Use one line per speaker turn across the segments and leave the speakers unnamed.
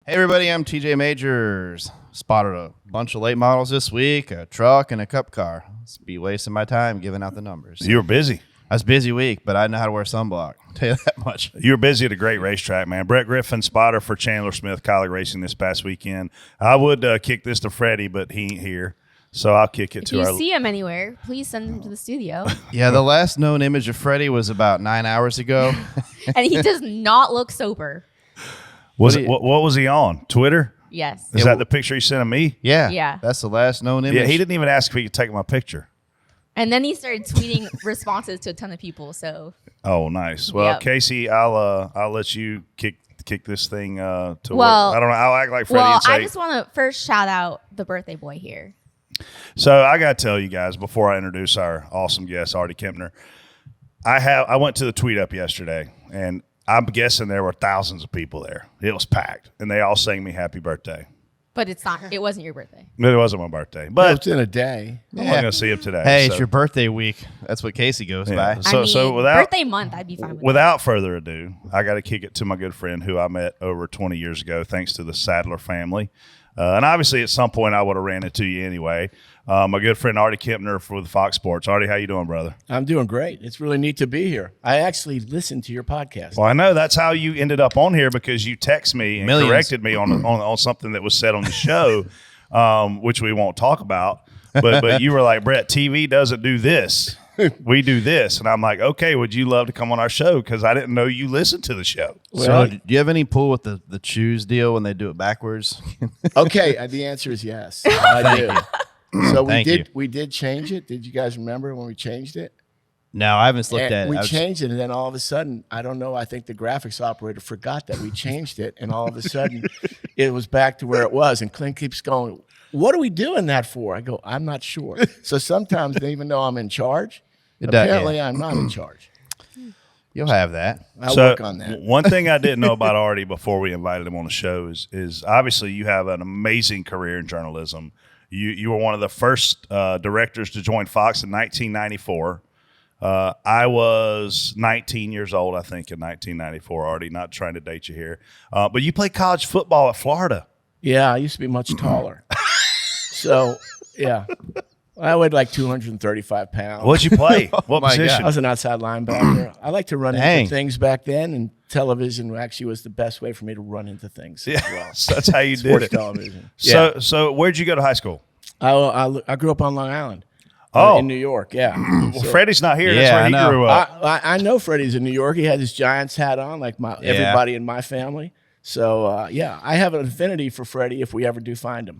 Hey everybody, I'm TJ Majors. Spotted a bunch of late models this week, a truck and a cup car. Let's be wasting my time giving out the numbers.
You were busy.
I was a busy week, but I know how to wear sunblock. I'll tell you that much.
You were busy at a great racetrack, man. Brett Griffin, spotter for Chandler Smith College Racing this past weekend. I would kick this to Freddie, but he ain't here. So I'll kick it to
If
our...
you see him anywhere, please send him to the studio.
Yeah, the last known image of Freddie was about 9 hours ago.
And he does not look sober.
What was he on? Twitter?
Yes.
Is that the picture he sent of me?
Yeah.
Yeah.
That's the last known image.
Yeah, he didn't even ask if he could take my picture.
And then he started tweeting responses to a ton of people. So
Oh, nice. Well,
Yep.
Casey, I'll let you kick I
Well,
don't know. I'll act like Freddie
well,
and say.
I just want to first shout out the birthday boy here.
So I got to tell you guys before I introduce our awesome guest, Artie Kempner, I went to the tweet up yesterday, and I'm guessing there were thousands of people there. It was packed, and they all sang me happy birthday.
But it wasn't your birthday.
It wasn't my birthday,
But
but
it's in a day.
I'm not going to see him today.
Hey,
so,
it's your birthday week. That's what Casey goes
yeah.
by.
So without
birthday month, I'd be fine with
without further ado, I got to kick it to my good friend who I met over 20 years ago, thanks to the Sadler family. And obviously, at some point, I would have ran into you anyway. My good friend Artie Kempner for the Fox Sports. Artie, how you doing, brother?
I'm doing great. It's really neat to be here. I actually listened to your podcast.
Well, I know that's how you ended up on here because you text me and
Millions.
corrected me on something that was said on the show, which we won't talk about. But you were like, Brett, TV doesn't do this. We do this. And I'm like, okay, would you love to come on our show? Because I didn't know you listened to the show.
So do you have any pull with the choose deal when they do it backwards?
Okay, the answer is yes. I do. So
Thank you.
we did change it. Did you guys remember when we changed it?
No, I haven't looked
And
at it.
we
I was-
changed it, and then all of a sudden, I don't know. I think the graphics operator forgot that we changed it, and all of a sudden, it was back to where it was. And Clint keeps going, "What are we doing that for?" I go, "I'm not sure." So sometimes, even though I'm in charge,
It does,
apparently
yeah.
I'm not in charge.
You'll have that.
I'll work on that.
One thing I didn't know about Artie before we invited him on the show is obviously you have an amazing career in journalism. You were one of the first directors to join Fox in 1994. I was 19 years old, I think, in 1994, Artie, not trying to date you here. But you played college football at Florida.
Yeah, I used to be much taller. So, yeah. I weighed like 235 pounds.
What'd you play? What
my
position?
I was an outside linebacker. I like to run
Dang.
into things back then, and television actually was the best way for me to run into things
Yeah,
as well.
so that's how you did
Sports
it.
television.
So where'd you go to high school?
I grew up on Long Island.
Oh.
In New York, yeah.
Well, Freddie's not here.
Yeah,
That's where
I
he
know.
grew up.
I know Freddie's in New York. He had his Giants hat on, like everybody in my family. So, yeah, I have an affinity for Freddie if we ever do find him.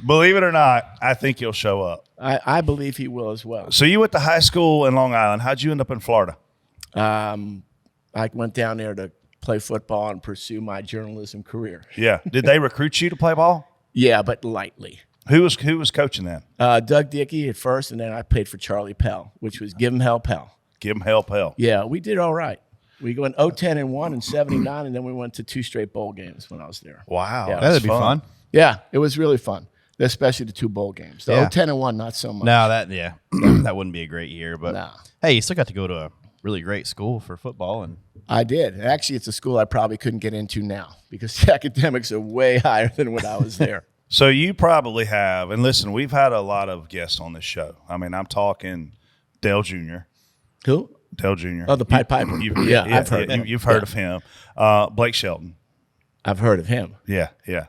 Believe it or not, I think he'll show up.
I believe he will as well.
So you went to high school in Long Island. How'd you end up in Florida?
I went down there to play football and pursue my journalism career.
Yeah. Did they recruit you to play ball?
Yeah, but lightly.
Who was coaching then?
Doug Dickey at first, and then I played for Charlie Pell, which was give him hell, Pell.
Give him hell.
Yeah, we did all right. We went 0-10-1 in 79, and then we went to 2 straight bowl games when I was there.
Wow.
Yeah.
That'd be fun.
Yeah, it was really fun, especially the 2 bowl games. The
Yeah.
0-10-1, not so much.
No, that wouldn't be a great year. But
No.
hey, you still got to go to a really great school for football. And
I did. Actually, it's a school I probably couldn't get into now because the academics are way higher than when I was there.
So you probably have, and listen, we've had a lot of guests on this show. I mean, I'm talking Dale Jr.
Who?
Dale Jr.
Oh, the Pied Piper. I've heard.
You've heard of him. Blake Shelton.
I've heard of him.
Yeah.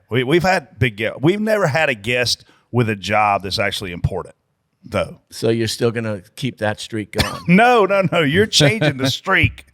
We've had big guests. We've never had a guest with a job that's actually important, though.
So you're still going to keep that streak going?
No. You're changing the streak.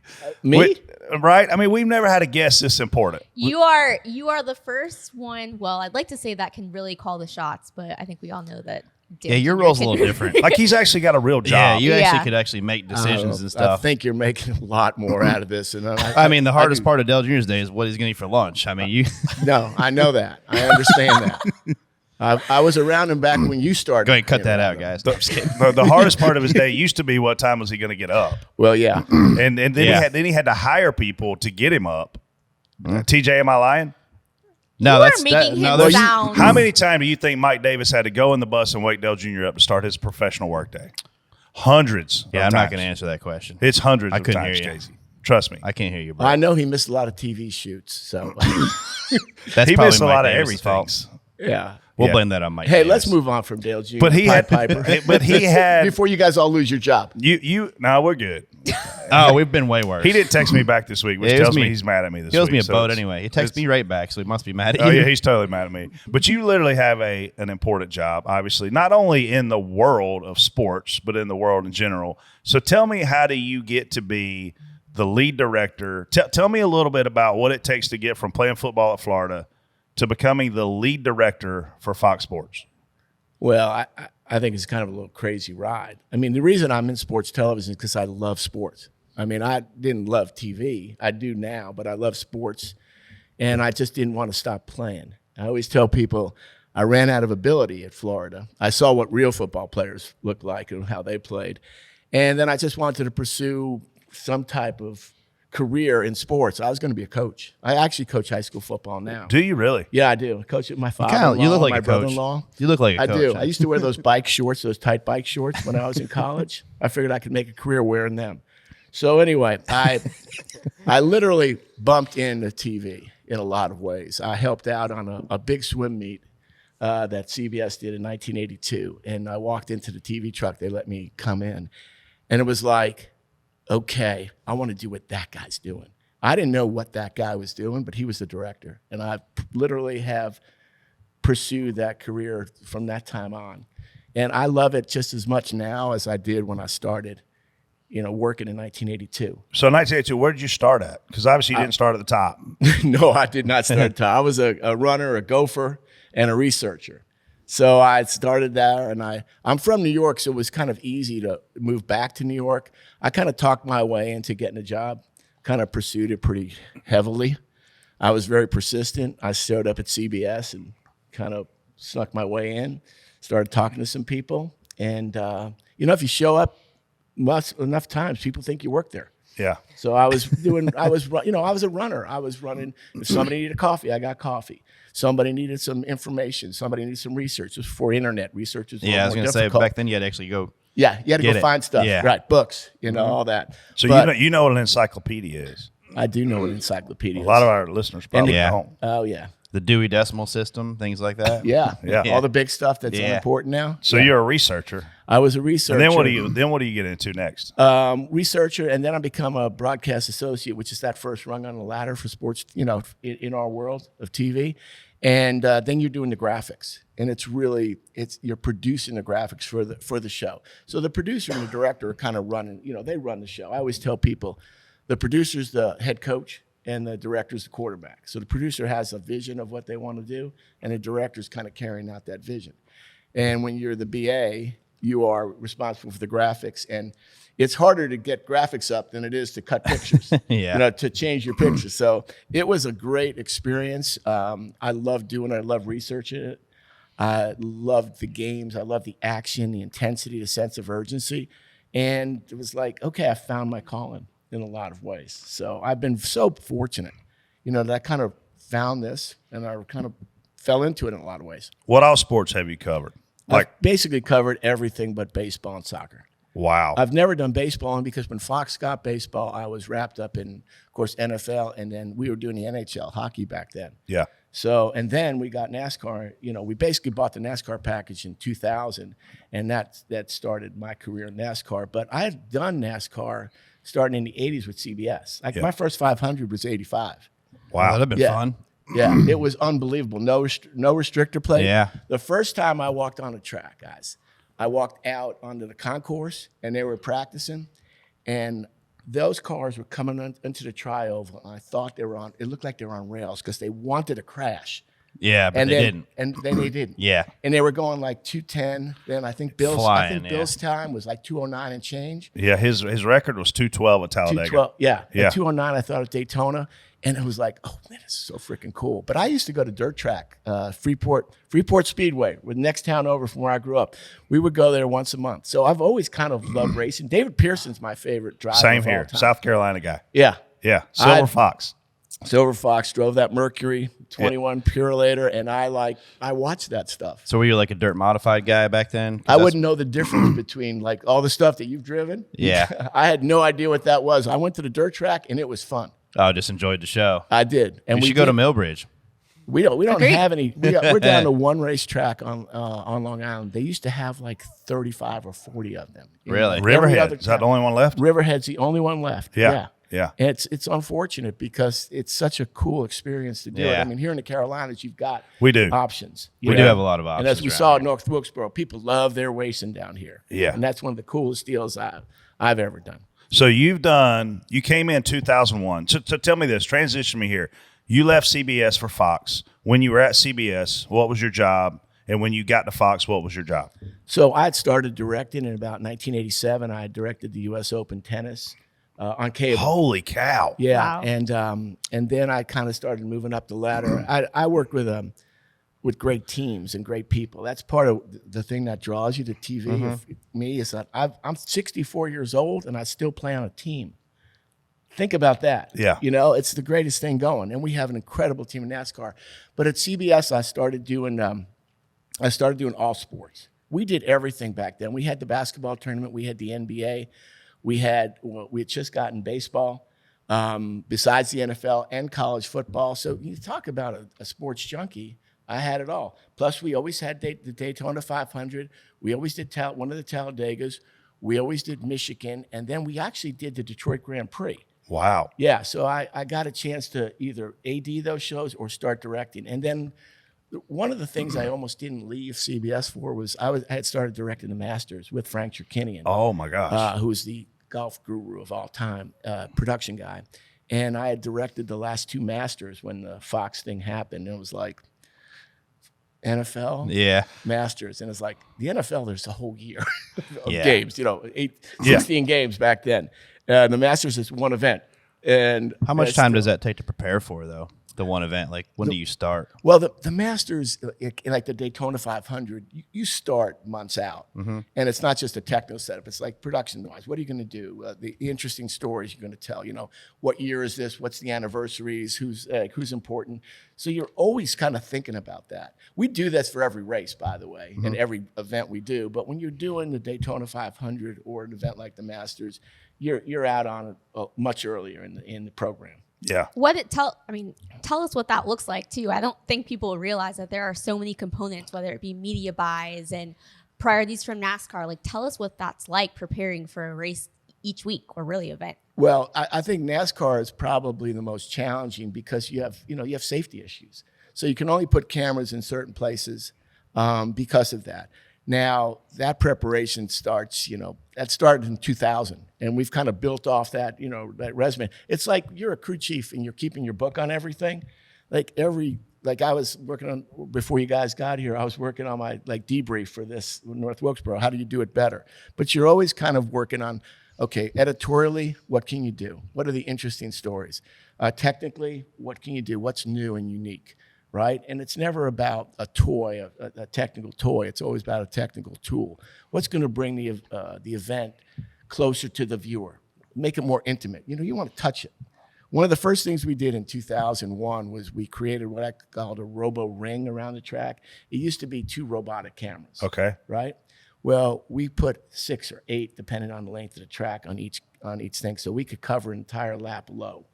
Me?
Right? I mean, we've never had a guest this important.
You are the first one. Well, I'd like to say that can really call the shots, but I think we all know that.
yeah, your role's a little different.
Like he's actually got a real
Yeah,
job.
you
Yeah.
actually could actually make decisions and
I
stuff.
think you're making a lot more out of this. And
I mean, the hardest part of Dale Jr.'s day is what he's going to eat for lunch. I mean, you.
No, I know that. I understand that. I was around him back when you started.
Go ahead and cut that out,
him.
guys.
The hardest part of his day used to be what time was he going to get up,
Well, yeah.
and then
Yeah.
he had to hire people to get him up. TJ, am I lying?
No,
You are
that's
making
no,
him
there's-
sound.
How many times do you think Mike Davis had to go in the bus and wake Dale Jr. up to start his professional workday? Hundreds.
Yeah,
of
I'm not
times.
going to answer that question.
It's hundreds
I
of
couldn't
times,
hear you.
Casey. Trust me.
I can't hear you, bro.
I know he missed a lot of TV shoots. So,
That's
He
probably
missed a
Mike
lot of
Davis' fault.
everything.
yeah.
We'll
Yeah.
blame that on Mike.
Hey,
Davis.
let's move on from Dale Jr.
But he
Pied
had,
Piper.
but he had.
Before you guys all lose your job.
No, we're good.
Oh, we've been way worse.
He didn't text me back this week, which
Yeah, it was
tells me
me.
he's mad at me this
He owes
week.
me a
so
boat
it's-
anyway. He texts me right back, so he must be mad at
Oh
you.
yeah, he's totally mad at me. But you literally have an important job, obviously, not only in the world of sports, but in the world in general. So tell me, how do you get to be the lead director? Tell me a little bit about what it takes to get from playing football at Florida to becoming the lead director for Fox Sports.
Well, I think it's kind of a little crazy ride. I mean, the reason I'm in sports television is because I love sports. I mean, I didn't love TV. I do now, but I love sports. And I just didn't want to stop playing. I always tell people I ran out of ability at Florida. I saw what real football players looked like and how they played. And then I just wanted to pursue some type of career in sports. I was going to be a coach. I actually coach high school football now.
Do you really?
Yeah, I do. I coach with my father-in-law,
You look like
my
a coach.
brother-in-law.
You look like a
I
coach.
do. I used to wear those bike shorts, those tight bike shorts when I was in college. I figured I could make a career wearing them. So anyway, I literally bumped into TV in a lot of ways. I helped out on a big swim meet that CBS did in 1982. And I walked into the TV truck. They let me come in. And it was like, okay, I want to do what that guy's doing. I didn't know what that guy was doing, but he was the director. And I literally have pursued that career from that time on. And I love it just as much now as I did when I started, working in 1982.
So 1982, where did you start at? Because obviously you didn't start at the top.
No, I did not start at the top. I was a runner, a gopher, and a researcher. So I started there, and I'm from New York, so it was kind of easy to move back to New York. I kind of talked my way into getting a job, kind of pursued it pretty heavily. I was very persistent. I showed up at CBS and kind of snuck my way in, started talking to some people. And, if you show up enough times, people think you work there.
Yeah.
So I was a runner. I was running. If somebody needed coffee, I got coffee. Somebody needed some information. Somebody needed some research. It was before internet. Research was a
Yeah, I was
little
going
more
to say,
difficult.
back then you had to actually go.
Yeah, you had to
Get
go
it.
find stuff.
Yeah.
Right, books, all that.
So
But
you know what an encyclopedia is.
I do know what an encyclopedia
A
is.
lot of our listeners probably
Yeah.
don't.
Oh, yeah.
The Dewey Decimal System, things like that.
Yeah.
Yeah.
All the big stuff that's
Yeah.
important now.
So you're a researcher.
I was a researcher.
And then what do you get into next?
Researcher, and then I become a broadcast associate, which is that first rung on the ladder for sports, in our world of TV. And then you're doing the graphics, and you're producing the graphics for the show. So the producer and the director are kind of running, they run the show. I always tell people, the producer's the head coach, and the director's the quarterback. So the producer has a vision of what they want to do, and the director's kind of carrying out that vision. And when you're the BA, you are responsible for the graphics, and it's harder to get graphics up than it is to cut pictures.
Yeah.
To change your pictures. So it was a great experience. I love doing it. I love researching it. I loved the games. I loved the action, the intensity, the sense of urgency. And it was like, okay, I found my calling in a lot of ways. So I've been so fortunate, that I kind of found this, and I kind of fell into it in a lot of ways.
What all sports have you covered?
I've basically covered everything but baseball and soccer.
Wow.
I've never done baseball, and because when Fox got baseball, I was wrapped up in, of course, NFL, and then we were doing the NHL, hockey back then.
Yeah.
So, and then we got NASCAR. We basically bought the NASCAR package in 2000, and that started my career in NASCAR. But I had done NASCAR starting in the 80s with CBS. My first 500 was 85.
Wow.
That'd have been
Yeah.
fun.
Yeah, it was unbelievable. No restrictor plate.
Yeah.
The first time I walked on a track, guys, I walked out onto the concourse, and they were practicing, and those cars were coming into the tri-oval, and I thought it looked like they were on rails because they wanted to crash.
Yeah, but
And
they
then,
didn't.
And then they didn't.
Yeah.
And they were going like 210. Then I think
Flying,
Bill's time was like 209 and change.
Yeah, his record was 212 at Talladega.
212. Yeah.
Yeah.
At 209, I thought at Daytona. And it was like, oh, man, this is so freaking cool. But I used to go to dirt track, Freeport Speedway, the next town over from where I grew up. We would go there once a month. So I've always kind of loved racing. David Pearson's my favorite driver
Same
of all
here.
time.
South Carolina guy.
Yeah.
Yeah. Silver Fox.
Silver Fox, drove that Mercury 21 Purelator, and I watched that stuff.
So were you like a dirt modified guy back then?
I wouldn't know the difference between like all the stuff that you've driven.
Yeah.
I had no idea what that was. I went to the dirt track and it was fun.
Oh, just enjoyed the show.
I did. And
We should go to Millbridge.
We don't
Agreed.
have any. We're down to one racetrack on Long Island. They used to have like 35 or 40 of them.
Really?
Every
Riverhead.
other
Is that the only one left?
Riverhead's the only one left.
Yeah.
And it's unfortunate because it's such a cool experience to do it.
Yeah.
I mean, here in the Carolinas, you've got
We do.
options.
We
you
do
know?
have a lot of options.
And as we
around
saw
here.
at North Wilkesboro, people love their racing down here.
Yeah.
And that's one of the coolest deals I've ever done.
So you came in 2001. So tell me this, transition me here. You left CBS for Fox. When you were at CBS, what was your job? And when you got to Fox, what was your job?
So I had started directing in about 1987. I had directed the U.S. Open tennis on cable.
Holy cow.
Yeah,
Wow.
and then I kind of started moving up the ladder. I worked with great teams and great people. That's part of the thing that draws you to TV. Me is that I'm 64 years old and I still play on a team. Think about that.
Yeah.
You know, it's the greatest thing going, and we have an incredible team in NASCAR. But at CBS, I started doing all sports. We did everything back then. We had the basketball tournament. We had the NBA. We had just gotten baseball, besides the NFL and college football. So you talk about a sports junkie. I had it all. Plus, we always had the Daytona 500. We always did one of the Talladegas. We always did Michigan. And then we actually did the Detroit Grand Prix.
Wow.
Yeah, so I got a chance to either AD those shows or start directing. And then one of the things I almost didn't leave CBS for was I had started directing the Masters with Frank Chirkinian.
Oh, my gosh.
Who was the golf guru of all time, production guy. And I had directed the last two Masters when the Fox thing happened. And it was like NFL,
Yeah.
Masters. And it's like the NFL, there's a whole year of
Yeah.
games, 16 games back then. The Masters is one event. And
How much time does that take to prepare for, though? The one event? Like, when do you start?
Well, the Masters, like the Daytona 500, you start months out. And it's not just a techno setup. It's like production-wise. What are you going to do? The interesting stories you're going to tell. You know, what year is this? What's the anniversaries? Who's important? So you're always kind of thinking about that. We do this for every race, by the way, and every event we do. But when you're doing the Daytona 500 or an event like the Masters, you're out on it much earlier in the program.
Yeah.
Tell us what that looks like too. I don't think people realize that there are so many components, whether it be media buys and priorities from NASCAR. Like, tell us what that's like preparing for a race each week or really event.
Well, I think NASCAR is probably the most challenging because you have safety issues. So you can only put cameras in certain places because of that. Now, that preparation starts, that started in 2000, and we've kind of built off that, that resume. It's like you're a crew chief and you're keeping your book on everything. Like I was working on, before you guys got here, I was working on my debrief for this North Wilkesboro. How do you do it better? But you're always kind of working on, okay, editorially, what can you do? What are the interesting stories? Technically, what can you do? What's new and unique? Right? And it's never about a toy, a technical toy. It's always about a technical tool. What's going to bring the event closer to the viewer? Make it more intimate. You want to touch it. One of the first things we did in 2001 was we created what I called a robo ring around the track. It used to be 2 robotic cameras.
Okay.
Right? Well, we put 6 or 8, depending on the length of the track, on each thing, so we could cover an entire lap low,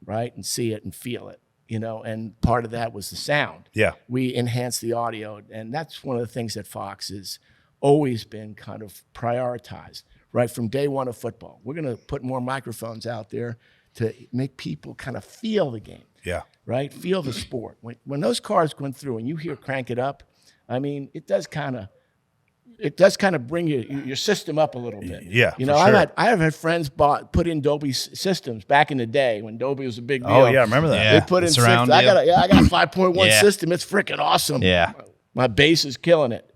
right, and see it and feel it. And part of that was the sound.
Yeah.
We enhanced the audio, and that's one of the things that Fox has always been kind of prioritized, right? From day one of football. We're going to put more microphones out there to make people kind of feel the game.
Yeah.
Right? Feel the sport. When those cars go through and you hear Crank It Up, I mean, it does kind of bring your system up a little bit.
Yeah,
You know,
for sure.
I have had friends put in Dolby systems back in the day when Dolby was a big deal.
Oh, yeah, I remember that.
Yeah.
They put in
Surround
systems.
deal.
I got a 5.1
Yeah.
system. It's freaking awesome.
Yeah.
My bass is killing it.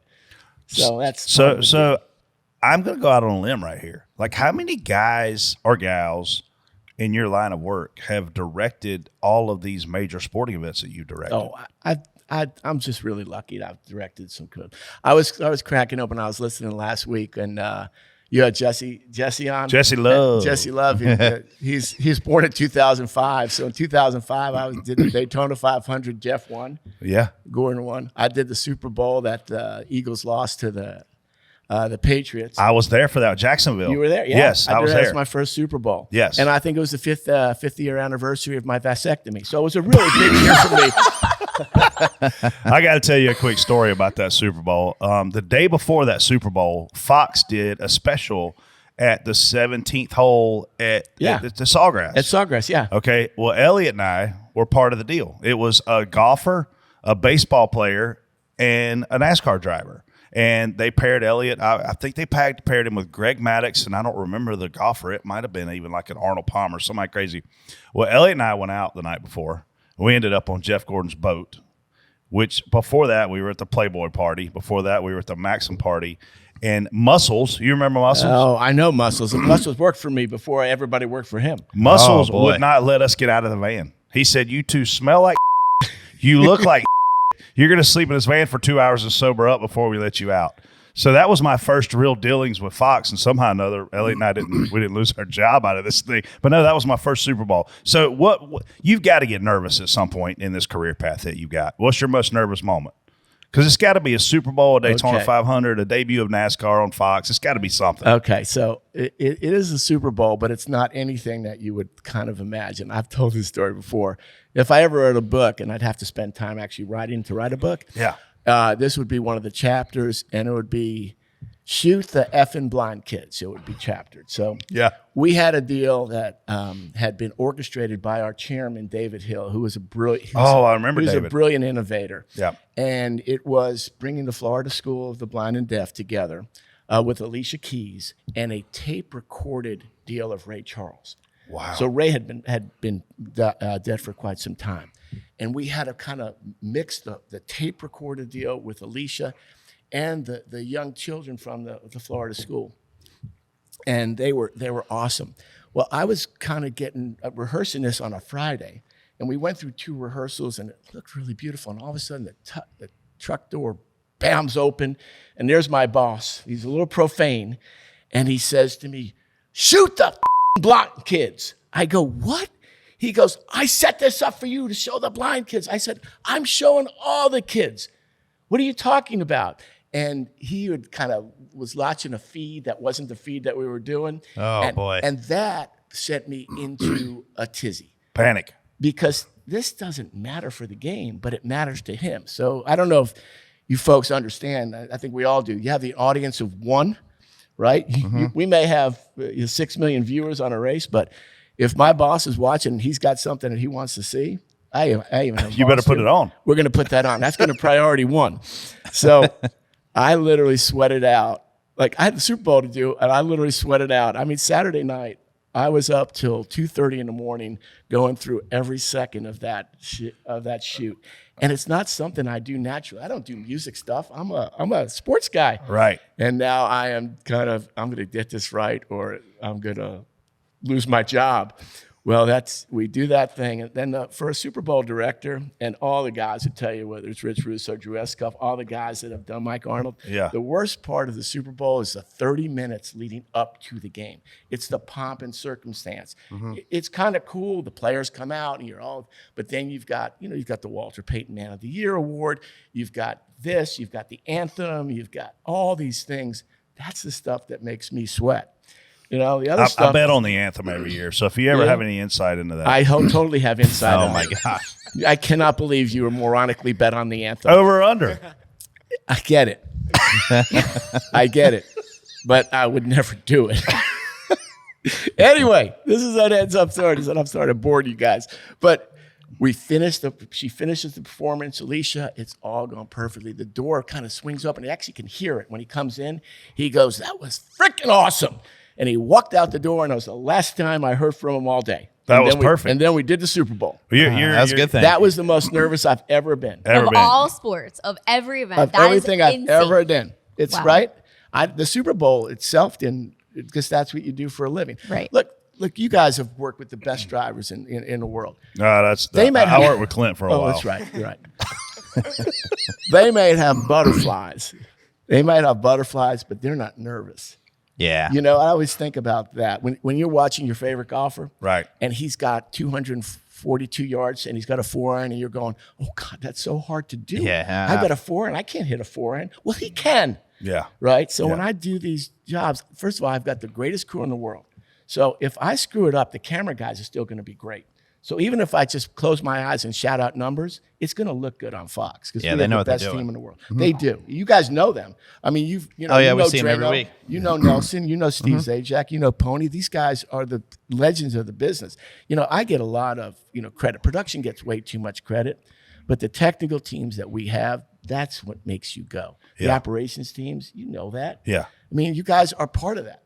So that's
So I'm going to go out on a limb right here. Like, how many guys or gals in your line of work have directed all of these major sporting events that you directed?
Oh, I'm just really lucky that I've directed some good. I was cracking open. I was listening last week, and You had Jesse on.
Jesse Love.
Jesse Love. He's born in 2005. So in 2005, I did the Daytona 500. Jeff won.
Yeah.
Gordon won. I did the Super Bowl that the Eagles lost to the Patriots.
I was there for that. Jacksonville.
You were there? Yeah.
Yes, I was there.
That was my first Super Bowl.
Yes.
And I think it was the fifth year anniversary of my vasectomy. So it was a really big year for me.
I got to tell you a quick story about that Super Bowl. The day before that Super Bowl, Fox did a special at the 17th hole at the Sawgrass.
At Sawgrass, yeah.
Okay. Well, Elliot and I were part of the deal. It was a golfer, a baseball player, and a NASCAR driver. And they paired Elliot. I think they paired him with Greg Maddox, and I don't remember the golfer. It might have been even like an Arnold Palmer, somebody crazy. Well, Elliot and I went out the night before. We ended up on Jeff Gordon's boat, which before that we were at the Playboy party. Before that we were at the Maxim party. And Muscles, you remember Muscles?
Oh, I know Muscles. And Muscles worked for me before everybody worked for him.
Muscles would not let us get out of the van. He said, "You two smell like you look like you're going to sleep in this van for 2 hours and sober up before we let you out." So that was my first real dealings with Fox, and somehow or another, Elliot and I didn't lose our job out of this thing. But no, that was my first Super Bowl. So what you've got to get nervous at some point in this career path that you've got. What's your most nervous moment? Because it's got to be a Super Bowl, a Daytona 500, a debut of NASCAR on Fox. It's got to be something.
Okay, so it is a Super Bowl, but it's not anything that you would kind of imagine. I've told this story before. If I ever wrote a book, and I'd have to spend time actually writing to write a book, this would be one of the chapters, and it would be Shoot the Effing Blind Kids. It would be chaptered. So we had a deal that had been orchestrated by our chairman, David Hill, who was a brilliant.
I remember
David.
David.
A brilliant innovator.
Yeah,
and it was bringing the Florida School of the Blind and Deaf together with Alicia Keys and a tape-recorded deal of Ray Charles.
Wow.
So Ray had been dead for quite some time, and we had to kind of mix the tape-recorded deal with Alicia and the young children from the Florida school, and they were awesome. Well, I was kind of rehearsing this on a Friday, and we went through 2 rehearsals, and it looked really beautiful. And all of a sudden, the truck door bams open, and there's my boss. He's a little profane, and he says to me, "Shoot the blind kids." I go, "What?" He goes, "I set this up for you to show the blind kids." I said, "I'm showing all the kids. What are you talking about?" And he was watching a feed that wasn't the feed that we were doing.
Oh, boy.
And that sent me into a tizzy.
Panic.
Because this doesn't matter for the game, but it matters to him. So I don't know if you folks understand. I think we all do. You have the audience of 1, right?
Mm-hmm.
We may have 6 million viewers on a race, but if my boss is watching and he's got something that he wants to see, I even have
You better put it on.
We're going to put that on. That's going to priority 1. So I literally sweated out. Like, I had the Super Bowl to do, and I literally sweated out. I mean, Saturday night, I was up till 2:30 in the morning going through every second of that shoot. And it's not something I do naturally. I don't do music stuff. I'm a sports guy.
Right.
And now I'm going to get this right, or I'm going to lose my job. Well, we do that thing. And then for a Super Bowl director, and all the guys would tell you, whether it's Rich Russo, Drew Escuff, all the guys that have done Mike Arnold, the worst part of the Super Bowl is the 30 minutes leading up to the game. It's the pomp and circumstance. Mm-hmm. It's kind of cool. The players come out, and you're all, but then you've got the Walter Payton Man of the Year award. You've got this. You've got the anthem. You've got all these things. That's the stuff that makes me sweat. The other stuff.
I bet on the anthem every year. So if you ever have any insight into that.
I totally have insight on
Oh, my
it.
gosh.
I cannot believe you were moronically bet on the anthem.
Over or under?
I get it. I get it. But I would never do it. Anyway, this is an heads up story. I'm starting to bore you guys. But she finishes the performance. Alicia, it's all gone perfectly. The door kind of swings up, and he actually can hear it. When he comes in, he goes, "That was freaking awesome." And he walked out the door, and it was the last time I heard from him all day.
That was perfect.
And then we did the Super Bowl.
That's a good thing.
That was the most nervous I've ever been.
Of all sports, of every event.
Of everything I've ever done. It's right. The Super Bowl itself didn't, because that's what you do for a living.
Right.
Look, you guys have worked with the best drivers in the world.
No, I worked with Clint for a while.
Oh, that's right. You're right. They may have butterflies. But they're not nervous.
Yeah.
You know, I always think about that. When you're watching your favorite golfer,
Right.
and he's got 242 yards and he's got a 4-iron, and you're going, oh, God, that's so hard to do.
Yeah.
I got a 4-iron. I can't hit a 4-iron. Well, he can.
Yeah.
Right? So
Yeah.
when I do these jobs, first of all, I've got the greatest crew in the world. So if I screw it up, the camera guys are still going to be great. So even if I just close my eyes and shout out numbers, it's going to look good on Fox because
Yeah,
we
they
have
know
the
what they're
best
doing.
team in the world. They do. You guys know them. I mean, you know,
Oh, yeah,
you
we
know
see 'em every
Drano,
week.
you know Nelson, you know Steve Zajac, you know Pony. These guys are the legends of the business. You know, I get a lot of, credit. Production gets way too much credit, but the technical teams that we have, that's what makes you go. The
Yeah.
operations teams, you know that.
Yeah.
I mean, you guys are part of that.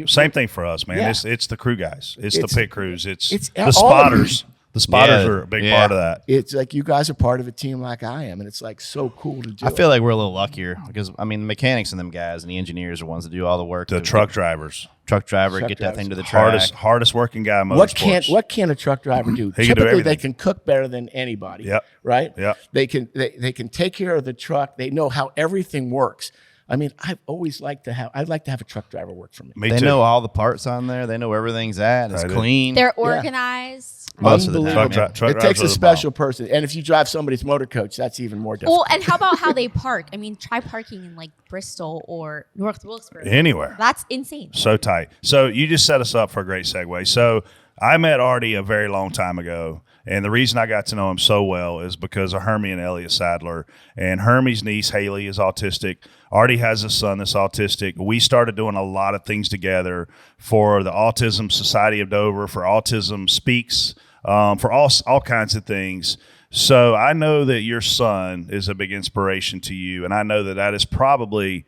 Same thing for us, man.
Yeah.
It's the crew guys. It's the pit crews. It's
all
the
of
spotters. The spotters
Yeah.
are a big
Yeah.
part of that.
It's like you guys are part of a team like I am, and it's like so cool to do.
I feel like we're a little luckier because I mean the mechanics and them guys and the engineers are ones that do all the work.
The truck drivers,
truck driver,
Truck
get
drivers.
that thing to the track.
hardest working guy in
What
motorsports.
can a truck driver do?
He can do
Typically, they
everything.
can cook better than anybody.
Yep.
Right.
Yep.
They can take care of the truck. They know how everything works. I mean, I'd like to have a truck driver work for me.
Me
They
too.
know all the parts on there. They know where everything's at. It's
They do.
clean.
They're organized.
Most of the time.
Unbelievable.
Truck
It
drivers
takes
are
a
the
special person, and if you drive somebody's motor coach, that's even more difficult.
Well, and how about how they park? I mean, try parking in like Bristol or North Wilkesboro.
Anywhere.
That's insane.
So tight. So you just set us up for a great segue. So I met Artie a very long time ago, and the reason I got to know him so well is because of Hermie and Elliot Sadler. And Hermie's niece, Haley, is autistic. Artie has a son that's autistic. We started doing a lot of things together for the Autism Society of Dover, for Autism Speaks, for all kinds of things. So I know that your son is a big inspiration to you, and I know that is probably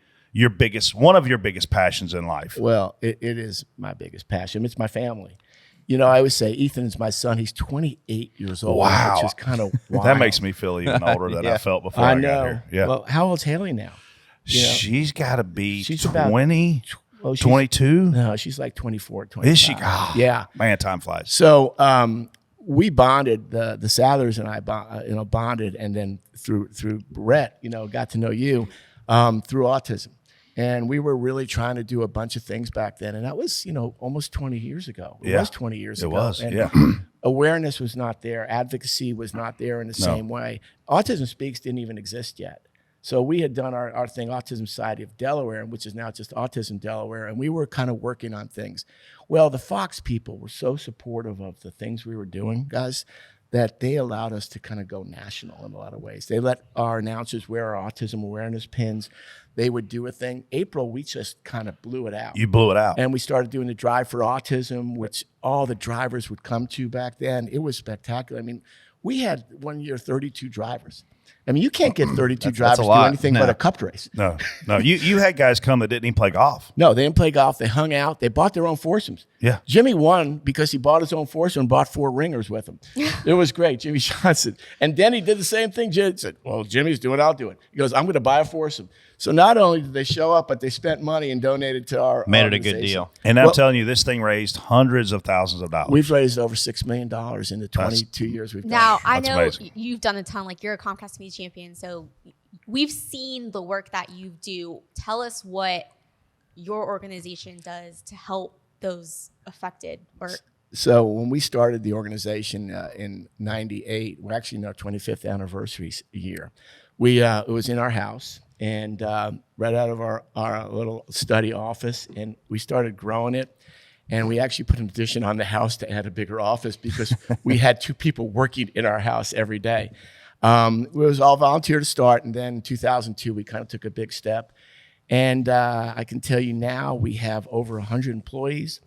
one of your biggest passions in life.
Well, it is my biggest passion. It's my family. You know, I always say Ethan is my son. He's 28 years old.
Wow.
Which is kind of wild.
That makes me feel even older than I felt before I
know.
got here. Yeah.
Well, how old's Haley now? You know?
She's got to be
She's about-
20,
Oh, she's-
22.
No, she's like 24, 25.
Is she? Oh,
Yeah.
Man, time flies.
So we bonded. The Sadlers and I, bonded, and then through Brett, got to know you through autism, and we were really trying to do a bunch of things back then, and that was almost 20 years ago. It
Yeah.
was 20 years
It
ago.
was,
And
yeah.
awareness was not there. Advocacy was not there in the same way. Autism Speaks didn't even exist yet. So we had done our thing, Autism Society of Delaware, which is now just Autism Delaware, and we were kind of working on things. Well, the Fox people were so supportive of the things we were doing, guys, that they allowed us to kind of go national in a lot of ways. They let our announcers wear our autism awareness pins. They would do a thing. April, we just kind of blew it out.
You blew it out.
And we started doing the Drive for Autism, which all the drivers would come to back then. It was spectacular. I mean, we had one year 32 drivers. I mean, you can't get 32 drivers
a
to do
lot.
anything
No.
but a cup race.
No. You had guys come that didn't even play golf.
No, they didn't play golf. They hung out. They bought their own foursomes.
Yeah.
Jimmy won because he bought his own foursome and bought 4 ringers with him. It was great, Jimmy Johnson. And Denny did the same thing. Jimmy said, well, Jimmy's doing it, I'll do it. He goes, I'm going to buy a foursome. So not only did they show up, but they spent money and donated to our
Made it a good
organization.
deal.
And I'm
Well,
telling you, this thing raised hundreds of thousands of dollars.
We've raised over $6 million in the 22 years we've done
Now,
it.
I
That's
know
amazing.
you've done a ton, like you're a Comcast Media champion, so we've seen the work that you do. Tell us what your organization does to help those affected. Or
So when we started the organization in '98, we're actually in our 25th anniversary year. It was in our house and right out of our little study office, and we started growing it. And we actually put an addition on the house to add a bigger office because we had 2 people working in our house every day. It was all volunteer to start, and then in 2002 we kind of took a big step. And I can tell you now we have over 100 employees.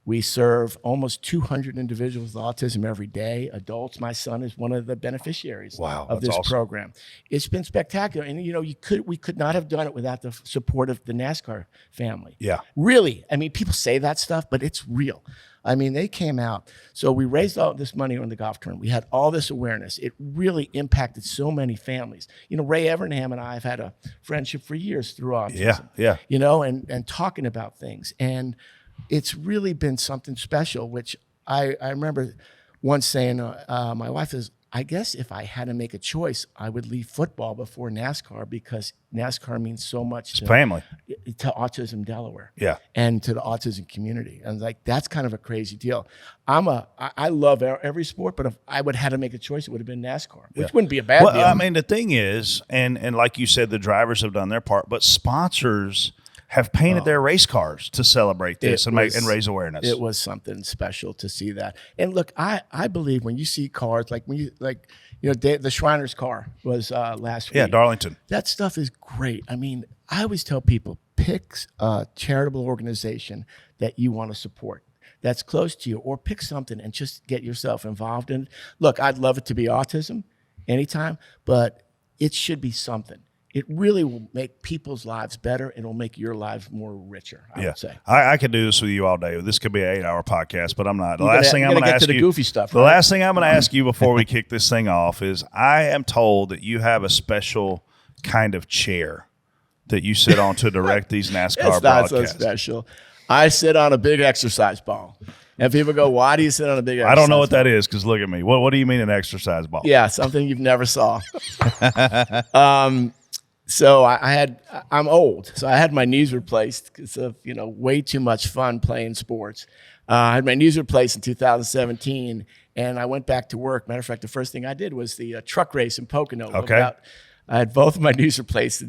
We serve almost 200 individuals with autism every day, adults. My son is one of the beneficiaries
Wow,
of
that's
this
awesome.
program. It's been spectacular. And, we could not have done it without the support of the NASCAR family.
Yeah.
Really. I mean, people say that stuff, but it's real. I mean, they came out. So we raised all this money on the golf tournament. We had all this awareness. It really impacted so many families. Ray Evernham and I have had a friendship for years through autism.
Yeah.
And talking about things. And it's really been something special, which I remember once saying, my wife is, I guess if I had to make a choice, I would leave football before NASCAR because NASCAR means so much to
Family.
to Autism Delaware.
Yeah.
And to the autism community. And like, that's kind of a crazy deal. I love every sport, but if I would have had to make a choice, it would have been NASCAR, which wouldn't be a bad deal.
I mean, the thing is, and like you said, the drivers have done their part, but sponsors have painted their race cars to celebrate this and raise awareness.
It was something special to see that. And look, I believe when you see cars the Shriners car was last week.
Yeah, Darlington.
That stuff is great. I mean, I always tell people, pick a charitable organization that you want to support that's close to you, or pick something and just get yourself involved in it. Look, I'd love it to be autism anytime, but it should be something. It really will make people's lives better, and it'll make your lives more richer, I would say.
I could do this with you all day. This could be an 8-hour podcast, but I'm not. The last thing I'm going to ask you,
the goofy stuff.
The last thing I'm going to ask you before we kick this thing off is, I am told that you have a special kind of chair that you sit on to direct these NASCAR broadcasts.
It's not so special. I sit on a big exercise ball. And people go, why do you sit on a big exercise ball?
I don't know what that is, because look at me. What do you mean an exercise ball?
Yeah, something you've never saw. So I'm old, so I had my knees replaced because of way too much fun playing sports. I had my knees replaced in 2017, and I went back to work. Matter of fact, the first thing I did was the truck race in Pocono.
Okay.
I had both of my knees replaced.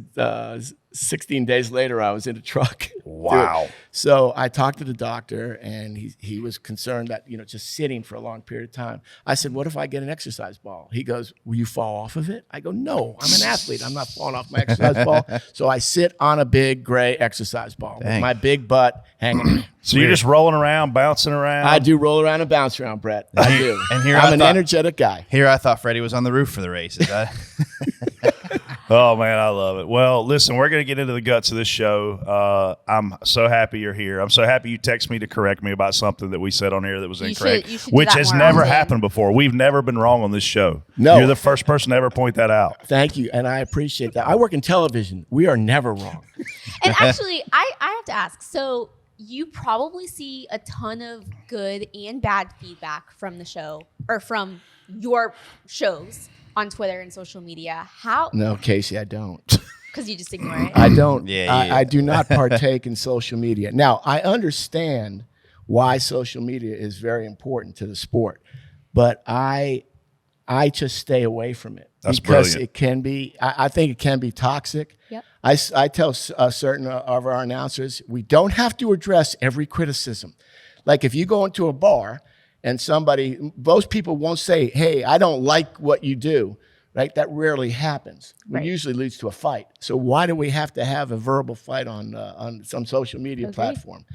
16 days later, I was in a truck.
Wow.
So I talked to the doctor, and he was concerned that, just sitting for a long period of time. I said, what if I get an exercise ball? He goes, will you fall off of it? I go, no, I'm an athlete. I'm not falling off my exercise ball. So I sit on a big gray exercise ball with my big butt hanging out.
So you're just rolling around, bouncing around?
I do roll around and bounce around, Brett. I do.
And here
I'm an energetic guy.
Here I thought Freddie was on the roof for the race. Is that?
Oh, man, I love it. Well, listen, we're going to get into the guts of this show. I'm so happy you're here. I'm so happy you text me to correct me about something that we said on here that was incorrect, which has never happened before. We've never been wrong on this show.
No.
You're the first person to ever point that out.
Thank you, and I appreciate that. I work in television. We are never wrong.
And actually, I have to ask, so you probably see a ton of good and bad feedback from the show, or from your shows on Twitter and social media. How?
No, Casey, I don't.
Because you just ignore it.
I don't.
Yeah.
I do not partake in social media. Now, I understand why social media is very important to the sport, but I just stay away from it.
That's
because
brilliant.
it can be. I think it can be toxic.
Yep.
I tell certain of our announcers, we don't have to address every criticism. Like if you go into a bar and most people won't say, hey, I don't like what you do, right? That rarely happens.
Right.
It usually leads to a fight. So why do we have to have a verbal fight on some social media platform?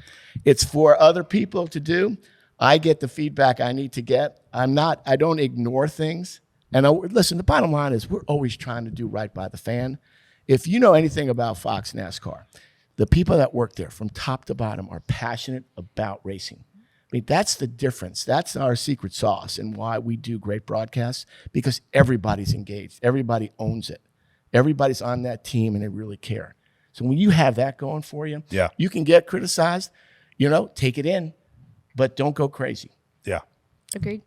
It's for other people to do. I get the feedback I need to get. I don't ignore things. And listen, the bottom line is we're always trying to do right by the fan. If you know anything about Fox NASCAR, the people that work there from top to bottom are passionate about racing. I mean, that's the difference. That's our secret sauce and why we do great broadcasts, because everybody's engaged. Everybody owns it. Everybody's on that team and they really care. So when you have that going for you, you can get criticized, take it in, but don't go crazy.
Yeah.
Agreed.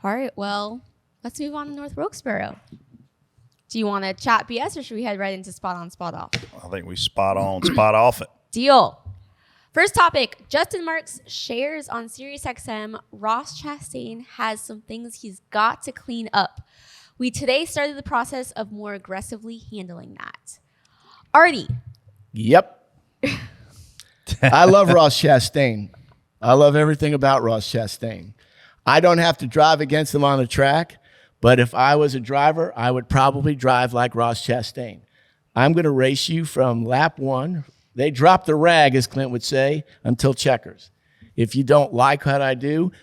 All right, well, let's move on to North Wilkesboro. Do you want to chat BS, or should we head right into spot on, spot off?
I think we spot on, spot off it.
Deal. First topic, Justin Marks shares on SiriusXM Ross Chastain has some things he's got to clean up. We today started the process of more aggressively handling that. Artie.
Yep. I love Ross Chastain. I love everything about Ross Chastain. I don't have to drive against him on the track, but if I was a driver, I would probably drive like Ross Chastain. I'm going to race you from lap 1. They drop the rag, as Clint would say, until checkers. If you don't like what I do,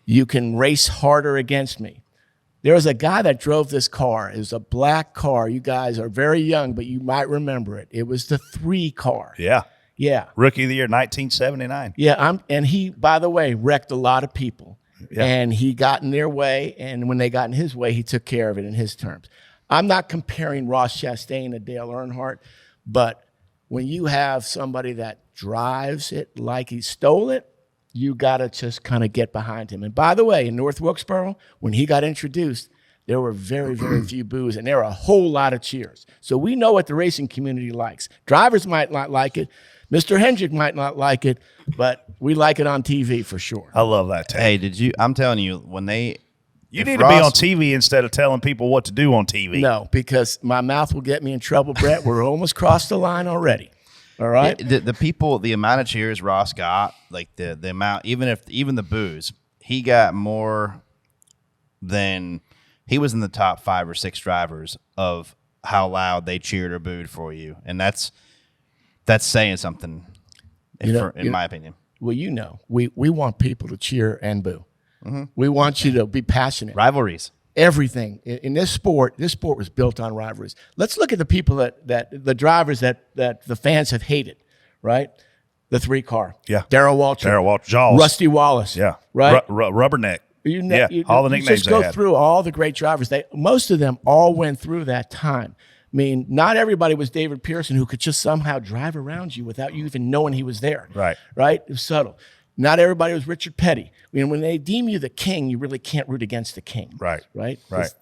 you can race harder against me. There was a guy that drove this car. It was a black car. You guys are very young, but you might remember it. It was the 3 car.
Yeah.
Yeah.
Rookie of the year, 1979.
Yeah. And he, by the way, wrecked a lot of people.
Yeah.
And he got in their way. And when they got in his way, he took care of it in his terms. I'm not comparing Ross Chastain to Dale Earnhardt, but when you have somebody that drives it like he stole it, you got to just kind of get behind him. And by the way, in North Wilkesboro, when he got introduced, There were very, very few boos, and there were a whole lot of cheers. So we know what the racing community likes. Drivers might not like it. Mr. Hendrick might not like it, but we like it on TV for sure.
I love that take.
Hey, I'm telling you, when they...
You need to be on TV instead of telling people what to do on TV.
No, because my mouth will get me in trouble, Brett. We're almost crossed the line already. All right?
The people, the amount of cheers Ross got, like the amount, even the boos, he got more than... He was in the top 5 or 6 drivers of how loud they cheered or booed for you. And that's saying something, in my opinion.
Well, we want people to cheer and boo. Mm-hmm. We want you to be passionate.
Rivalries.
Everything in this sport was built on rivalries. Let's look at the people that the drivers that the fans have hated, right? The 3-car.
Yeah.
Darrell Waltrip.
Jaws.
Rusty Wallace.
Yeah.
Right?
Rubberneck.
All
the nicknames
just go through all the great drivers. Most of them all went through that time. I mean, not everybody was David Pearson, who could just somehow drive around you without you even knowing he was there.
Right.
It was subtle. Not everybody was Richard Petty. I mean, when they deem you the king, you really can't root against the king.
Right.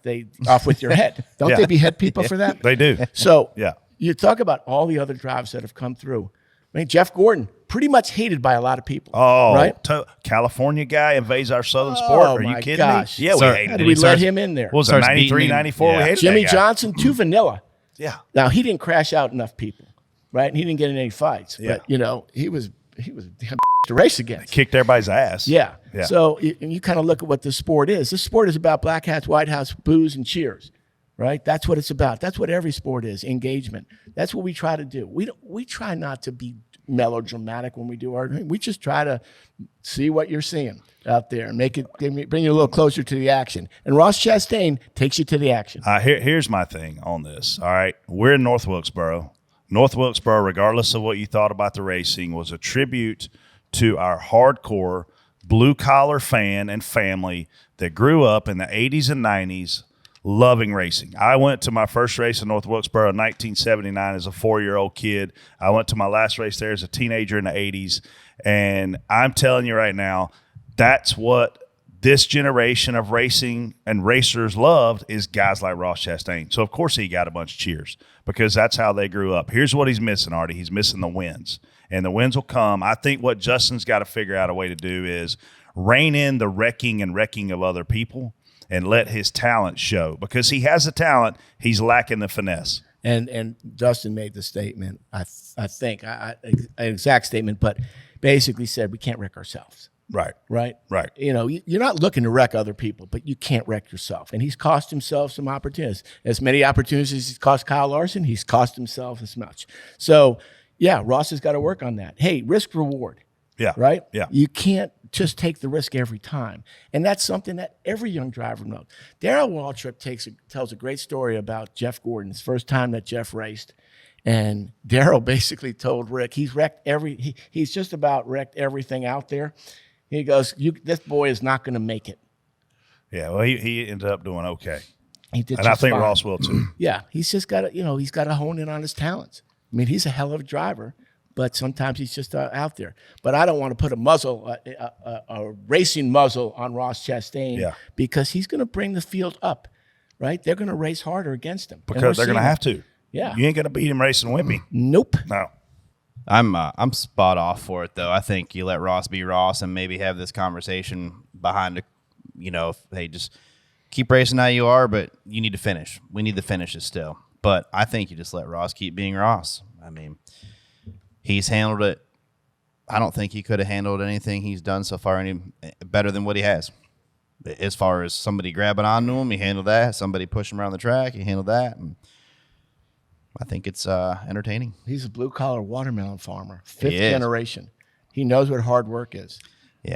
They off with your head. Don't they behead people for that?
They do.
So you talk about all the other drives that have come through. I mean, Jeff Gordon, pretty much hated by a lot of people.
Oh,
right?
California guy invades our southern sport. Are you kidding me? Yeah,
we
hated
him. We let him in there.
What was it, 93, 94?
Yeah.
We hated
Jimmy
that guy.
Johnson, too vanilla.
Yeah.
Now, he didn't crash out enough people, right? And he didn't get in any fights.
Yeah.
But, he was a damn to race against.
Kicked everybody's ass.
Yeah.
Yeah.
So you kind of look at what this sport is. This sport is about black hats, white hats, boos, and cheers, right? That's what it's about. That's what every sport is, engagement. That's what we try to do. We try not to be melodramatic when we do our thing. We just try to see what you're seeing out there and bring you a little closer to the action. And Ross Chastain takes you to the action.
Here's my thing on this. All right. We're in North Wilkesboro. North Wilkesboro, regardless of what you thought about the racing, was a tribute to our hardcore blue-collar fan and family that grew up in the 80s and 90s loving racing. I went to my first race in North Wilkesboro in 1979 as a 4-year-old kid. I went to my last race there as a teenager in the 80s. And I'm telling you right now, that's what this generation of racing and racers loved, is guys like Ross Chastain. So, of course, he got a bunch of cheers because that's how they grew up. Here's what he's missing, Artie. He's missing the wins. And the wins will come. I think what Justin's got to figure out a way to do is rein in the wrecking of other people and let his talent show, because he has the talent. He's lacking the finesse.
And Dustin made the statement, I think, an exact statement, but basically said we can't wreck ourselves.
Right.
Right. You're not looking to wreck other people, but you can't wreck yourself. And he's cost himself some opportunities. As many opportunities as he's cost Kyle Larson, he's cost himself as much. So, yeah, Ross has got to work on that. Hey, risk reward.
Yeah.
Right?
Yeah.
You can't just take the risk every time. And that's something that every young driver knows. Darrell Waltrip tells a great story about Jeff Gordon, his first time that Jeff raced. And Darrell basically told Rick, he's just about wrecked everything out there. He goes, this boy is not going to make it.
Yeah, well, he ended up doing okay.
He did,
and I think
fine.
Ross will too.
Yeah, he's just got to, he's got to hone in on his talents. I mean, he's a hell of a driver, but sometimes he's just out there. But I don't want to put a racing muzzle on Ross Chastain because he's going to bring the field up, right? They're going to race harder against him.
Because they're going to have to.
Yeah.
You ain't going to beat him racing Wimpy.
Nope.
No.
I'm spot off for it, though. I think you let Ross be Ross and maybe have this conversation behind, hey, just keep racing how you are, but you need to finish. We need the finishes still. But I think you just let Ross keep being Ross. I mean, he's handled it. I don't think he could have handled anything he's done so far any better than what he has. As far as somebody grabbing onto him, he handled that. Somebody pushing him around the track, he handled that. And I think it's entertaining.
He's a blue-collar watermelon farmer, 5th generation. He knows what hard work is,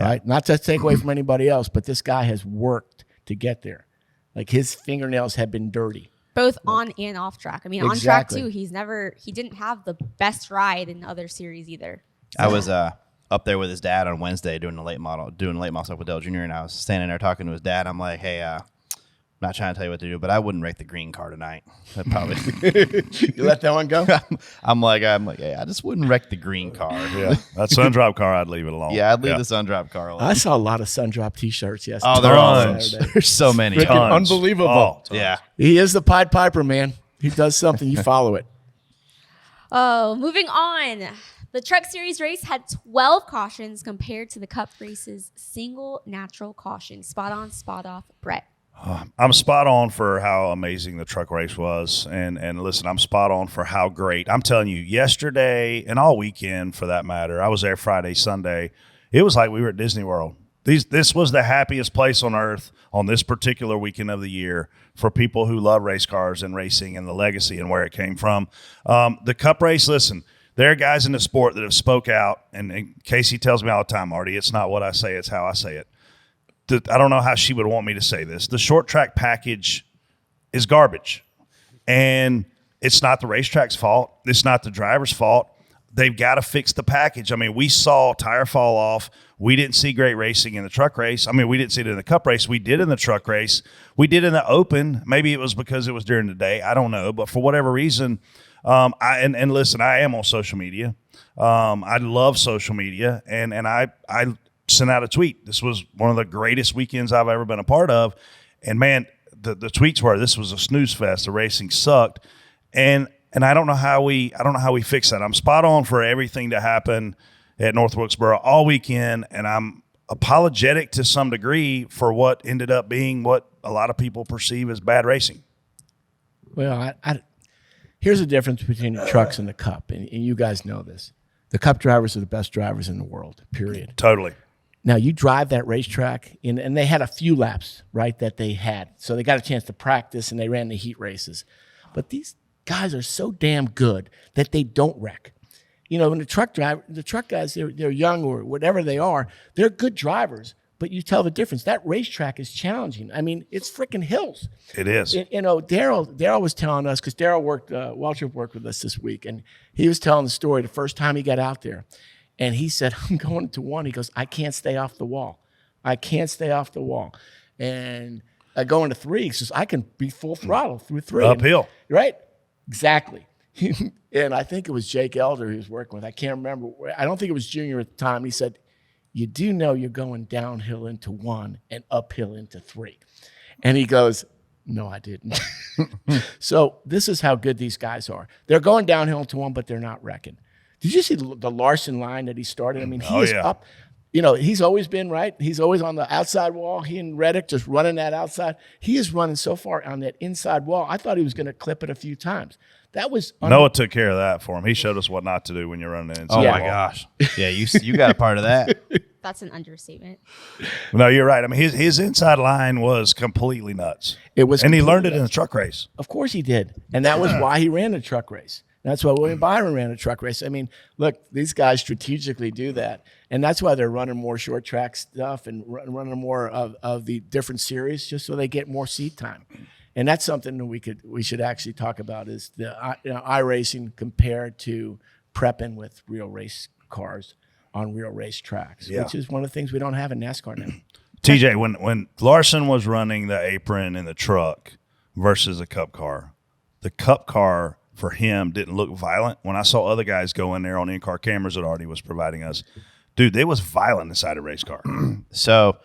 right? Not to take away from anybody else, but this guy has worked to get there. Like, his fingernails have been dirty.
Both on and off track. I mean,
Exactly.
on track, too, he didn't have the best ride in other series either. So.
I was up there with his dad on Wednesday doing late model stuff with Dale Jr., and I was standing there talking to his dad. I'm like, hey, not trying to tell you what to do, but I wouldn't wreck the green car tonight. I'd probably.
You let that one go?
I'm like, yeah, I just wouldn't wreck the green car.
Yeah, that sun-drop car, I'd leave it alone.
Yeah, I'd leave the sun-drop car alone.
I saw a lot of sun-drop T-shirts yesterday.
Oh, they're all
Tons.
there's so many.
Freaking
Tons.
unbelievable.
Oh, tons.
Yeah.
He is the Pied Piper, man. He does something, you follow it.
Oh, moving on. The Truck Series race had 12 cautions compared to the Cup race's single natural caution. Spot on, spot off, Brett.
I'm spot on for how amazing the truck race was. And listen, I'm spot on for how great. I'm telling you, yesterday and all weekend for that matter, I was there Friday, Sunday. It was like we were at Disney World. This was the happiest place on earth on this particular weekend of the year for people who love race cars and racing and the legacy and where it came from. The Cup race, listen, there are guys in the sport that have spoke out, and Casey tells me all the time, Artie, it's not what I say, it's how I say it. I don't know how she would want me to say this. The short track package is garbage, and it's not the racetrack's fault. It's not the driver's fault. They've got to fix the package. I mean, we saw tire fall off. We didn't see great racing in the truck race. I mean, we didn't see it in the Cup race. We did in the truck race. We did in the Open. Maybe it was because it was during the day. I don't know. But for whatever reason, and listen, I am on social media. I love social media, and I sent out a tweet. This was one of the greatest weekends I've ever been a part of. And man, the tweets were, this was a snooze fest. The racing sucked. And I don't know how we fix that. I'm spot on for everything to happen at North Wilkesboro all weekend. And I'm apologetic to some degree for what ended up being what a lot of people perceive as bad racing.
Well, here's the difference between the trucks and the Cup. And you guys know this. The Cup drivers are the best drivers in the world, period.
Totally.
Now, you drive that racetrack, and they had a few laps, right, that they had. So they got a chance to practice, and they ran the heat races. But these guys are so damn good that they don't wreck. You know, when the truck guys, they're young or whatever they are, they're good drivers, but you tell the difference. That racetrack is challenging. I mean, it's freaking hills.
It is.
You know, Daryl was telling us, because Daryl Waltrip worked with us this week, and he was telling the story the first time he got out there. And he said, I'm going to one. He goes, I can't stay off the wall. I can't stay off the wall. And I go into three. He says, I can be full throttle through three.
Uphill.
Right? Exactly. And I think it was Jake Elder he was working with. I can't remember. I don't think it was Junior at the time. He said, you do know you're going downhill into one and uphill into three. And he goes, no, I didn't. So this is how good these guys are. They're going downhill into one, but they're not wrecking. Did you see the Larson line that he started? I mean, he is up. You know, he's always been, right? He's always on the outside wall. He and Reddick just running that outside. He is running so far on that inside wall. I thought he was going to clip it a few times. That was
Noah took care of that for him. He showed us what not to do when you're running the inside.
Oh, my
wall.
gosh. Yeah, you got a part of that.
That's an understatement.
No, you're right. I mean, his inside line was completely nuts.
It was,
and he learned it in the truck race.
Of course he did. And that was why he ran the truck race. That's why William Byron ran a truck race. I mean, look, these guys strategically do that. And that's why they're running more short track stuff and running more of the different series just so they get more seat time. And that's something that we should actually talk about is the iRacing compared to prepping with real race cars on real race tracks, which is one of the things we don't have in NASCAR now.
TJ, when Larson was running the apron in the truck versus a Cup car, the Cup car for him didn't look violent. When I saw other guys go in there on in-car cameras that Artie was providing us, dude, they was violent inside a race car.
So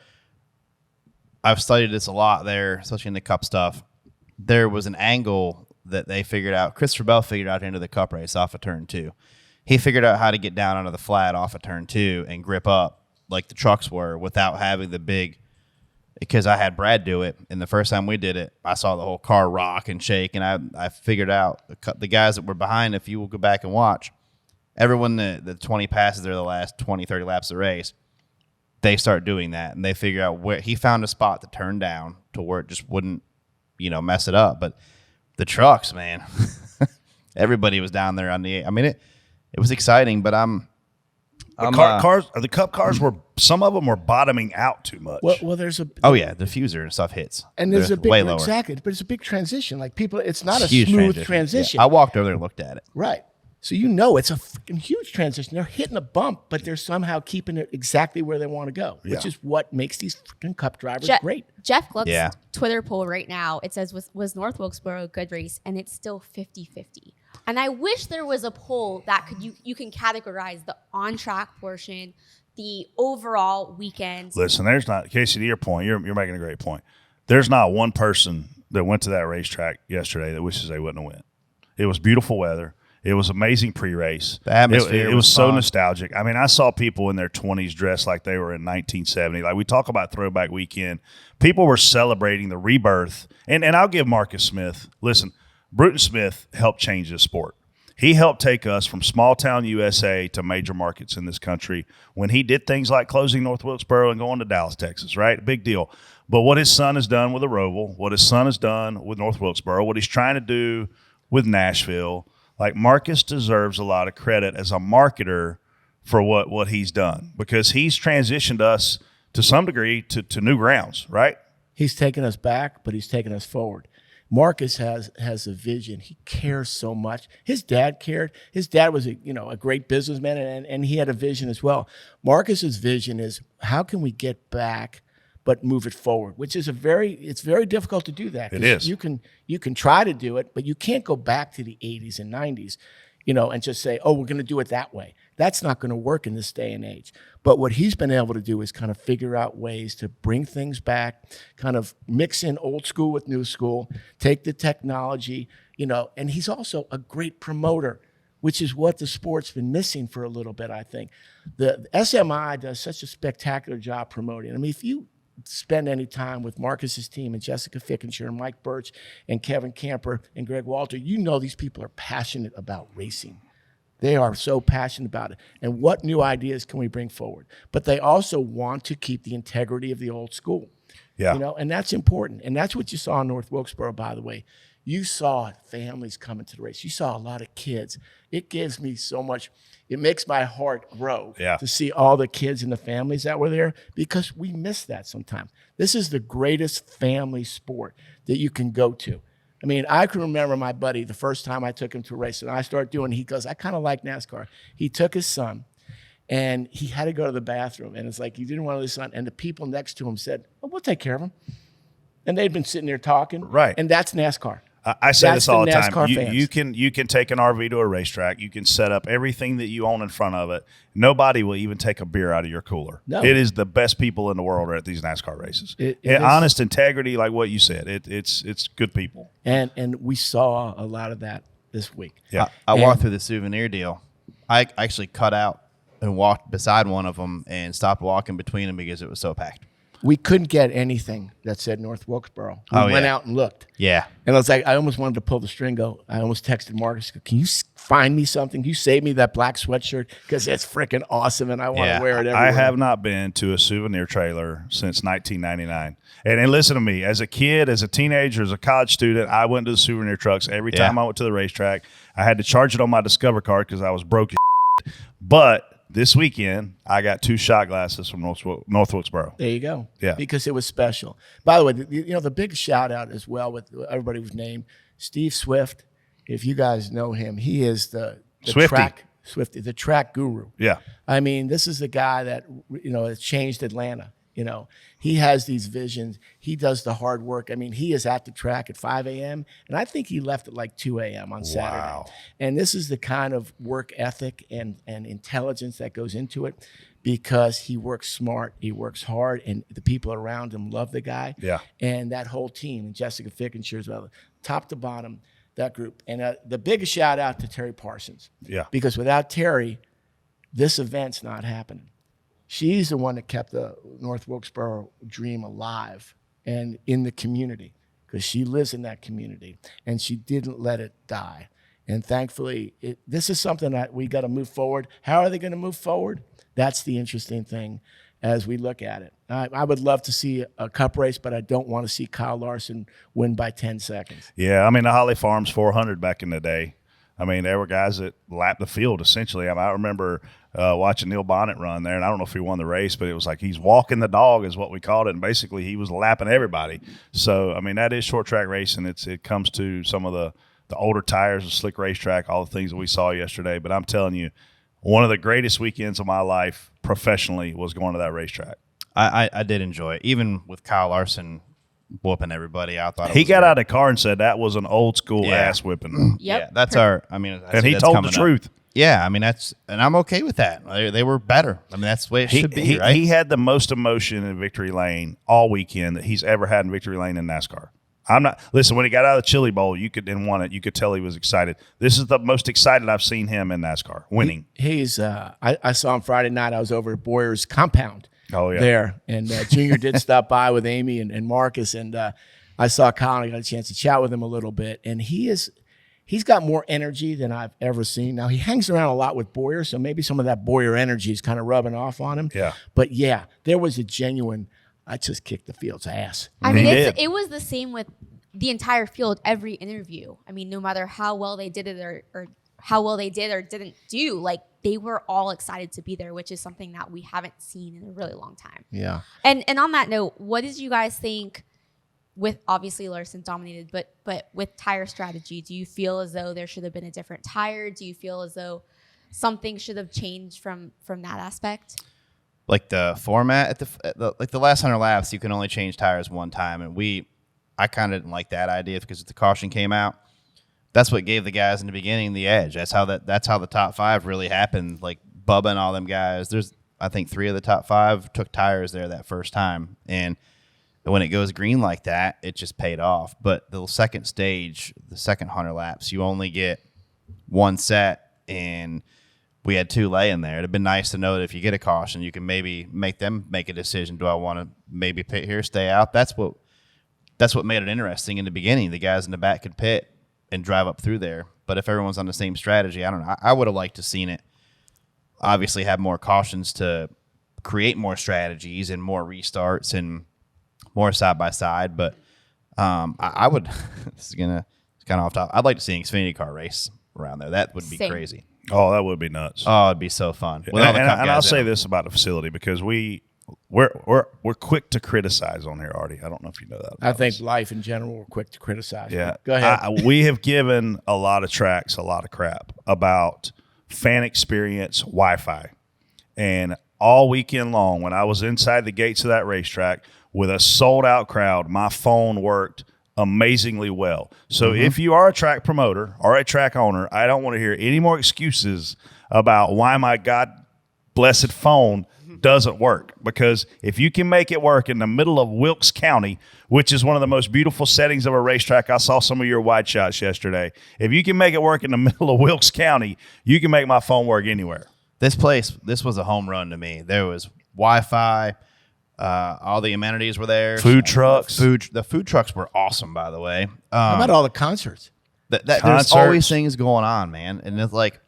I've studied this a lot there, especially in the Cup stuff. There was an angle that they figured out. Christopher Bell figured out into the Cup race off of turn 2. He figured out how to get down onto the flat off of turn 2 and grip up like the trucks were without having the big. Because I had Brad do it, and the first time we did it, I saw the whole car rock and shake, and I figured out the guys that were behind, if you will go back and watch, everyone the 20 passes there the last 20, 30 laps of the race, they start doing that, and they figure out where he found a spot to turn down to where it just wouldn't, mess it up. But the trucks, man, everybody was down there on the. I mean, it was exciting, but
the Cup cars were, some of them were bottoming out too much.
Well, there's a
diffuser and stuff hits,
and there's
They're
a big
way lower.
Exactly, but it's a big transition. Like people, it's not
It's
a
huge
smooth transition.
Yeah. I walked over there and looked at it.
Right. So it's a freaking huge transition. They're hitting a bump, but they're somehow keeping it exactly where they want to go, which is what makes these freaking Cup drivers great.
Jeff Gluck's Twitter poll right now, it says, was North Wilkesboro a good race? And it's still 50-50. And I wish there was a poll that you can categorize the on-track portion, the overall weekend.
Listen, there's not, Casey, to your point, you're making a great point. There's not one person that went to that racetrack yesterday that wishes they wouldn't have went. It was beautiful weather. It was amazing pre-race.
The atmosphere
it was so
fun.
nostalgic. I mean, I saw people in their 20s dressed like they were in 1970. Like we talk about Throwback Weekend. People were celebrating the rebirth. And I'll give Marcus Smith, listen, Bruton Smith helped change this sport. He helped take us from small town USA to major markets in this country when he did things like closing North Wilkesboro and going to Dallas, Texas, right? Big deal. But what his son has done with the Roval, what his son has done with North Wilkesboro, what he's trying to do with Nashville, like Marcus deserves a lot of credit as a marketer for what he's done because he's transitioned us to some degree to new grounds, right?
He's taken us back, but he's taken us forward. Marcus has a vision. He cares so much. His dad cared. His dad was a great businessman, and he had a vision as well. Marcus's vision is how can we get back but move it forward, which is it's very difficult to do that.
It is.
You can try to do it, but you can't go back to the 80s and 90s, and just say, oh, we're going to do it that way. That's not going to work in this day and age. But what he's been able to do is kind of figure out ways to bring things back, kind of mix in old school with new school, take the technology, and he's also a great promoter, which is what the sport's been missing for a little bit, I think. The SMI does such a spectacular job promoting. I mean, if you spend any time with Marcus's team and Jessica Fickenshire and Mike Birch and Kevin Camper and Greg Walter, these people are passionate about racing. They are so passionate about it. And what new ideas can we bring forward? But they also want to keep the integrity of the old school.
Yeah.
And that's important. And that's what you saw in North Wilkesboro, by the way. You saw families coming to the race. You saw a lot of kids. It gives me so much. It makes my heart grow to see all the kids and the families that were there because we miss that sometimes. This is the greatest family sport that you can go to. I mean, I can remember my buddy, the first time I took him to a race, and I started doing, he goes, I kind of like NASCAR. He took his son, and he had to go to the bathroom, and it's like he didn't want to listen, and the people next to him said, well, we'll take care of him. And they'd been sitting there talking.
Right.
And that's NASCAR.
I say this all the time.
NASCAR
You can take an RV to a racetrack. You can set up everything that you own in front of it. Nobody will even take a beer out of your cooler.
No.
It is the best people in the world are at these NASCAR races.
Honest
integrity, like what you said. It's good people.
And we saw a lot of that this week.
Yeah.
I walked through the souvenir deal. I actually cut out and walked beside one of them and stopped walking between them because it was so packed.
We couldn't get anything that said North Wilkesboro. We went out and looked.
Yeah.
And I was like, I almost wanted to pull the string. I almost texted Marcus, can you find me something? Can you save me that black sweatshirt? Because it's freaking awesome, and I want to wear it everywhere.
I have not been to a souvenir trailer since 1999. And listen to me, as a kid, as a teenager, as a college student, I went to the souvenir trucks every time I went to the racetrack. I had to charge it on my Discover card because I was broke as shit. But this weekend, I got 2 shot glasses from North Wilkesboro.
There you go.
Yeah.
Because it was special. By the way, the big shout out as well with everybody was named Steve Swift. If you guys know him, he is the track guru.
Yeah.
I mean, this is the guy that has changed Atlanta. He has these visions. He does the hard work. I mean, he is at the track at 5 a.m., and I think he left at like 2 a.m. on Saturday.
Wow.
And this is the kind of work ethic and intelligence that goes into it because he works smart, he works hard, and the people around him love the guy.
Yeah.
And that whole team, and Jessica Fickenshire as well, top to bottom, that group. And the biggest shout out to Terry Parsons.
Yeah.
Because without Terry, this event's not happening. She's the one that kept the North Wilkesboro dream alive and in the community because she lives in that community and she didn't let it die. And thankfully, this is something that we got to move forward. How are they going to move forward? That's the interesting thing as we look at it. I would love to see a cup race, but I don't want to see Kyle Larson win by 10 seconds.
Yeah, I mean, the Holly Farms 400 back in the day. I mean, there were guys that lapped the field, essentially. I remember watching Neil Bonnet run there, and I don't know if he won the race, but it was like he's walking the dog is what we called it, and basically he was lapping everybody. So, I mean, that is short track racing. It comes to some of the the older tires, the slick racetrack, all the things that we saw yesterday. But I'm telling you, one of the greatest weekends of my life professionally was going to that racetrack.
I did enjoy it. Even with Kyle Larson whooping everybody, I thought
he got out of the car and said that was an old school ass whipping.
Yep.
Yeah, that's our. I mean,
And he told the truth.
Yeah, I mean and I'm okay with that. They were better. I mean, that's the way it should be, right?
He had the most emotion in Victory Lane all weekend that he's ever had in Victory Lane in NASCAR. Listen, when he got out of the Chili Bowl, you could tell he was excited. This is the most excited I've seen him in NASCAR, winning.
I saw him Friday night. I was over at Boyer's compound there. And Junior did stop by with Amy and Marcus. And I saw Kyle and I got a chance to chat with him a little bit. And he's got more energy than I've ever seen. Now, he hangs around a lot with Boyer, so maybe some of that Boyer energy is kind of rubbing off on him.
Yeah.
But, yeah, there was a genuine, I just kicked the field's ass.
I mean, it was the same with the entire field, every interview. I mean, no matter how well they did it or how well they did or didn't do, like, they were all excited to be there, which is something that we haven't seen in a really long time.
Yeah.
And on that note, what did you guys think with obviously Larson dominated, but with tire strategy, do you feel as though there should have been a different tire? Do you feel as though something should have changed from that aspect?
Like the format at the last 100 laps, you can only change tires one time, and I kind of didn't like that idea because the caution came out. That's what gave the guys in the beginning the edge. That's how the top five really happened. Like Bubba and all them guys. There's I think 3 of the top 5 took tires there that first time, and when it goes green like that, it just paid off. But the second stage, the second 100 laps, you only get one set, and we had 2 laying there. It'd have been nice to know that if you get a caution, you can maybe make them make a decision. Do I want to maybe pit here, stay out? That's what made it interesting in the beginning. The guys in the back could pit and drive up through there. But if everyone's on the same strategy, I don't know. I would have liked to seen it obviously have more cautions to create more strategies and more restarts and more side by side, but I would. It's kind of off topic. I'd like to see an Xfinity car race around there. That would be crazy.
Oh, that would be nuts.
Oh, it'd be so fun.
And I'll say this about the facility because we're quick to criticize on here, Artie. I don't know if you know that.
I think life in general, we're quick to criticize.
Yeah,
go ahead.
We have given a lot of tracks a lot of crap about fan experience Wi-Fi, and all weekend long when I was inside the gates of that racetrack with a sold-out crowd, my phone worked amazingly well. So if you are a track promoter or a track owner, I don't want to hear any more excuses about why my God-blessed phone doesn't work. Because if you can make it work in the middle of Wilkes County, which is one of the most beautiful settings of a racetrack, I saw some of your wide shots yesterday. If you can make it work in the middle of Wilkes County, you can make my phone work anywhere.
This was a home run to me. There was Wi-Fi. All the amenities were there.
Food trucks.
The food trucks were awesome, by the way.
How about all the concerts?
There's always things going on, man. And it's like,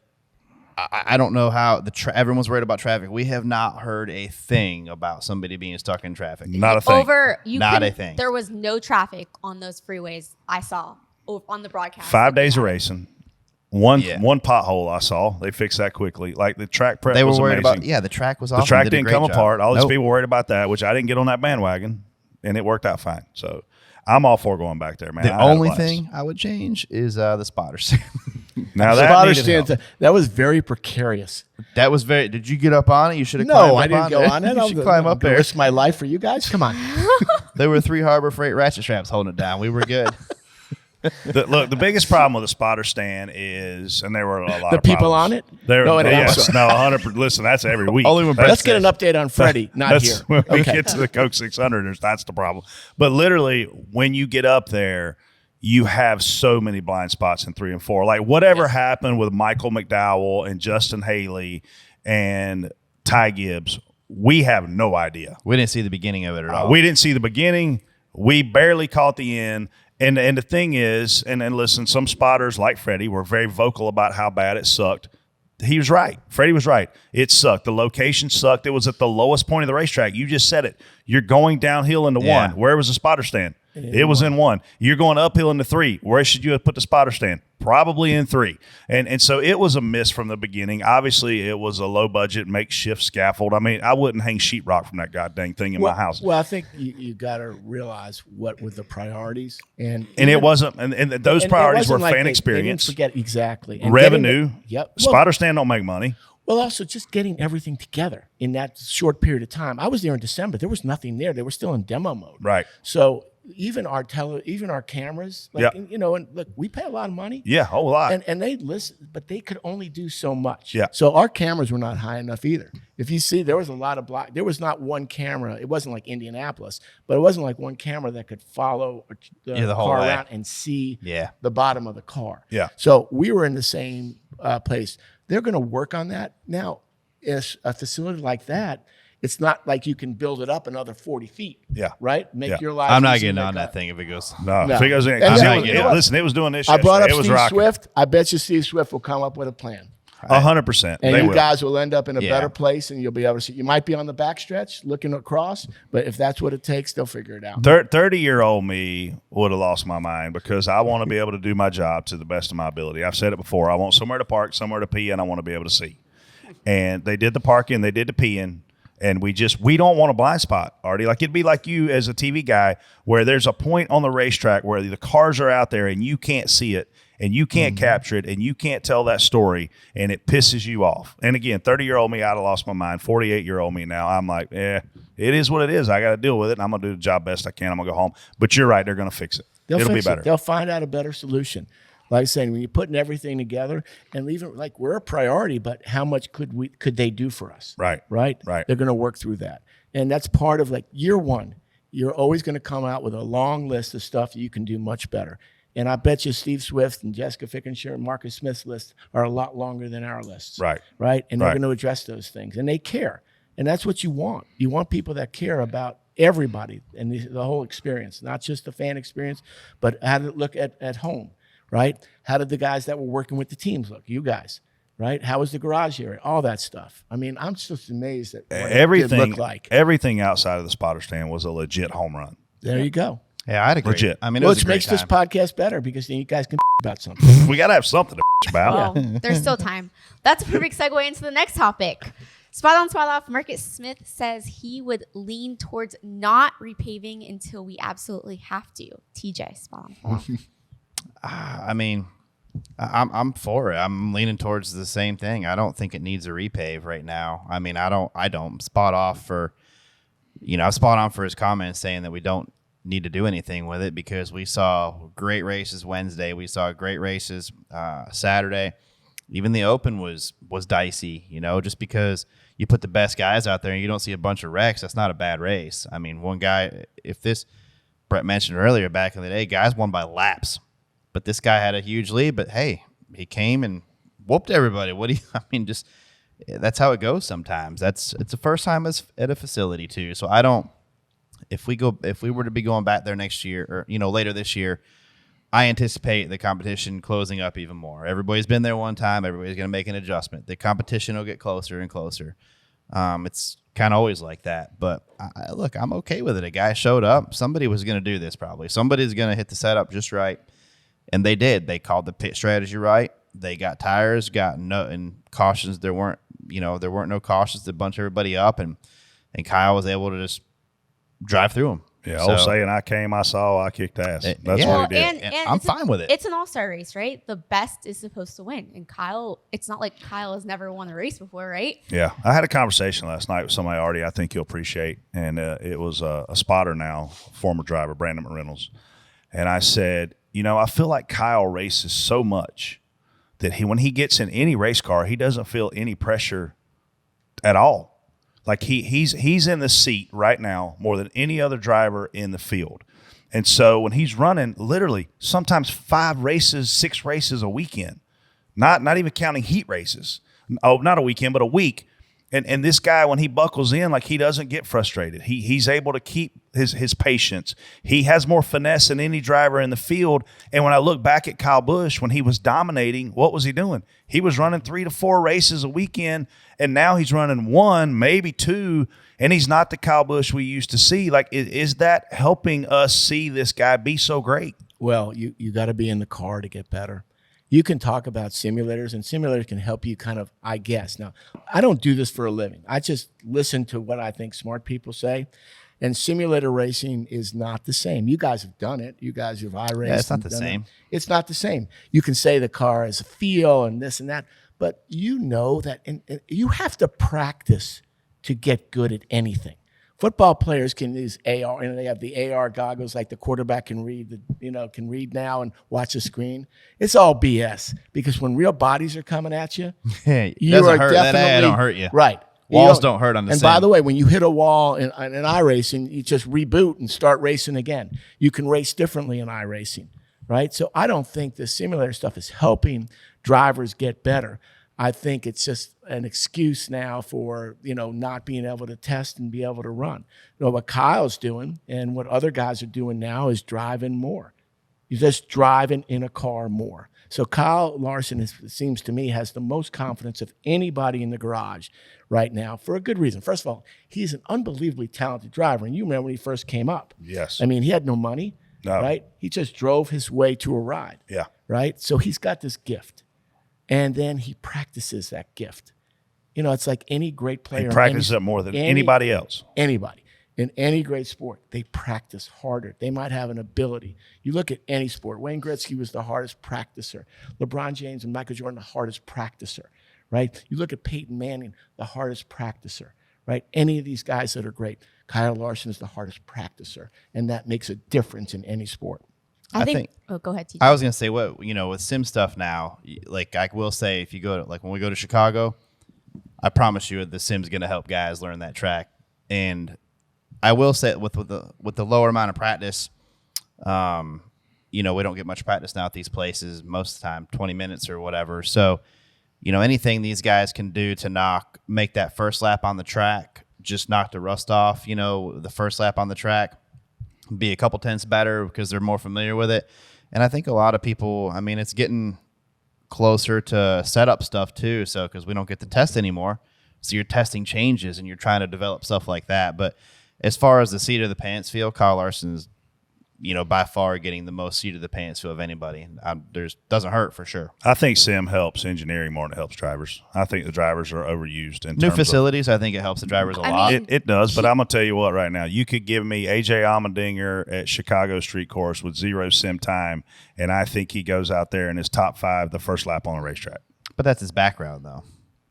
I don't know how everyone's worried about traffic. We have not heard a thing about somebody being stuck in traffic.
Not a thing.
A thing.
There was no traffic on those freeways I saw on the broadcast.
5 days of racing. One pothole I saw. They fixed that quickly. Like the track prep was
worried
amazing.
about the track was awesome.
The track didn't come apart. All these
Nope.
people were worried about that, which I didn't get on that bandwagon, and it worked out fine. So I'm all for going back there, man.
The only thing I would change is the spotter stand.
Now
that was very precarious.
That was very. Did you get up on it? You should have.
No, I didn't go on it.
You should climb up there.
Risk my life for you guys. Come on.
There were 3 Harbor Freight ratchet straps holding it down. We were good.
The biggest problem with the spotter stand is, and there were a lot
the
of
people
problems.
on it.
No,
it
yes, no, 100%. Listen, that's every week.
Let's get an update on Freddie. Not here.
When we get to the Coke 600, that's the problem. But literally, when you get up there, you have so many blind spots in 3 and 4. Like whatever happened with Michael McDowell and Justin Haley and Ty Gibbs, we have no idea.
We didn't see the beginning of it at all.
We didn't see the beginning. We barely caught the end. And the thing is, and listen, some spotters like Freddie were very vocal about how bad it sucked. He was right. Freddie was right. It sucked. The location sucked. It was at the lowest point of the racetrack. You just said it. You're going downhill into one. Where was the spotter stand? It was in 1. You're going uphill into 3. Where should you have put the spotter stand? Probably in 3. And so it was a miss from the beginning. Obviously, it was a low-budget makeshift scaffold. I mean, I wouldn't hang sheetrock from that goddamn thing in my house.
Well, I think you got to realize what were the priorities. And
it wasn't – and those priorities were fan experience.
They didn't forget exactly. And
revenue.
Yep.
Spotter stand don't make money.
Well, also just getting everything together in that short period of time. I was there in December. There was nothing there. They were still in demo mode.
Right.
So even our cameras, and look, we pay a lot of money.
Yeah, a whole lot.
And they listen, but they could only do so much.
Yeah.
So our cameras were not high enough either. If you see, there was a lot of block. There was not one camera. It wasn't like Indianapolis, but it wasn't like one camera that could follow the
whole
car
way.
around and see
Yeah.
the bottom of the car.
Yeah.
So we were in the same place. They're going to work on that. Now, is a facility like that, it's not like you can build it up another 40 feet.
Yeah.
Right? Make your life
I'm not
easier
getting
to
on
make
that thing if it goes.
No,
No.
if it goes in.
And
Listen, it was doing this
I brought up
yesterday. It was
Steve
rocking.
Swift. I bet you Steve Swift will come up with a plan.
100%.
And
They
you
will.
guys will end up in a
Yeah.
better place, and you'll be able to see. You might be on the backstretch looking across, but if that's what it takes, they'll figure it out.
30-year-old me would have lost my mind because I want to be able to do my job to the best of my ability. I've said it before. I want somewhere to park, somewhere to pee, and I want to be able to see. And they did the parking, they did the peeing, and we don't want a blind spot, Artie. Like, it'd be like you as a TV guy where there's a point on the racetrack where the cars are out there and you can't see it and you can't capture it and you can't tell that story and it pisses you off. And again, 30-year-old me, I'd have lost my mind. 48-year-old me now, I'm like, it is what it is. I got to deal with it, and I'm going to do the job best I can. I'm going to go home. But you're right, they're going to fix it. It'll be better.
They'll find out a better solution. Like I said, when you're putting everything together, and even like we're a priority, but how much could they do for us?
Right.
Right.
Right.
They're going to work through that, and that's part of like year one. You're always going to come out with a long list of stuff that you can do much better. And I bet you Steve Swift and Jessica Fickenshire and Marcus Smith's lists are a lot longer than our lists.
Right.
Right. And they're
Right.
going to address those things, and they care, and that's what you want. You want people that care about everybody and the whole experience, not just the fan experience, but how did it look at home. Right? How did the guys that were working with the teams look? You guys, right? How was the garage area? All that stuff. I mean, I'm just amazed at what it did look like.
Everything outside of the spotter stand was a legit home run.
There you go.
Yeah, I had a great.
Legit.
I mean, it was a
Which
great
makes this
time.
podcast better because then you guys can about something.
We got to have something to about.
Well, there's still time. That's a perfect segue into the next topic. Spot on, spot off. Marcus Smith says he would lean towards not repaving until we absolutely have to. TJ, spot on, spot off.
I mean, I'm for it. I'm leaning towards the same thing. I don't think it needs a repave right now. I mean, I don't spot off for, I've spot on for his comments saying that we don't need to do anything with it because we saw great races Wednesday. We saw great races Saturday. Even the Open was dicey, just because you put the best guys out there and you don't see a bunch of wrecks, that's not a bad race. I mean, one guy, Brett mentioned earlier back in the day, guys won by laps. But this guy had a huge lead, but hey, he came and whooped everybody. That's how it goes sometimes. It's the first time at a facility too. So if we were to be going back there next year or, later this year, I anticipate the competition closing up even more. Everybody's been there one time. Everybody's going to make an adjustment. The competition will get closer and closer. It's kind of always like that. But look, I'm okay with it. A guy showed up. Somebody was going to do this probably. Somebody's going to hit the setup just right. And they did. They called the pit strategy right. They got tires, and cautions. There weren't no cautions to bunch everybody up, and Kyle was able to just drive through them.
Yeah, old saying, I came, I saw, I kicked ass. That's what he did.
And
I'm fine with it.
It's an all-star race, right? The best is supposed to win. And Kyle, it's not like Kyle has never won a race before, right?
Yeah. I had a conversation last night with somebody, Artie, I think you'll appreciate. And it was a spotter now, former driver, Brandon McReynolds. And I said, I feel like Kyle races so much that when he gets in any race car, he doesn't feel any pressure at all. Like he's in the seat right now more than any other driver in the field. And so when he's running literally sometimes 5 races, 6 races a weekend, not even counting heat races. Oh, not a weekend, but a week. And this guy, when he buckles in, like, he doesn't get frustrated. He's able to keep his patience. He has more finesse than any driver in the field. And when I look back at Kyle Busch, when he was dominating, what was he doing? He was running 3 to 4 races a weekend, and now he's running 1, maybe 2, and he's not the Kyle Busch we used to see. Like, is that helping us see this guy be so great?
Well, you got to be in the car to get better. You can talk about simulators, and simulators can help you kind of, I guess. Now, I don't do this for a living. I just listen to what I think smart people say, and simulator racing is not the same. You guys have done it. You guys have iRaced.
Yeah, it's not the same.
It's not the same. You can say the car has a feel and this and that, but you know that and you have to practice to get good at anything. Football players can use AR, and they have the AR goggles, like the quarterback can read, can read now and watch the screen. It's all BS, because when real bodies are coming at you, you are
hurt.
definitely
That don't hurt you.
Right.
Walls don't hurt on the
And
sim.
by the way, when you hit a wall in iRacing, you just reboot and start racing again. You can race differently in iRacing, right? So I don't think the simulator stuff is helping drivers get better. I think it's just an excuse now for, not being able to test and be able to run. What Kyle's doing and what other guys are doing now is driving more. You're just driving in a car more. So Kyle Larson, it seems to me, has the most confidence of anybody in the garage right now, for a good reason. First of all, he's an unbelievably talented driver. And you remember when he first came up.
Yes.
I mean, he had no money,
No.
right? He just drove his way to a ride.
Yeah.
Right? So he's got this gift. And then he practices that gift. It's like any great player.
He practices it more than anybody else.
Anybody. In any great sport, they practice harder. They might have an ability. You look at any sport. Wayne Gretzky was the hardest practicer. LeBron James and Michael Jordan, the hardest practicer, right? You look at Peyton Manning, the hardest practicer, right? Any of these guys that are great. Kyle Larson is the hardest practicer, and that makes a difference in any sport.
I think oh, go ahead, TJ.
I was going to say, with sim stuff now, like, I will say, if you go to, like, when we go to Chicago, I promise you the sim's going to help guys learn that track. And I will say, with the lower amount of practice, we don't get much practice now at these places most of the time, 20 minutes or whatever. So, anything these guys can do to make that first lap on the track, just knock the rust off, the first lap on the track, be a couple tenths better because they're more familiar with it. And I think a lot of people, it's getting closer to setup stuff too. So, because we don't get to test anymore. So your testing changes and you're trying to develop stuff like that. But as far as the seat of the pants feel, Kyle Larson's, by far getting the most seat of the pants feel of anybody. Doesn't hurt for sure.
I think sim helps engineering more than it helps drivers. I think the drivers are overused. In
New
terms
facilities, I think it helps the drivers a lot.
It does, but I'm going to tell you what right now. You could give me A.J. Allmendinger at Chicago Street Course with 0 sim time, and I think he goes out there in his top 5 the first lap on the racetrack.
But that's his background, though.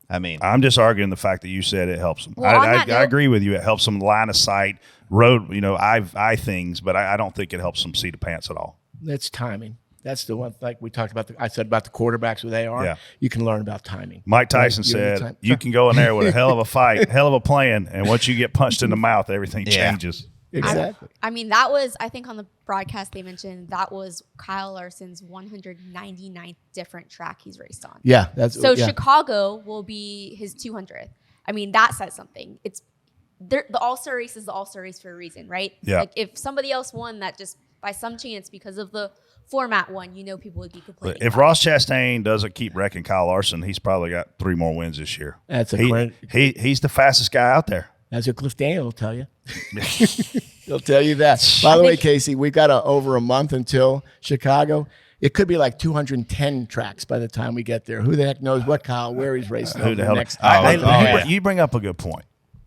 I'm just arguing the fact that you said it helps them.
Well,
I agree with you. It helps them line of sight, road, eye things, but I don't think it helps them see the pants at all.
That's timing. That's the one, like we talked about. I said about the quarterbacks with AR.
Yeah.
You can learn about timing.
Mike Tyson said, you can go in there with a hell of a fight, hell of a plan, and once you get punched in the mouth, everything changes.
Exactly.
That was, I think on the broadcast they mentioned, that was Kyle Larson's 199th different track he's raced on.
Yeah.
So Chicago will be his 200th. That says something. It's the All-Star race is the All-Star race for a reason, right?
Yeah.
Like, if somebody else won that just by some chance because of the format one, people would be complaining.
If Ross Chastain doesn't keep wrecking Kyle Larson, he's probably got 3 more wins this year.
That's
he's the fastest guy out there.
That's what Cliff Daniel will tell you. He'll tell you that. By the way, Casey, we've got over a month until Chicago. It could be like 210 tracks by the time we get there. Who the heck knows what Kyle, where he's racing?
Who the hell?
Next
You bring up a good point.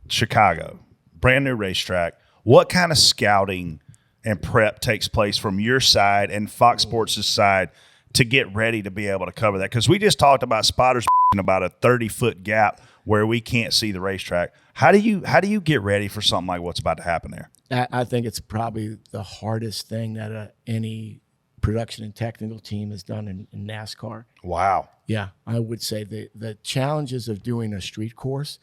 Chicago, brand new racetrack. What kind of scouting and prep takes place from your side and Fox Sports' side to get ready to be able to cover that? Because we just talked about spotters about a 30-foot gap where we can't see the racetrack. How do you get ready for something like what's about to happen there?
I think it's probably the hardest thing that any production and technical team has done in NASCAR.
Wow.
Yeah, I would say the challenges of doing a street course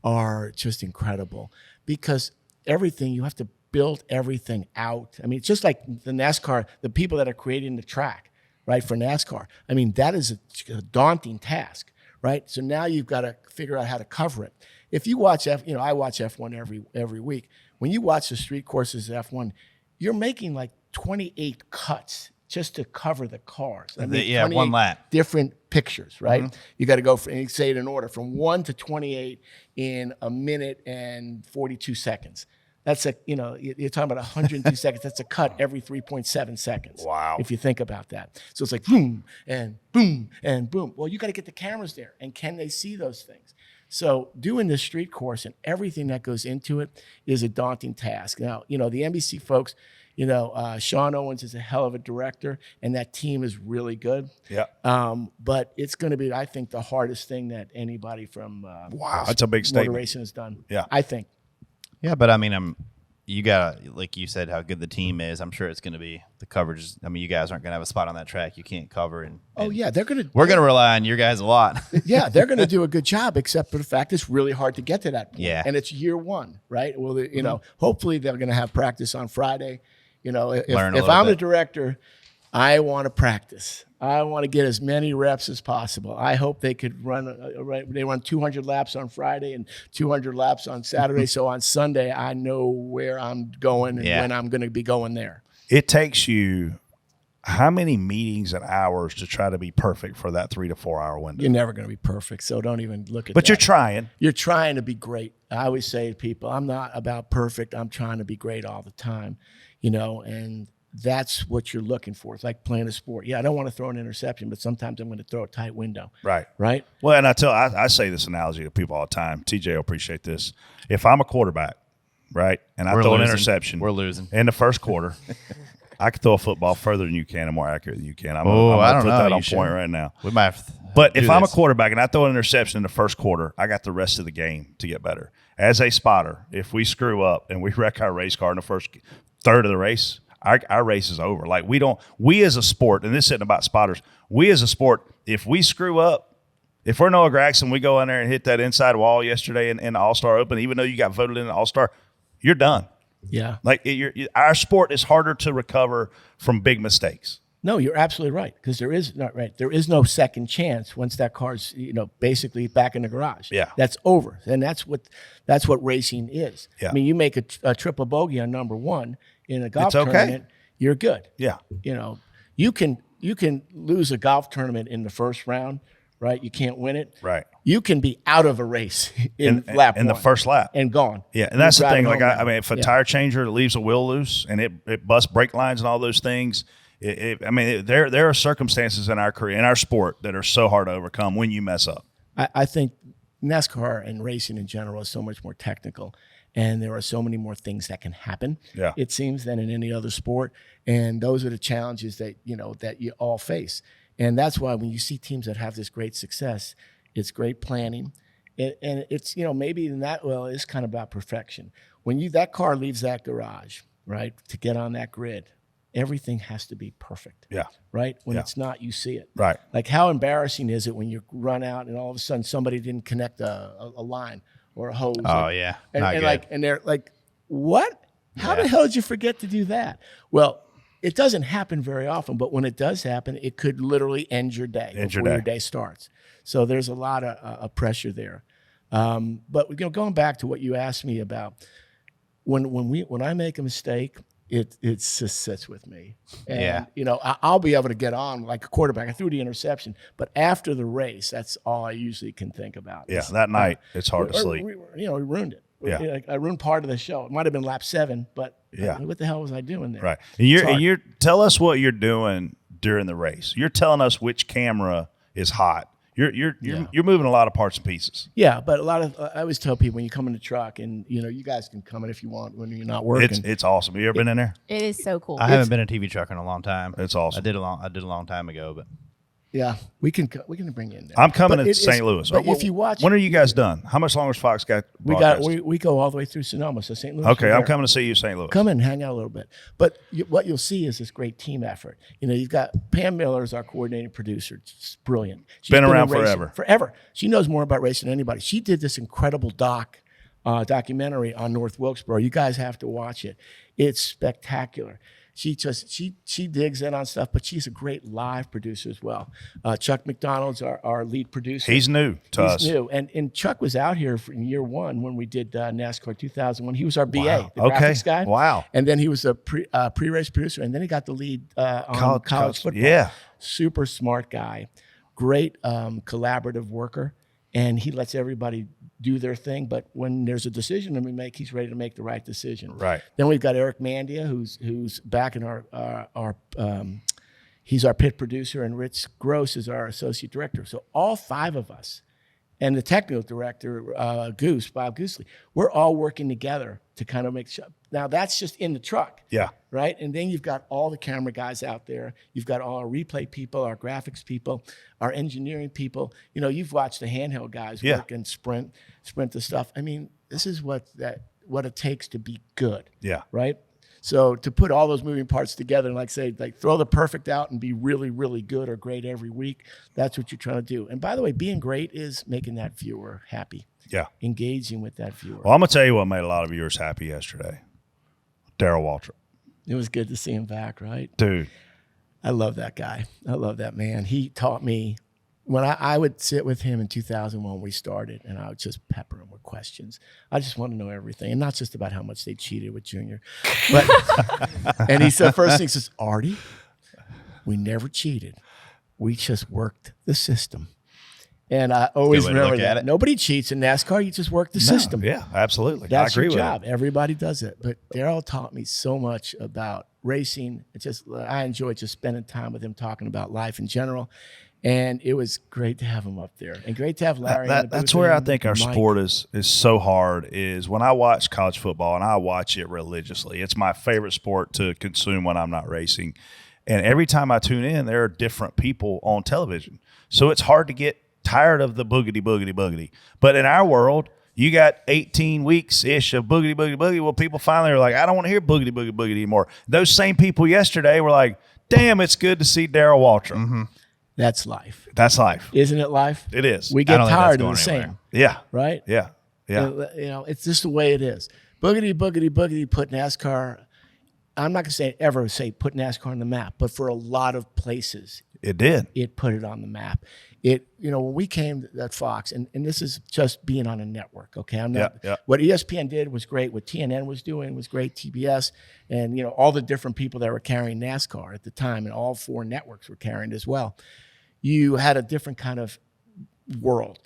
are just incredible, because you have to build everything out. It's just like the NASCAR, the people that are creating the track, right, for NASCAR. That is a daunting task, right? So now you've got to figure out how to cover it. if you watch I watch F1 every week. When you watch the street courses of F1, you're making like 28 cuts just to cover the cars. I mean,
one lap.
Different pictures, right? You got to go and say it in order from 1 to 28 in a minute and 42 seconds. That's you're talking about 102 seconds. That's a cut every 3.7 seconds.
Wow.
If you think about that. So it's like boom and boom and boom. Well, you got to get the cameras there. And can they see those things? So doing this street course and everything that goes into it is a daunting task. Now, the NBC folks, Sean Owens is a hell of a director, and that team is really good.
Yeah.
But it's going to be, I think, the hardest thing that anybody from
that's a big
motor
statement.
racing has done.
Yeah.
I think.
Yeah, but I mean, you got, like you said, how good the team is. I'm sure it's going to be the coverage. I mean, you guys aren't going to have a spot on that track you can't cover. And
Yeah,
we're going to rely on your guys a lot.
Yeah, they're going to do a good job, except for the fact it's really hard to get to that point.
Yeah.
And it's year one, right? Well, hopefully they're going to have practice on Friday. If I'm the director, I want to practice. I want to get as many reps as possible. I hope they could they run 200 laps on Friday and 200 laps on Saturday. So on Sunday, I know where I'm going and when I'm going to be going there.
It takes you how many meetings and hours to try to be perfect for that 3 to 4 hour window?
You're never going to be perfect, so don't even look at that.
But you're trying.
You're trying to be great. I always say to people, I'm not about perfect. I'm trying to be great all the time, and that's what you're looking for. It's like playing a sport. Yeah, I don't want to throw an interception, but sometimes I'm going to throw a tight window.
Right.
Right?
Well, and I say this analogy to people all the time. TJ will appreciate this. If I'm a quarterback, right, and I throw an interception.
We're losing.
In the first quarter, I could throw a football further than you can and more accurate than you can. I'm
I
going to
don't
put
know.
that
You
on
should.
point right now.
We might have to
But
do
if I'm a
this.
quarterback and I throw an interception in the first quarter, I got the rest of the game to get better. As a spotter, if we screw up and we wreck our race car in the first third of the race, our race is over. Like we as a sport, and this isn't about spotters, we as a sport, if we screw up, if we're Noah Gragson, we go in there and hit that inside wall yesterday in the All-Star Open, even though you got voted in the All-Star, you're done.
Yeah.
Like our sport is harder to recover from big mistakes.
No, you're absolutely right, because there is no second chance once that car's basically back in the garage.
Yeah.
That's over, and that's what racing is.
Yeah.
I mean, you make a triple bogey on number one in a golf
It's okay.
tournament, you're good.
Yeah.
You can lose a golf tournament in the first round, right? You can't win it.
Right.
You can be out of a race in lap
in the
one
first lap.
and gone.
Yeah, and that's the
You're
thing.
driving
Like
home
I
now.
mean, if a
Yeah.
tire changer leaves a wheel loose and it busts brake lines and all those things, there are circumstances in our career, in our sport, that are so hard to overcome when you mess up.
I think NASCAR and racing in general is so much more technical, and there are so many more things that can happen.
Yeah.
It seems, than in any other sport, and those are the challenges that you all face. And that's why when you see teams that have this great success, it's great planning, and it's maybe in that it's kind of about perfection. When that car leaves that garage, right, to get on that grid, everything has to be perfect.
Yeah.
Right? When
Yeah.
it's not, you see it.
Right.
Like, how embarrassing is it when you run out and all of a sudden somebody didn't connect a line or a hose?
Oh, yeah.
And,
Not
and
good.
and they're like, what? How
Yeah.
the hell did you forget to do that? Well, it doesn't happen very often, but when it does happen, it could literally end your day before your day starts. So there's a lot of pressure there. But going back to what you asked me about, when I make a mistake, it just sits with me. And, I'll be able to get on like a quarterback. I threw the interception, but after the race, that's all I usually can think about.
Yeah, that night it's hard to sleep.
We ruined it.
Yeah.
I ruined part of the show. It might have been lap 7, but
Yeah.
what the hell was I doing there?
Right. And you're tell us what you're doing during the race. You're telling us which camera is hot. You're moving a lot of parts and pieces.
Yeah, but a lot of I always tell people when you come in the truck, and you guys can come in if you want when you're not working.
It's awesome. Have you ever been in there?
It is so cool.
I haven't been in a TV truck in a long time.
It's awesome.
I did a long time ago, but
Yeah, we can bring you in there.
I'm coming
But
to
it
St.
is-
Louis.
But if you watch,
When are you guys done? How much longer has Fox got?
we go all the way through Sonoma, so St. Louis.
Okay,
from
I'm
there.
coming to see you, St. Louis.
Come in, hang out a little bit. But what you'll see is this great team effort. You've got Pam Miller as our coordinating producer. It's brilliant. She's
Been around
in racing
forever.
Forever. She knows more about racing than anybody. She did this incredible documentary on North Wilkesboro. You guys have to watch it. It's spectacular. She digs in on stuff, but she's a great live producer as well. Chuck McDonald's our lead producer.
He's new to us.
He's new, and Chuck was out here in year one when we did NASCAR 2001. He was our BA,
Wow.
the graphics guy.
Wow.
And then he was a pre-race producer, and then he got the lead on college football.
Yeah.
Super smart guy, great collaborative worker, and he lets everybody do their thing. But when there's a decision to make, he's ready to make the right decision.
Right.
Then we've got Eric Mandia, who's back in our he's our pit producer, and Rich Gross is our associate director. So all 5 of us, and the technical director, Bob Goosley, we're all working together to kind of make sure. Now that's just in the truck.
Yeah.
Right. And then you've got all the camera guys out there. You've got all our replay people, our graphics people, our engineering people. You know, you've watched the handheld guys work and sprint the stuff. I mean, this is what it takes to be good.
Yeah.
Right. So to put all those moving parts together and throw the perfect out and be really, really good or great every week, that's what you're trying to do. And by the way, being great is making that viewer happy.
Yeah.
Engaging with that viewer.
Well, I'm going to tell you what made a lot of viewers happy yesterday. Darrell Waltrip.
It was good to see him back, right?
Dude.
I love that guy. I love that man. He taught me when I would sit with him in 2001 when we started, and I would just pepper him with questions. I just want to know everything, and not just about how much they cheated with Junior. But and he said, first thing he says, Artie, we never cheated. We just worked the system. And I always remember that. Nobody cheats in NASCAR. You just work the system.
Yeah, absolutely.
That's
I agree
your
with
job.
it.
Everybody does it. But Darrell taught me so much about racing. I enjoyed just spending time with him talking about life in general. And it was great to have him up there, and great to have Larry.
That's where I think our sport is so hard. Is when I watch college football, and I watch it religiously. It's my favorite sport to consume when I'm not racing. And every time I tune in, there are different people on television, so it's hard to get tired of the boogity. But in our world, you got 18 weeks ish of boogity. Well, people finally are like, I don't want to hear boogity anymore. Those same people yesterday were like, damn, it's good to see Darrell Waltrip.
Mm-hmm.
That's life.
That's life.
Isn't it life?
It is.
We get tired of the same.
Yeah.
Right?
Yeah. Yeah.
You know, it's just the way it is. Boogity, put NASCAR, I'm not going to ever say put NASCAR on the map, but for a lot of places.
It did.
It put it on the map. When we came at Fox, and this is just being on a network, okay? What ESPN did was great. What TNN was doing was great. TBS and, all the different people that were carrying NASCAR at the time, and all 4 networks were carrying it as well. You had a different kind of world.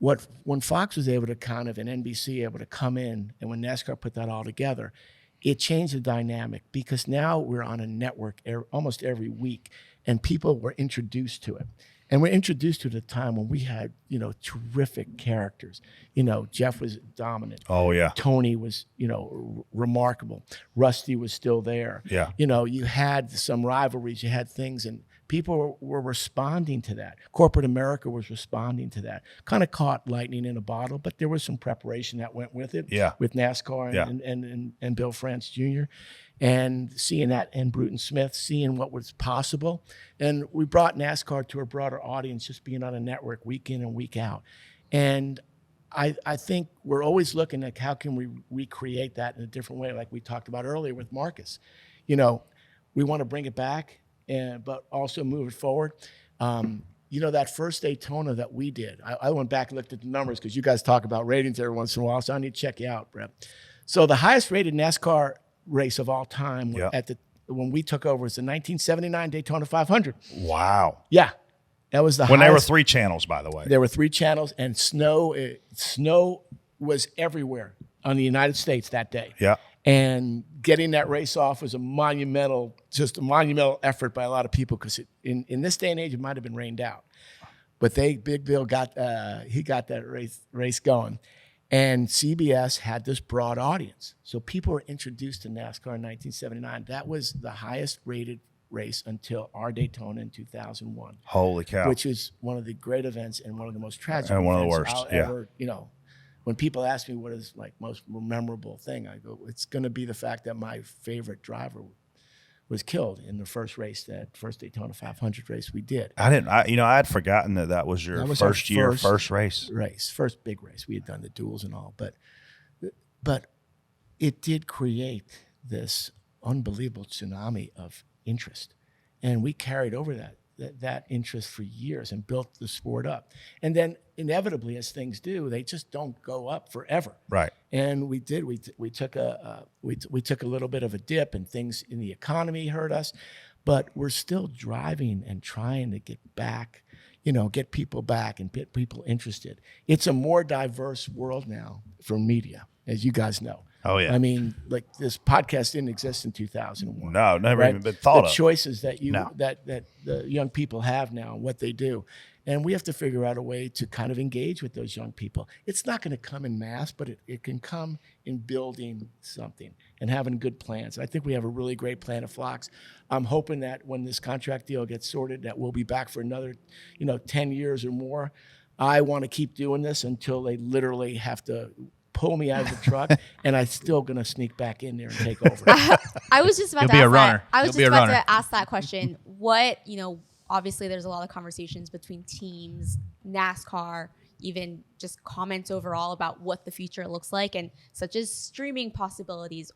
When Fox was able to and NBC able to come in, and when NASCAR put that all together, it changed the dynamic, because now we're on a network almost every week, and people were introduced to it. And we're introduced to it at a time when we had, terrific characters. Jeff was dominant.
Oh, yeah.
Tony was, remarkable. Rusty was still there.
Yeah.
You had some rivalries, you had things, and people were responding to that. Corporate America was responding to that. Kind of caught lightning in a bottle, but there was some preparation that went with it.
Yeah.
With NASCAR and Bill France Jr. And seeing that, and Bruton Smith, seeing what was possible. And we brought NASCAR to a broader audience, just being on a network week in and week out. And I think we're always looking at how can we recreate that in a different way, like we talked about earlier with Marcus. We want to bring it back, but also move it forward. That first Daytona that we did, I went back and looked at the numbers, because you guys talk about ratings every once in a while, so I need to check you out, Brett. So the highest rated NASCAR race of all time when we took over was the 1979 Daytona 500.
Wow.
Yeah. That was the
when
highest.
there were 3 channels, by the way.
There were 3 channels, and snow was everywhere on the United States that day.
Yeah.
And getting that race off was a monumental effort by a lot of people, because in this day and age, it might have been rained out. But Big Bill got that race going. And CBS had this broad audience. So people were introduced to NASCAR in 1979. That was the highest rated race until our Daytona in 2001.
Holy cow.
Which is one of the great events and one of the most tragic
and one of the
events
worst.
I'll ever, when people ask me what is most memorable thing, I go, it's going to be the fact that my favorite driver was killed in the first Daytona 500 race we did.
I had forgotten that was your first race.
First big race. We had done the duels and all, but it did create this unbelievable tsunami of interest. And we carried over that interest for years and built the sport up. And then inevitably, as things do, they just don't go up forever.
Right.
And we did. We took a little bit of a dip, and things in the economy hurt us, but we're still driving and trying to get back, get people back and get people interested. It's a more diverse world now for media, as you guys know.
Oh, yeah.
I mean, like, this podcast didn't exist in 2001.
No, never even been thought
the
of.
choices that
No.
that the young people have now and what they do. And we have to figure out a way to kind of engage with those young people. It's not going to come in mass, but it can come in building something and having good plans. I think we have a really great plan at Fox. I'm hoping that when this contract deal gets sorted, that we'll be back for another, 10 years or more. I want to keep doing this until they literally have to pull me out of the truck, and I'm still going to sneak back in there and take over.
I was just about
You'll
to
be a
ask
runner.
that. I was
You'll be
just
a
about
runner.
to ask that question. What, obviously there's a lot of conversations between teams, NASCAR, even just comments overall about what the future looks like, and such as streaming possibilities.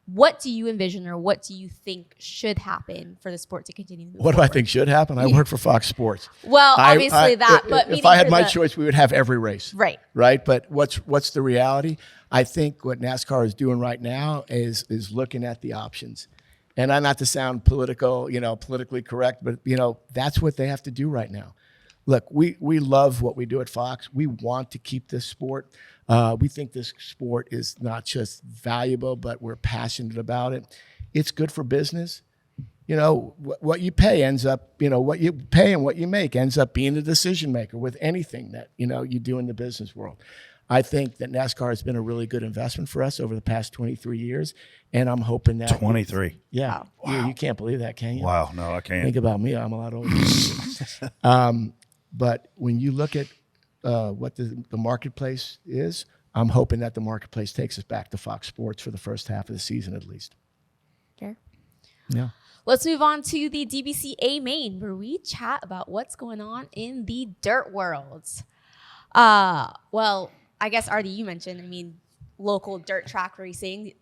What do you envision, or what do you think should happen for the sport to continue to move
What do I
forward?
think should happen? I work for Fox Sports.
Well, obviously but
if
meaning
I had
for
my
the-
choice, we would have every race.
Right.
But what's the reality? I think what NASCAR is doing right now is looking at the options. And I'm not to sound political, politically correct, but that's what they have to do right now. Look, we love what we do at Fox. We want to keep this sport. We think this sport is not just valuable, but we're passionate about it. It's good for business. What you pay ends up, what you pay and what you make ends up being the decision maker with anything that, you do in the business world. I think that NASCAR has been a really good investment for us over the past 23 years. And I'm hoping that
23.
Yeah. Wow. You can't believe that, can you?
Wow. No, I can't.
Think about me. I'm a lot older. But when you look at what the marketplace is, I'm hoping that the marketplace takes us back to Fox Sports for the first half of the season at least.
Fair.
Yeah.
Let's move on to the DBCA main, where we chat about what's going on in the dirt world. Well, I guess, Artie, you mentioned, local dirt track racing.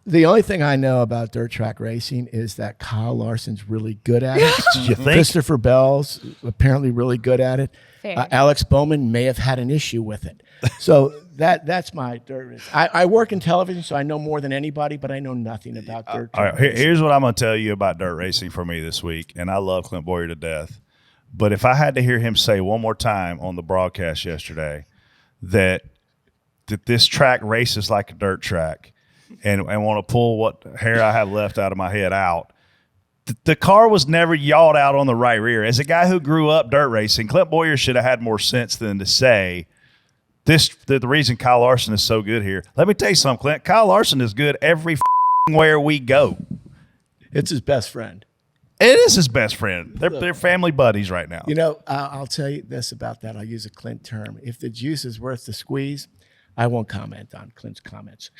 The only thing I know about dirt track racing is that Kyle Larson's really good at it.
You think?
Christopher Bell's apparently really good at it.
Fair.
Alex Bowman may have had an issue with it. So that's my dirt race. I work in television, so I know more than anybody, but I know nothing about dirt
All
track
right,
racing.
here's what I'm going to tell you about dirt racing for me this week, and I love Clint Boyer to death. But if I had to hear him say one more time on the broadcast yesterday that this track races like a dirt track, and want to pull what hair I have left out of my head out, the car was never yawed out on the right rear. As a guy who grew up dirt racing, Clint Boyer should have had more sense than to say the reason Kyle Larson is so good here. Let me tell you something, Clint. Kyle Larson is good every where we go.
It's his best friend.
It is his best friend. They're family buddies right now.
I'll tell you this about that. I'll use a Clint term. If the juice is worth the squeeze, I won't comment on Clint's comments.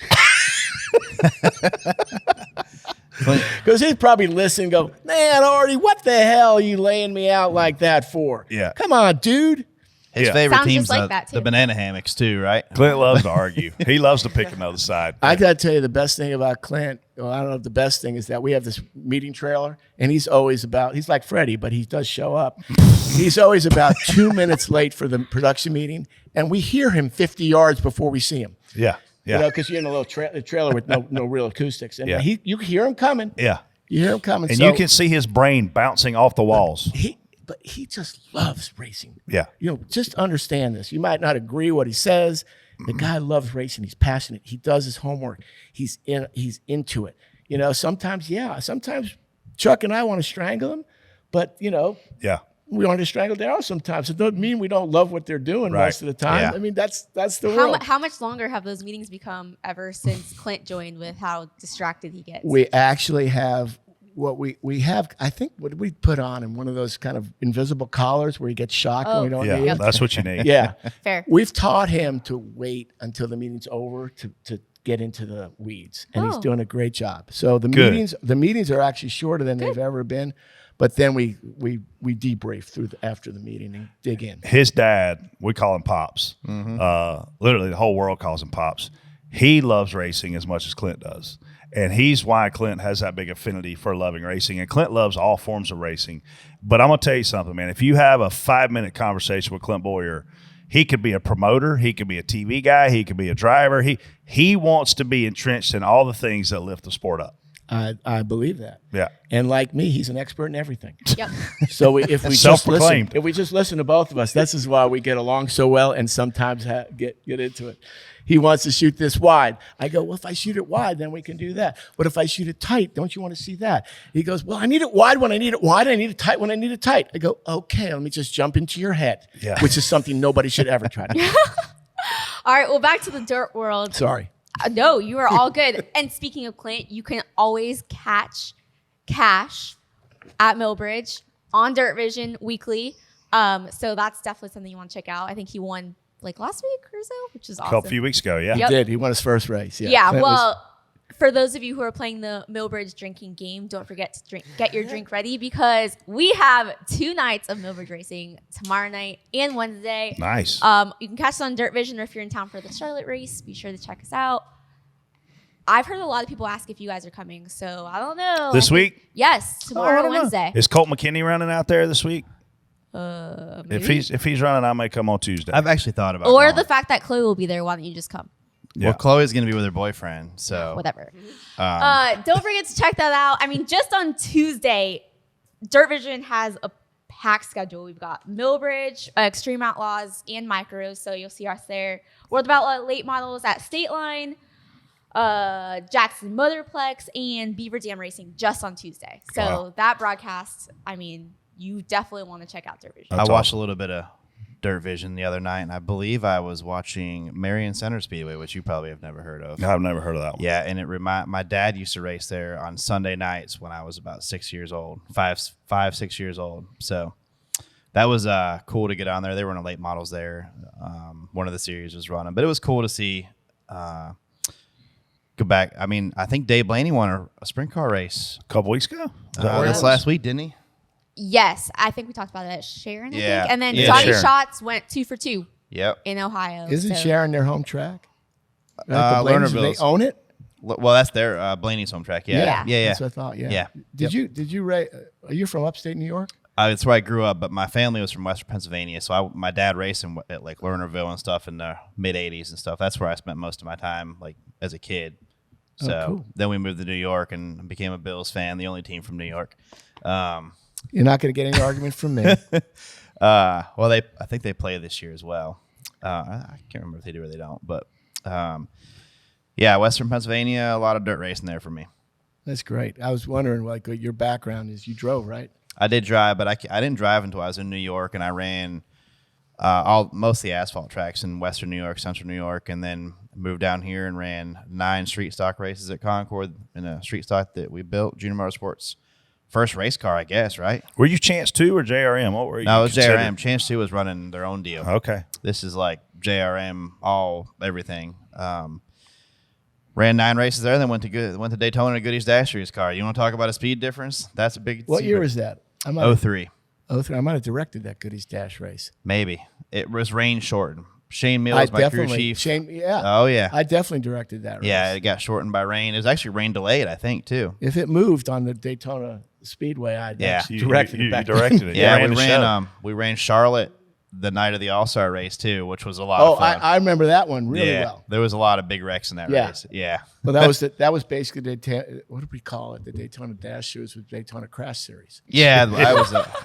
Because he's probably listening and go, man, Artie, what the hell are you laying me out like that for?
Yeah.
Come on, dude.
His
Yeah.
favorite
Sounds
team's
just like that, too.
the banana hammocks too, right?
Clint loves to argue. He loves to pick another side.
I got to tell you the best thing about Clint, well, I don't know if the best thing is that we have this meeting trailer, and he's like Freddie, but he does show up. He's always about 2 minutes late for the production meeting, and we hear him 50 yards before we see him.
Yeah. Yeah.
Because you're in a little trailer with no real acoustics. And
Yeah.
you hear him coming.
Yeah.
You hear him coming.
And
So
you can see his brain bouncing off the walls.
But he just loves racing.
Yeah.
Just understand this. You might not agree what he says. The guy loves racing. He's passionate. He does his homework. He's into it. Sometimes Chuck and I want to strangle him, but
Yeah.
we want to strangle Darryl sometimes. It doesn't mean we don't love what they're doing
Right.
most of the time.
Yeah.
I mean, that's the world.
How much longer have those meetings become ever since Clint joined, with how distracted he gets?
We actually have what we have. I think what we put on in one of those kind of invisible collars where you get shocked when we don't
Yeah.
need it.
That's what you need.
Yeah.
Fair.
We've taught him to wait until the meeting's over to get into the weeds, and he's
Oh.
doing a great job. So the
Good.
meetings are actually shorter than they've ever been, but then we debrief after the meeting and dig in.
His dad, we call him Pops. Literally, the whole world calls him Pops. He loves racing as much as Clint does. And he's why Clint has that big affinity for loving racing. And Clint loves all forms of racing. But I'm going to tell you something, man. If you have a 5-minute conversation with Clint Boyer, he could be a promoter. He could be a TV guy. He could be a driver. He wants to be entrenched in all the things that lift the sport up.
I believe that.
Yeah.
And like me, he's an expert in everything.
Yep.
So if we
Self-proclaimed.
just listen to both of us, this is why we get along so well and sometimes get into it. He wants to shoot this wide. I go, well, if I shoot it wide, then we can do that. But if I shoot it tight, don't you want to see that? He goes, well, I need it wide when I need it wide. I need it tight when I need it tight. I go, okay, let me just jump into your head, which is something nobody should ever try to do.
All right, well, back to the dirt world.
Sorry.
No, you are all good. And speaking of Clint, you can always catch Cash at Millbridge on Dirt Vision weekly. So that's definitely something you want to check out. I think he won like last week or so, which is awesome.
A few weeks ago, yeah.
Yep.
He did. He won his first race. Yeah.
Yeah,
Clint
well, for those of you who are playing the Millbridge drinking game, don't forget to get your drink ready because we have 2 nights of Millbridge racing, tomorrow night and Wednesday.
Nice.
You can catch us on Dirt Vision, or if you're in town for the Charlotte race, be sure to check us out. I've heard a lot of people ask if you guys are coming, so I don't know.
This week?
Yes, tomorrow
don't know.
Wednesday.
Is Colt McKinney running out there this week?
Maybe.
If he's running, I may come on Tuesday.
I've actually thought about
Or
going.
the fact that Chloe will be there, why don't you just come?
Yeah.
Well, Chloe's going to be with her boyfriend, so
Whatever.
Um,
Don't forget to check that out. I mean, just on Tuesday, Dirt Vision has a packed schedule. We've got Millbridge, Extreme Outlaws, and Micros, so you'll see us there. World of Outlaw late models at State Line, Jackson Motorplex, and Beaver Dam Racing just on Tuesday. So
Wow.
that broadcast, I mean, you definitely want to check out Dirt Vision.
I watched a little bit of Dirt Vision the other night, and I believe I was watching Marion Center Speedway, which you probably have never heard of.
No, I've never heard of that one.
Yeah, and my dad used to race there on Sunday nights when I was about 6 years old, 6 years old. So that was cool to get on there. They were in a late models there. One of the series was running, but it was cool to see. Go back. I mean, I think Dave Blaney won a sprint car race
A couple weeks ago? Is that what it
this
was?
last week, didn't he?
Yes, I think we talked about that. Sharon, I
Yeah.
think. And then
Yeah,
Johnny
Sharon.
Shots went 2 for 2
Yep.
in Ohio.
Isn't
so.
Sharon their home track? Right, the Blaney's, they
Lernerville's.
own it?
Well, that's their Blaney's home track. Yeah.
That's what I thought. Yeah.
Yeah.
Did you race? Are you from upstate New York?
That's where I grew up, but my family was from Western Pennsylvania. So my dad raced at like Lernerville and stuff in the mid 80s and stuff. That's where I spent most of my time, like as a kid. So
cool.
then we moved to New York and became a Bills fan, the only team from New York.
You're not going to get any argument from me.
Well, I think they play this year as well. I can't remember if they do or they don't, but yeah, Western Pennsylvania, a lot of dirt racing there for me.
That's great. I was wondering, like, what your background is. You drove, right?
I did drive, but I didn't drive until I was in New York, and I ran mostly asphalt tracks in Western New York, Central New York, and then moved down here and ran 9 street stock races at Concord in a street stock that we built, Junior Motorsports. First race car, I guess, right?
Were you Chance 2 or JRM? What were you?
No, it was
considered?
JRM. Chance 2 was running their own deal.
Okay.
This is like JRM, everything. Ran 9 races there, then went to Daytona in a Goodies Dash Series car. You want to talk about a speed difference? That's a big
What
secret.
year was that? I might have,
03.
03. I might have directed that Goodies Dash race.
Maybe. It was rain shortened. Shane Mills, my crew chief.
Yeah.
Oh, yeah.
I definitely directed that race.
Yeah, it got shortened by rain. It was actually rain delayed, I think, too.
If it moved on the Daytona Speedway, I'd actually directed
you
it back.
directed it.
Yeah,
You ran the show.
we ran Charlotte the night of the All-Star race, too, which was a lot of fun.
I remember that one really
yeah,
well.
there was a lot of big wrecks in that
Yeah.
race. Yeah.
Well, that was basically what did we call it? The Daytona Dash Series with Daytona Crash Series.
Yeah,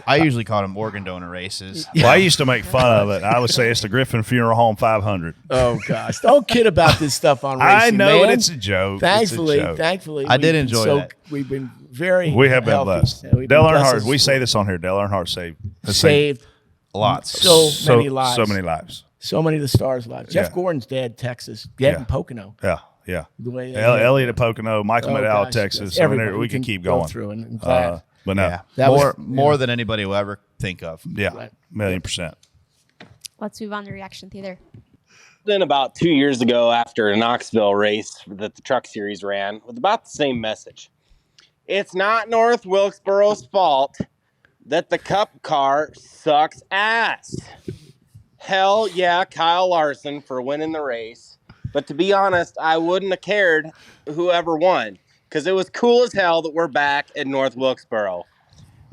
I usually called them organ donor races.
Well, I used to make fun of it. I would say it's the Griffin Funeral Home 500.
Oh gosh, don't kid about this stuff on racing.
I know,
man.
and it's a joke.
Thankfully,
it's a joke.
I did enjoy that.
We've been very.
We have been
healthy.
blessed.
Yeah, we've
Dale
been blessed
Earnhardt,
as-
we say this on here. Dale Earnhardt has
saved
Lots.
so many lives.
So many lives.
So many of the stars' lives. Jeff
Yeah.
Gordon's dad, Texas. Dad
Yeah.
in Pocono.
Yeah, yeah.
The way
Elliot at Pocono, Michael Medal,
gosh,
Texas.
that's everybody.
We can keep
go
going.
through, and I'm glad.
But no,
Yeah.
That was-
more than anybody will ever think of.
yeah,
Right.
1,000,000%.
Let's move on to Reaction Theater.
Then about 2 years ago, after a Knoxville race that the Truck Series ran, with about the same message. It's not North Wilkesboro's fault that the Cup car sucks ass. Hell yeah, Kyle Larson for winning the race. But to be honest, I wouldn't have cared whoever won. because it was cool as hell that we're back at North Wilkesboro.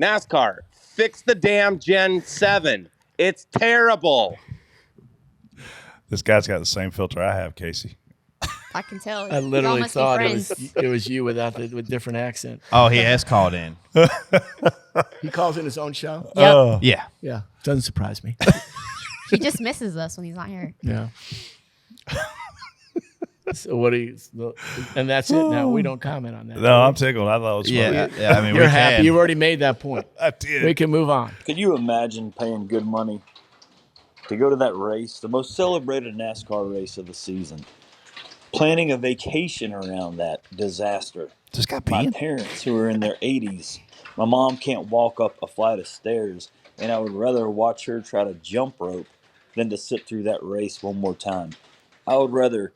NASCAR, fix the damn Gen 7. It's terrible.
This guy's got the same filter I have, Casey.
I can tell.
I literally thought it was you with different accent.
Oh, he has called in.
He calls in his own show?
Yep.
Yeah.
Yeah. Doesn't surprise me.
He just misses us when he's not here.
Yeah. So what do you? And that's it. Now we don't comment on that.
No, I'm tickled. I thought it was funny.
Yeah. I mean,
You're
we
happy.
can.
You've already made that point.
I did.
We can move on.
Could you imagine paying good money to go to that race, the most celebrated NASCAR race of the season, planning a vacation around that disaster?
Just got
My
peeing.
parents, who are in their 80s, my mom can't walk up a flight of stairs, and I would rather watch her try to jump rope than to sit through that race one more time. I would rather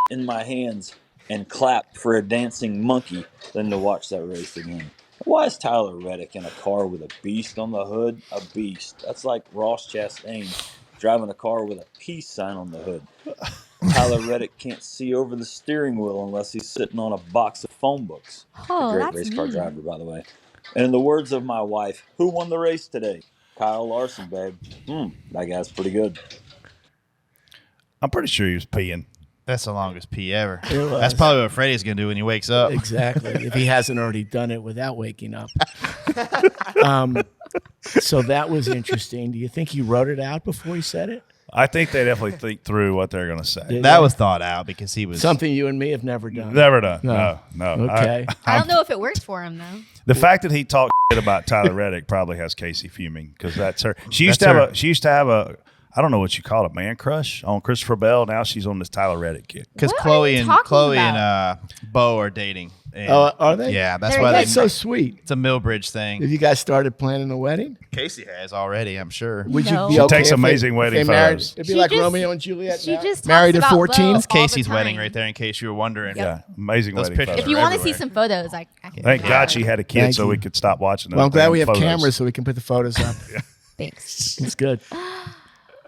in my hands and clap for a dancing monkey than to watch that race again. Why is Tyler Reddick in a car with a beast on the hood? A beast. That's like Ross Chastain driving a car with a peace sign on the hood. Tyler Reddick can't see over the steering wheel unless he's sitting on a box of phone books.
Oh,
A great
that's
race car
mean.
driver, by the way. And in the words of my wife, who won the race today? Kyle Larson, babe. That guy's pretty good.
I'm pretty sure he was peeing.
That's the longest pee ever.
It was.
That's probably what Freddie's going to do when he wakes up.
Exactly. If he hasn't already done it without waking up. So that was interesting. Do you think he wrote it out before he said it?
I think they definitely think through what they're going to say.
Did
That
they?
was thought out because he was.
Something you and me have never done.
Never done.
No.
No.
Okay.
I don't know if it worked for him though.
The fact that he talked shit about Tyler Reddick probably has Casey fuming because that's her. She used
That's
to have
her.
a. She used to have a. I don't know what you call it, man crush on Christopher Bell. Now she's on this Tyler Reddick kid.
Because
What are
Chloe
you
and
talking
Bo are dating. And
Oh, are they?
Yeah, that's
They're
why
That's
they.
so sweet.
It's a Millbridge thing.
Have you guys started planning a wedding?
Casey has already, I'm sure.
Would
No.
you be
She
okay
takes
if
amazing
if
wedding
married?
photos.
It'd be
She
like
just-
Romeo and Juliet.
She
now.
just
married
talks
at
about
14.
Bo
It's
all the
Casey's wedding
time.
right there, in case you were wondering.
Yeah, amazing
Those
wedding
pictures
photos.
If you want to see
everywhere.
some photos, I can.
Thank God she had a kid
Thank
so
you.
we could stop watching them.
Well, I'm glad we have
photos.
cameras so we can put the photos up.
Thanks.
It's good.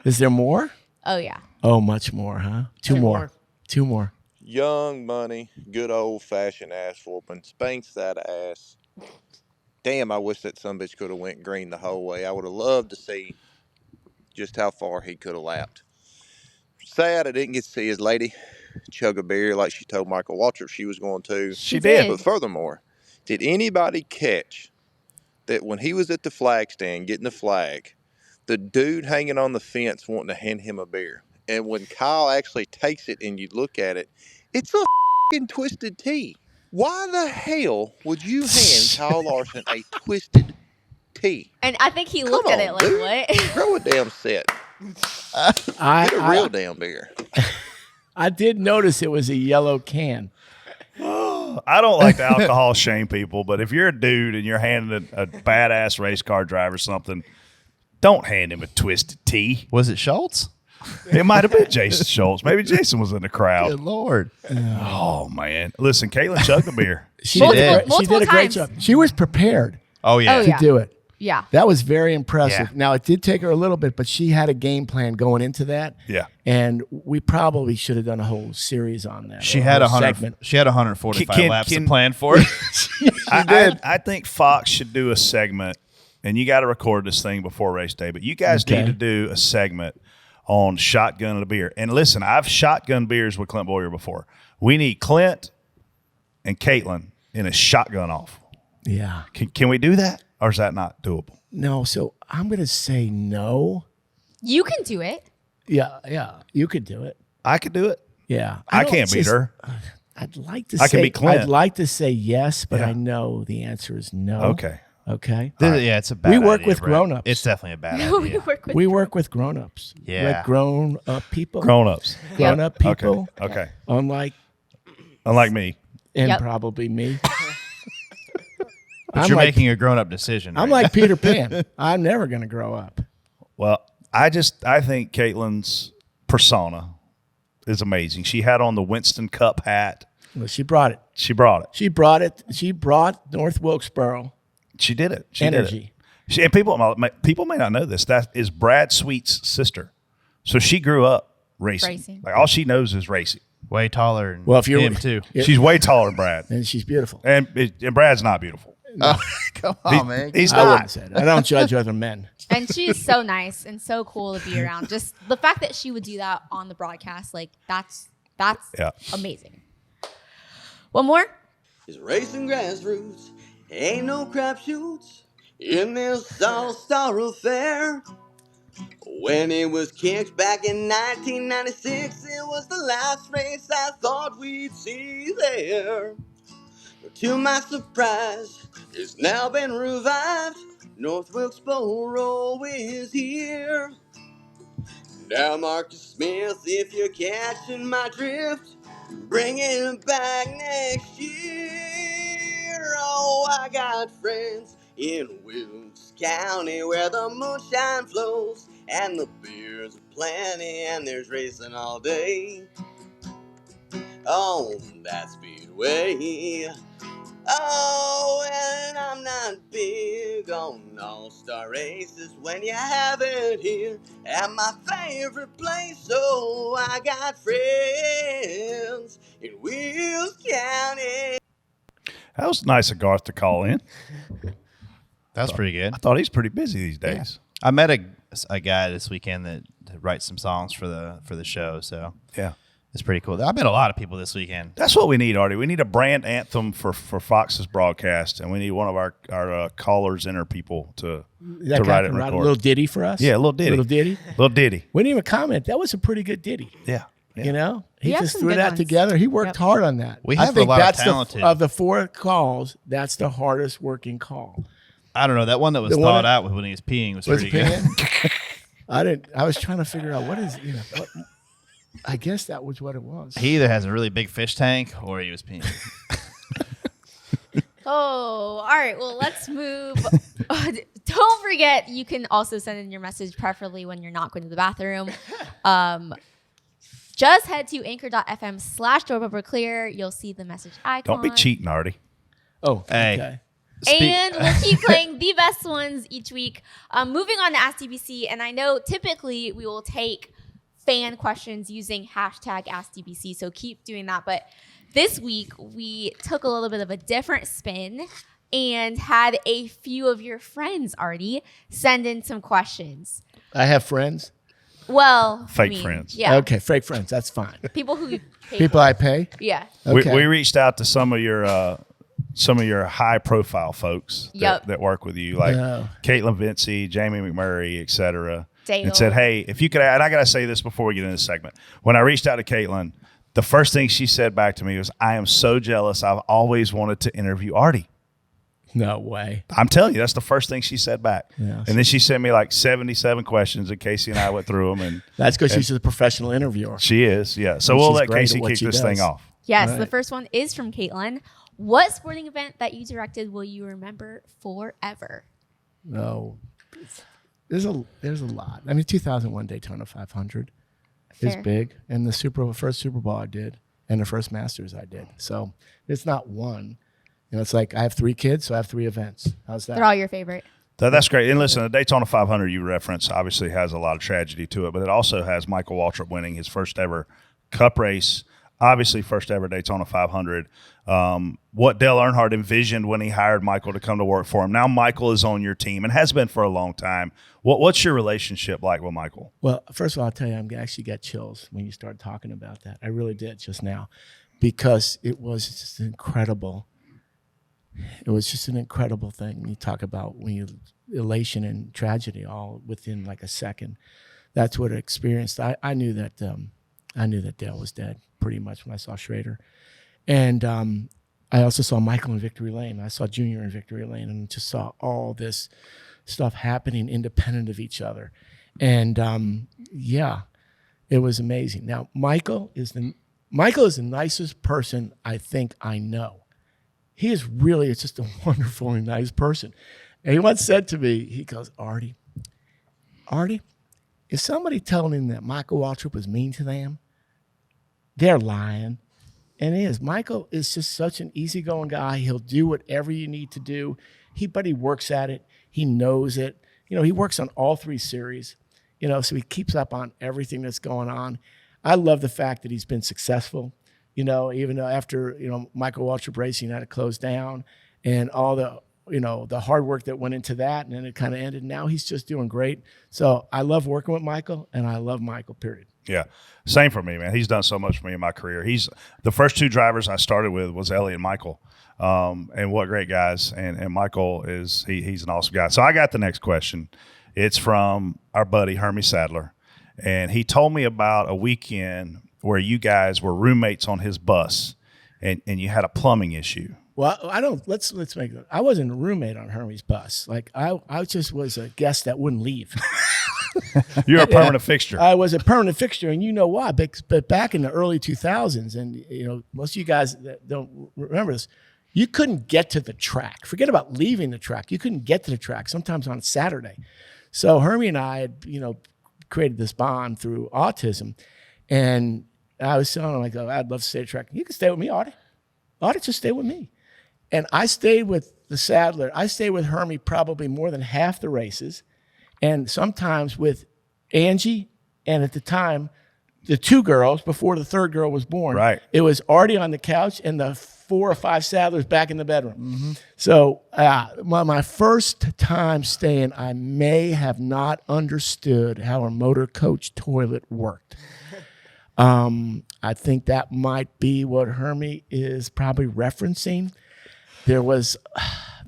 Is there more?
Oh yeah.
Oh, much more, huh? Two more. Two more.
Young Money, good old fashioned ass whooping, spanks that ass. Damn, I wish that sumbitch could have went green the whole way. I would have loved to see just how far he could have lapped. Sad I didn't get to see his lady chug a beer like she told Michael Waltrip she was going to.
She did.
But furthermore, did anybody catch that when he was at the flag stand getting the flag, the dude hanging on the fence wanting to hand him a beer? And when Kyle actually takes it and you look at it, it's a f***ing twisted tea. Why the hell would you hand Kyle Larson a twisted tea?
And I think he looked at
on,
it like,
dude.
what?
Grow a damn set. Get a real damn beer.
I did notice it was a yellow can.
I don't like to alcohol shame people, but if you're a dude and you're handing a badass race car driver something, don't hand him a twisted tea.
Was it Schultz?
It might have been Jason Schultz. Maybe Jason was in the crowd.
Good Lord.
Oh, man. Listen, Caitlin chugged a beer.
She
Multiple-
did. She
multiple
did a great
times.
job. She was prepared
Oh, yeah.
Oh,
to
yeah.
do it.
Yeah.
That was very impressive.
Yeah.
Now, it did take her a little bit, but she had a game plan going into that.
Yeah.
And we probably should have done a whole series on that.
She
or
had
whole
100.
segment.
She had 145
Can-
laps
can-
to plan for it.
I think Fox should do a segment, and you got to record this thing before race day, but you guys
Okay.
need to do a segment on shotgun a beer. And listen, I've shotgun beers with Clint Boyer before. We need Clint and Caitlin in a shotgun off.
Yeah.
Can we do that, or is that not doable?
No, so I'm going to say no.
You can do it.
Yeah. You could do it.
I could do it.
Yeah.
I
don't
can't beat
just-
her.
I'd like to
I
say
can beat Clint.
I'd like to say yes, but
Yeah.
I know the answer is no.
Okay.
Okay.
Yeah, it's a bad
We work
idea,
with
Brett.
grown-ups.
It's definitely a bad
We
idea.
work with.
We work with grown-ups.
Yeah.
We're grown-up people.
Grown-ups.
Grown-up people.
Okay.
Unlike
Unlike me.
and
Yep.
probably me.
But
I'm
you're
like,
making a grown-up decision.
I'm
right
like Peter Pan. I'm never going to grow up.
Well, I think Caitlin's persona is amazing. She had on the Winston Cup hat.
Well, she brought it.
She brought it.
She brought it. She brought North Wilkesboro
She did it. She
energy.
did it. And people may not know this. That is Brad Sweet's sister. So she grew up racing.
Racing.
Like all she knows is racing.
Way taller than
Well, if you're
him too.
She's way taller than Brad,
and she's beautiful.
and Brad's not beautiful.
Oh, come on, man.
He's
I
not.
wouldn't say that. I don't judge other men.
And she's so nice and so cool to be around. Just the fact that she would do that on the broadcast, like that's
Yeah.
amazing. One more.
It's racing grassroots, ain't no crapshoots in this all-star affair. When it was kicked back in 1996, it was the last race I thought we'd see there. But to my surprise, it's now been revived. North Wilkesboro is here. Now Marcus Smith, if you're catching my drift, bring it back next year. Oh, I got friends in Wilkes County where the moonshine flows and the beers are plenty and there's racing all day on that speedway. Oh, and I'm not big on all-star races when you have it here at my favorite place. So I got friends in Wilkes County.
That was nice of Garth to call in.
That's pretty good.
I thought he's pretty busy these days.
I met a guy this weekend that writes some songs for the show, so
Yeah.
it's pretty cool. I met a lot of people this weekend.
That's what we need, Artie. We need a brand anthem for Fox's broadcast, and we need one of our callers inner people to
That guy
write it
can
and
write a
record.
little ditty for us.
Yeah, a little ditty.
Little ditty.
Little ditty.
We didn't even comment. That was a pretty good ditty.
Yeah.
You know, he
You have
just
some
threw
good
that
ones.
together. He worked
Yep.
hard on that.
We
I
have a
think
lot of
that's
talented-
of the 4 calls. That's the hardest working call.
I don't know. That one that was
The one
thought
that-
out when he was peeing was
Was
pretty
it
good.
Pan? I was trying to figure out what is, what, I guess that was what it was.
He either has a really big fish tank or he was peeing.
Oh, all right. Well, let's move. Don't forget, you can also send in your message, preferably when you're not going to the bathroom. Just head to anchor.fm/doorbellclear. You'll see the message icon.
Don't be cheating, Artie.
Oh,
Hey.
okay.
And we'll keep playing the best ones each week. Moving on to Ask DBC, and I know typically we will take fan questions using hashtag Ask DBC, so keep doing that. But this week we took a little bit of a different spin and had a few of your friends, Artie, send in some questions.
I have friends.
Well,
Fake friends.
Yeah.
Okay, fake friends. That's fine.
People who pay
People I pay.
Yeah.
Okay.
We reached out to some of your high profile folks
Yep.
that work with you, like
Oh.
Caitlin Vincey, Jamie McMurray, et cetera.
Dale.
And said, hey, if you could, and I got to say this before we get into this segment. When I reached out to Caitlin, the first thing she said back to me was, I am so jealous. I've always wanted to interview Artie.
No way.
I'm telling you, that's the first thing she said back.
Yeah,
and then she sent me like 77 questions, and Casey and I went through them. And
That's because she's a professional interviewer.
she is, yeah. So
And
we'll
she's
let
great
Casey
at what
kick
she
this
does.
thing off.
Yes,
Right.
the first one is from Caitlin. What sporting event that you directed will you remember forever?
No, there's a lot. I mean, 2001 Daytona 500 is
Fair.
big, and the first Super Bowl I did, and the first Masters I did. So it's not one. You know, it's like I have 3 kids, so I have 3 events. How's that?
They're all your favorite.
That's great. And listen, the Daytona 500 you reference obviously has a lot of tragedy to it, but it also has Michael Waltrip winning his first ever Cup race, obviously first ever Daytona 500. What Dale Earnhardt envisioned when he hired Michael to come to work for him. Now Michael is on your team and has been for a long time. What's your relationship like with Michael?
Well, first of all, I'll tell you, I actually got chills when you started talking about that. I really did just now, because it was just incredible. It was just an incredible thing. You talk about elation and tragedy all within like a second. That's what I experienced. I knew that Dale was dead pretty much when I saw Schrader, and I also saw Michael in Victory Lane. I saw Junior in Victory Lane, and just saw all this stuff happening independent of each other, and yeah, it was amazing. Now Michael is the nicest person I think I know. He is really just a wonderfully nice person. And he once said to me, he goes, Artie, if somebody told him that Michael Waltrip was mean to them, they're lying. And he is. Michael is just such an easygoing guy. He'll do whatever you need to do. But he works at it. He knows it. You know, he works on all 3 series. You know, so he keeps up on everything that's going on. I love the fact that he's been successful. Even though after Michael Waltrip Racing had to close down, and all the the hard work that went into that, and then it kind of ended. Now he's just doing great. So I love working with Michael, and I love Michael, period.
Yeah, same for me, man. He's done so much for me in my career. He's the first 2 drivers I started with was Ellie and Michael, and what great guys. And Michael he's an awesome guy. So I got the next question. It's from our buddy Hermie Sadler, and he told me about a weekend where you guys were roommates on his bus, and you had a plumbing issue.
Well, let's make it. I wasn't a roommate on Hermie's bus. Like I just was a guest that wouldn't leave.
You're a permanent fixture.
I was a permanent fixture, and you know why? But back in the early 2000s, and most of you guys that don't remember this, you couldn't get to the track. Forget about leaving the track. You couldn't get to the track sometimes on a Saturday. So Hermie and I had created this bond through autism, and I was telling him, I'd love to stay at the track. You can stay with me, Artie. Artie, just stay with me. And I stayed with the Sadler. I stayed with Hermie probably more than half the races, and sometimes with Angie, and at the time, the 2 girls before the 3rd girl was born.
Right.
It was Artie on the couch and the 4 or 5 Sadlers back in the bedroom. Mm-hmm. So my first time staying, I may have not understood how a motor coach toilet worked. I think that might be what Hermie is probably referencing. There was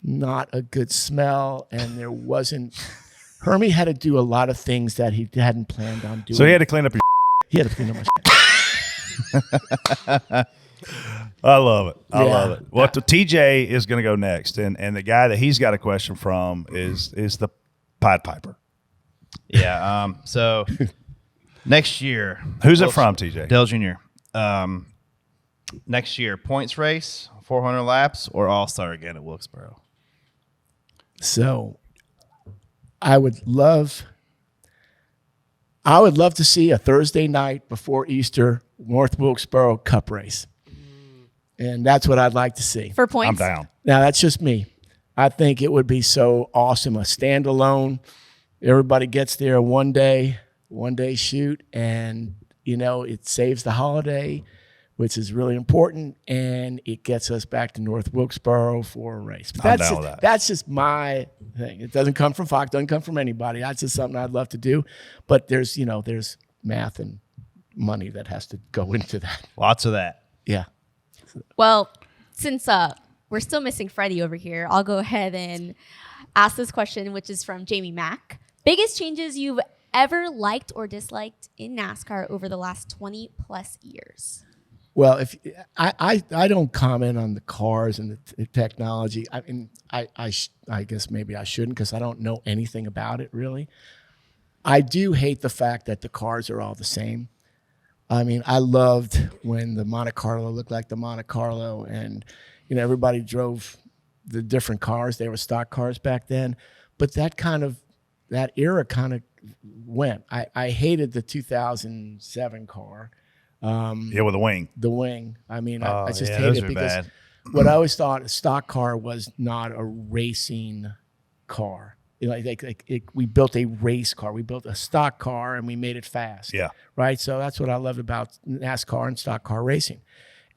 not a good smell, and there wasn't. Hermie had to do a lot of things that he hadn't planned on doing.
So he had to clean up your.
He had to clean up my.
I love it. I love it. Well, TJ is going to go next, and the guy that he's got a question from is the Pied Piper.
Yeah. So next year,
who's it from, TJ?
Dale Jr. Next year, points race, 400 laps, or All-Star again at Wilkesboro.
So, I would love to see a Thursday night before Easter North Wilkesboro Cup race, and that's what I'd like to see
For points?
I'm down.
Now that's just me. I think it would be so awesome, a standalone. Everybody gets there one day shoot, and it saves the holiday, which is really important, and it gets us back to North Wilkesboro for a race. But that's just my thing. It doesn't come from Fox, doesn't come from anybody. That's just something I'd love to do. But there's math and money that has to go into that.
Lots of that.
Yeah.
Well, since we're still missing Freddie over here, I'll go ahead and ask this question, which is from Jamie Mack. Biggest changes you've ever liked or disliked in NASCAR over the last 20 plus years?
Well, if I don't comment on the cars and the technology. I mean, I guess maybe I shouldn't, because I don't know anything about it really. I do hate the fact that the cars are all the same. I mean, I loved when the Monte Carlo looked like the Monte Carlo, and everybody drove the different cars. They were stock cars back then, but that era kind of went. I hated the 2007 car.
With the wing.
The wing. I mean, I just hate
those
it
are
because
bad.
what I always thought a stock car was not a racing car. We built a race car. We built a stock car and we made it fast.
Yeah.
Right. So that's what I loved about NASCAR and stock car racing,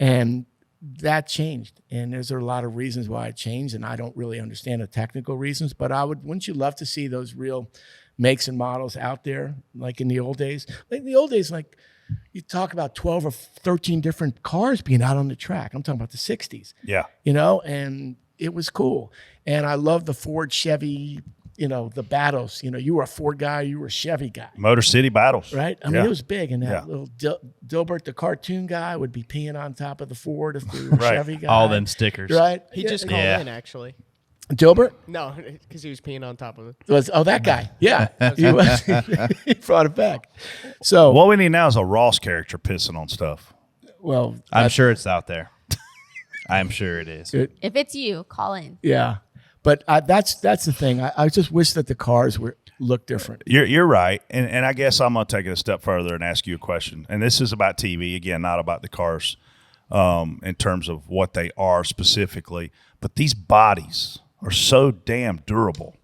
and that changed. And there's a lot of reasons why it changed, and I don't really understand the technical reasons. But wouldn't you love to see those real makes and models out there, like in the old days? Like in the old days, like you talk about 12 or 13 different cars being out on the track. I'm talking about the 60s.
Yeah.
And it was cool. And I love the Ford, Chevy, the battles. You were a Ford guy, you were a Chevy guy.
Motor City battles.
Right? I mean, it was big. And that
Yeah.
little Dilbert, the cartoon guy, would be peeing on top of the Ford if the
Right.
Chevy guy.
All them stickers.
Right?
He just called in, actually.
Dilbert?
No, because he was peeing on top of it.
That guy. Yeah. He brought it back. So,
What we need now is a Ross character pissing on stuff.
well,
I'm sure it's out there. I'm sure it is.
If it's you, call in.
yeah. But that's the thing. I just wish that the cars looked different.
You're right, and I guess I'm going to take it a step further and ask you a question. And this is about TV again, not about the cars, in terms of what they are specifically. But these bodies are so damn durable.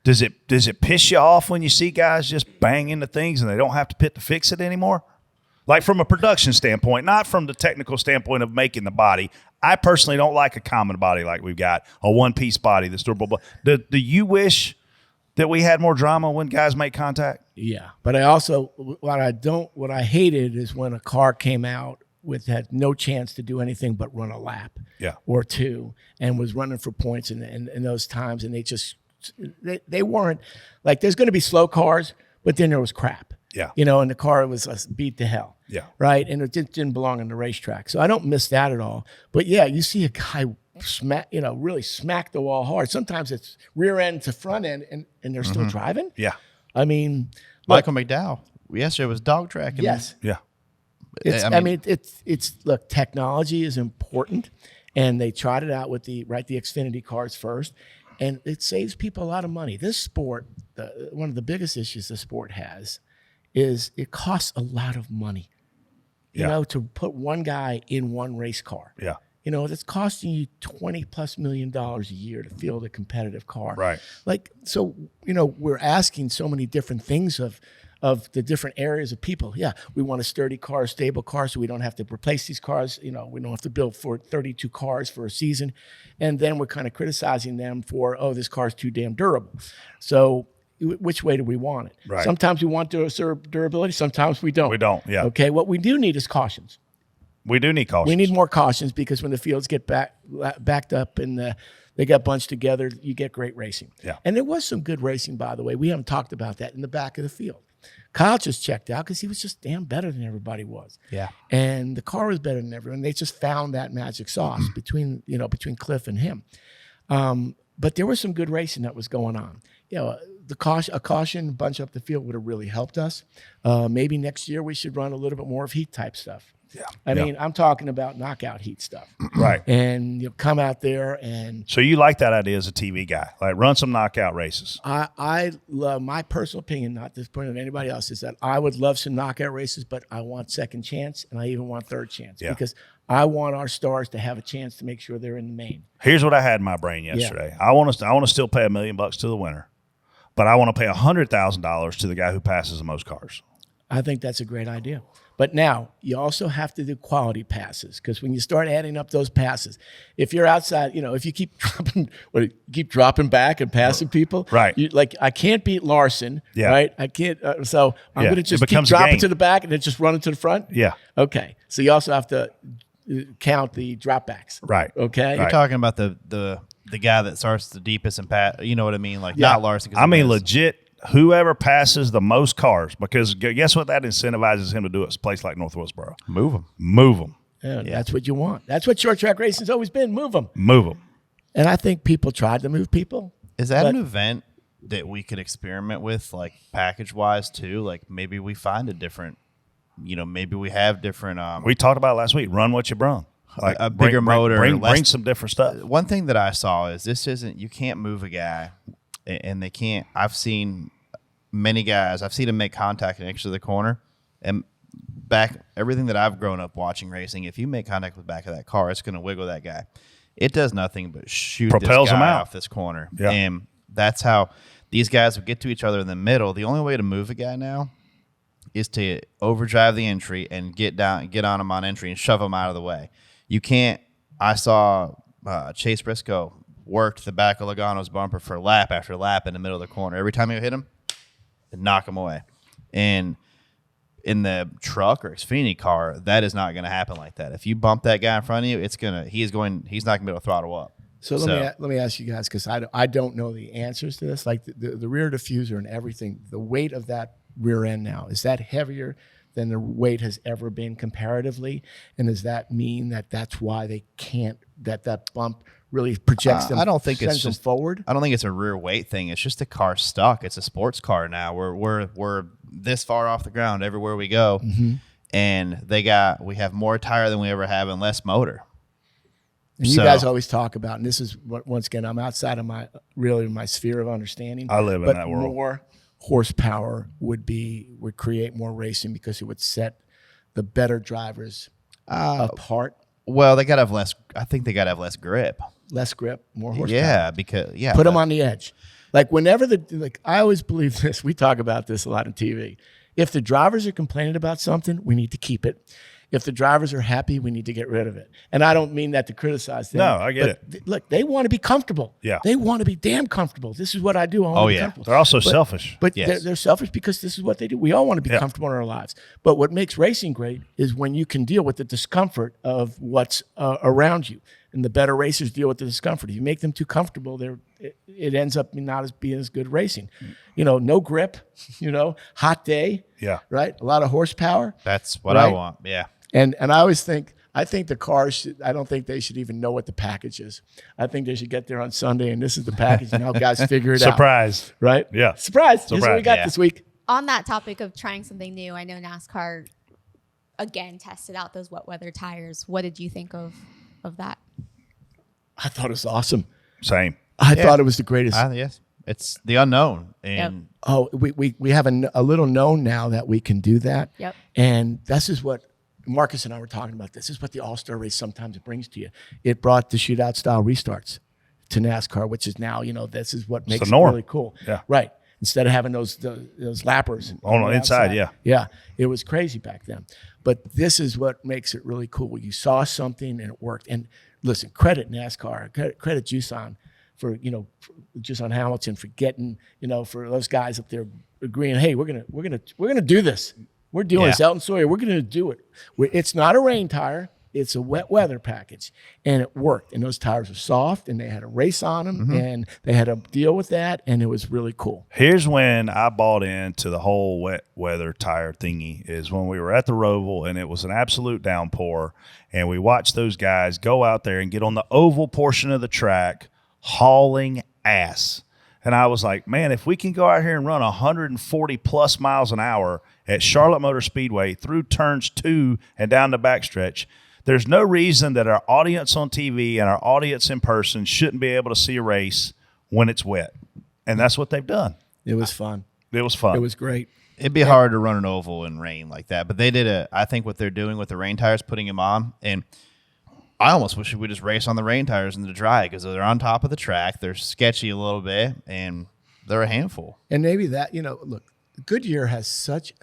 Does it piss you off when you see guys just bang into things and they don't have to pit to fix it anymore? Like from a production standpoint, not from the technical standpoint of making the body. I personally don't like a common body like we've got, a one-piece body that's durable. Do you wish that we had more drama when guys make contact?
Yeah, but I also what I hated is when a car came out had no chance to do anything but run a lap, or two, and was running for points in those times, and they weren't like, there's going to be slow cars, but then there was crap.
Yeah.
And the car was beat to hell.
Yeah.
Right. And it didn't belong on the racetrack. So I don't miss that at all. But yeah, you see a guy really smack the wall hard. Sometimes it's rear end to front end and they're still driving.
Yeah.
I mean,
Michael McDowell. Yesterday was dog track.
Yes.
Yeah.
Look, technology is important, and they tried it out with the Xfinity cars first, and it saves people a lot of money. This sport, one of the biggest issues the sport has is it costs a lot of money, to put one guy in one race car.
Yeah.
It's costing you $20+ million a year to field a competitive car.
Right.
So, we're asking so many different things of the different areas of people. Yeah, we want a sturdy car, a stable car, so we don't have to replace these cars. We don't have to build 32 cars for a season. And then we're kind of criticizing them for, this car's too damn durable. So which way do we want it?
Right.
Sometimes we want durability, sometimes we don't.
We don't, yeah.
Okay, what we do need is cautions.
We do need cautions.
We need more cautions, because when the fields get backed up and they got bunched together, you get great racing.
Yeah.
And there was some good racing, by the way. We haven't talked about that in the back of the field. Kyle just checked out because he was just damn better than everybody was.
Yeah.
And the car was better than everyone. They just found that magic sauce between Cliff and him. But there was some good racing that was going on. A caution bunch up the field would have really helped us. Maybe next year we should run a little bit more of heat type stuff.
Yeah.
I mean, I'm talking about knockout heat stuff.
Right.
And come out there and.
So you like that idea as a TV guy, like run some knockout races.
I love, my personal opinion, not disappointing anybody else, is that I would love some knockout races, but I want second chance, and I even want third chance, because I want our stars to have a chance to make sure they're in the main.
Here's what I had in my brain yesterday. Yeah. I want to still pay $1 million to the winner, but I want to pay $100,000 to the guy who passes the most cars.
I think that's a great idea. But now you also have to do quality passes, because when you start adding up those passes, if you're outside, if you keep dropping back and passing people,
right?
I can't beat Larson, right? I can't. So I'm going to just keep dropping to the back and then just running to the front.
Yeah.
Okay. So you also have to count the dropbacks.
Right.
Okay.
You're talking about the guy that starts the deepest and you know what I mean? Like not Larson.
I mean, legit. Whoever passes the most cars, because guess what that incentivizes him to do at a place like North Wilkesboro?
Move them.
Move them.
Yeah, that's what you want. That's what short track racing's always been. Move them.
Move them.
And I think people tried to move people.
Is that an event that we could experiment with, like package-wise too? Like maybe we find a different, maybe we have different. We
talked about last week, run what you brung. Like
a bigger motor.
Bring some different stuff.
One thing that I saw is you can't move a guy. And they can't. I've seen many guys. I've seen them make contact and exit the corner, and everything that I've grown up watching racing. If you make contact with the back of that car, it's going to wiggle that guy. It does nothing but
propels
this guy
him out
off this corner, and that's how these guys will get to each other in the middle. The only way to move a guy now is to overdrive the entry and get on him on entry and shove him out of the way. You can't. I saw Chase Briscoe worked the back of Logano's bumper for lap after lap in the middle of the corner. Every time you hit him, it'd knock him away. And in the truck or Xfinity car, that is not going to happen like that. If you bump that guy in front of you, he's not going to be able to throttle up.
So let me ask you guys, because I don't know the answers to this. Like the rear diffuser and everything, the weight of that rear end now, is that heavier than the weight has ever been comparatively? And does that mean that that's why they can't, that bump really projects them?
I don't think it's just
forward.
I don't think it's a rear weight thing. It's just the car stuck. It's a sports car now. We're this far off the ground everywhere we go, and we have more tire than we ever have and less motor.
And you guys always talk about, and this is once again, I'm outside of my sphere of understanding.
I live in that world.
More horsepower would create more racing, because it would set the better drivers apart.
Well, they got to have less. I think they got to have less grip.
Less grip, more horsepower.
Yeah,
put them on the edge. Like whenever I always believe this. We talk about this a lot on TV. If the drivers are complaining about something, we need to keep it. If the drivers are happy, we need to get rid of it. And I don't mean that to criticize them.
No, I get it.
Look, they want to be comfortable.
Yeah.
They want to be damn comfortable. This is what I do. I want to be comfortable.
They're also selfish.
But
Yes.
they're selfish because this is what they do. We all want to be comfortable in our lives. But what makes racing great is when you can deal with the discomfort of what's around you. And the better racers deal with the discomfort. If you make them too comfortable, it ends up not as being as good racing. No grip, hot day.
Yeah.
Right? A lot of horsepower.
That's what I want. Yeah.
And I always think, the cars I don't think they should even know what the package is. I think they should get there on Sunday and this is the package and how guys figure it out.
Surprise.
Right?
Yeah.
Surprise. This is what we got
Yeah.
this week.
On that topic of trying something new, I know NASCAR again tested out those wet weather tires. What did you think of that?
I thought it was awesome.
Same.
I thought it was the greatest.
Yes. It's the unknown. And
We have a little known now that we can do that.
Yep.
And this is what Marcus and I were talking about. This is what the All-Star race sometimes brings to you. It brought the shootout style restarts to NASCAR, which is now, this is what makes it
norm.
really cool.
Yeah.
Right. Instead of having those lappers
On the inside,
outside.
yeah.
Yeah. It was crazy back then. But this is what makes it really cool. You saw something and it worked. And listen, credit NASCAR, credit Jusan for, Jusan Hamilton for getting, for those guys up there agreeing, hey, we're gonna do this. We're doing this. Elton Sawyer, we're gonna do it. It's not a rain tire, it's a wet weather package. And it worked. And those tires were soft and they had a race on them and they had to deal with that and it was really cool.
Here's when I bought into the whole wet weather tire thingy is when we were at the Roval and it was an absolute downpour and we watched those guys go out there and get on the oval portion of the track hauling ass. And I was like, man, if we can go out here and run 140 plus miles an hour at Charlotte Motor Speedway through turns 2 and down the backstretch, there's no reason that our audience on TV and our audience in person shouldn't be able to see a race when it's wet. And that's what they've done.
It was fun.
It was fun.
It was great.
it'd be hard to run an oval in rain like that. But they did I think what they're doing with the rain tires, putting them on, and I almost wish we would just race on the rain tires in the dry because they're on top of the track. They're sketchy a little bit, and they're a handful.
And maybe that, look, Goodyear has such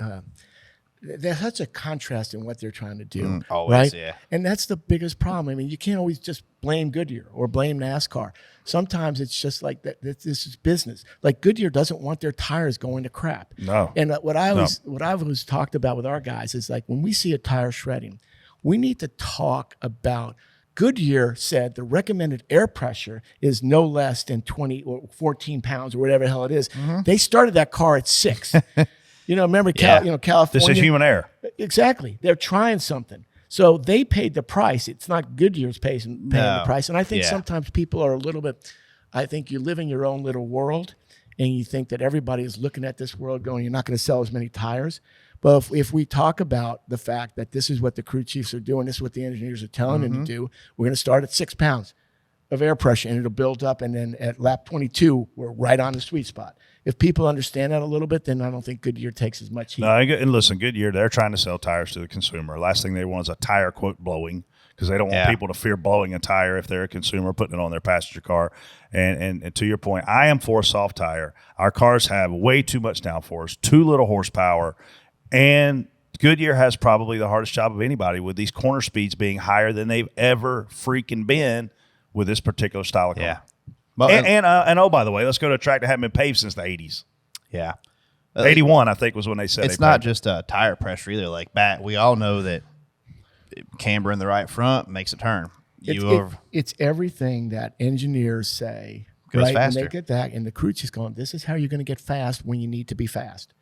there's such a contrast in what they're trying to do.
Always,
right?
yeah.
And that's the biggest problem. I mean, you can't always just blame Goodyear or blame NASCAR. Sometimes it's just like that. This is business. Like Goodyear doesn't want their tires going to crap.
No.
And what I've always talked about with our guys is like when we see a tire shredding, we need to talk about. Goodyear said the recommended air pressure is no less than 20 or 14 pounds or whatever the hell it is. Mm-hmm. They started that car at 6. Remember California?
This is human error.
Exactly. They're trying something. So they paid the price. It's not Goodyear's paying the price. And I think sometimes people are a little bit, I think you live in your own little world and you think that everybody is looking at this world going, you're not going to sell as many tires. But if we talk about the fact that this is what the crew chiefs are doing, this is what the engineers are telling them to do, we're going to start at 6 pounds of air pressure and it'll build up. And then at lap 22, we're right on the sweet spot. If people understand that a little bit, then I don't think Goodyear takes as much heat.
No, and listen, Goodyear, they're trying to sell tires to the consumer. Last thing they want is a tire, quote, blowing, because they don't want people to fear blowing a tire if they're a consumer, putting it on their passenger car. And to your point, I am for a soft tire. Our cars have way too much downforce, too little horsepower, and Goodyear has probably the hardest job of anybody with these corner speeds being higher than they've ever freaking been with this particular style of car.
Yeah.
Well, and oh, by the way, let's go to a track that hadn't been paved since the 80s.
Yeah.
81, I think, was when they said
it's not just tire pressure either. Like we all know that camber in the right front makes a turn.
It's everything that engineers say.
Goes
right?
faster.
And they get that, and the crew chief's going, this is how you're going to get fast when you need to be fast.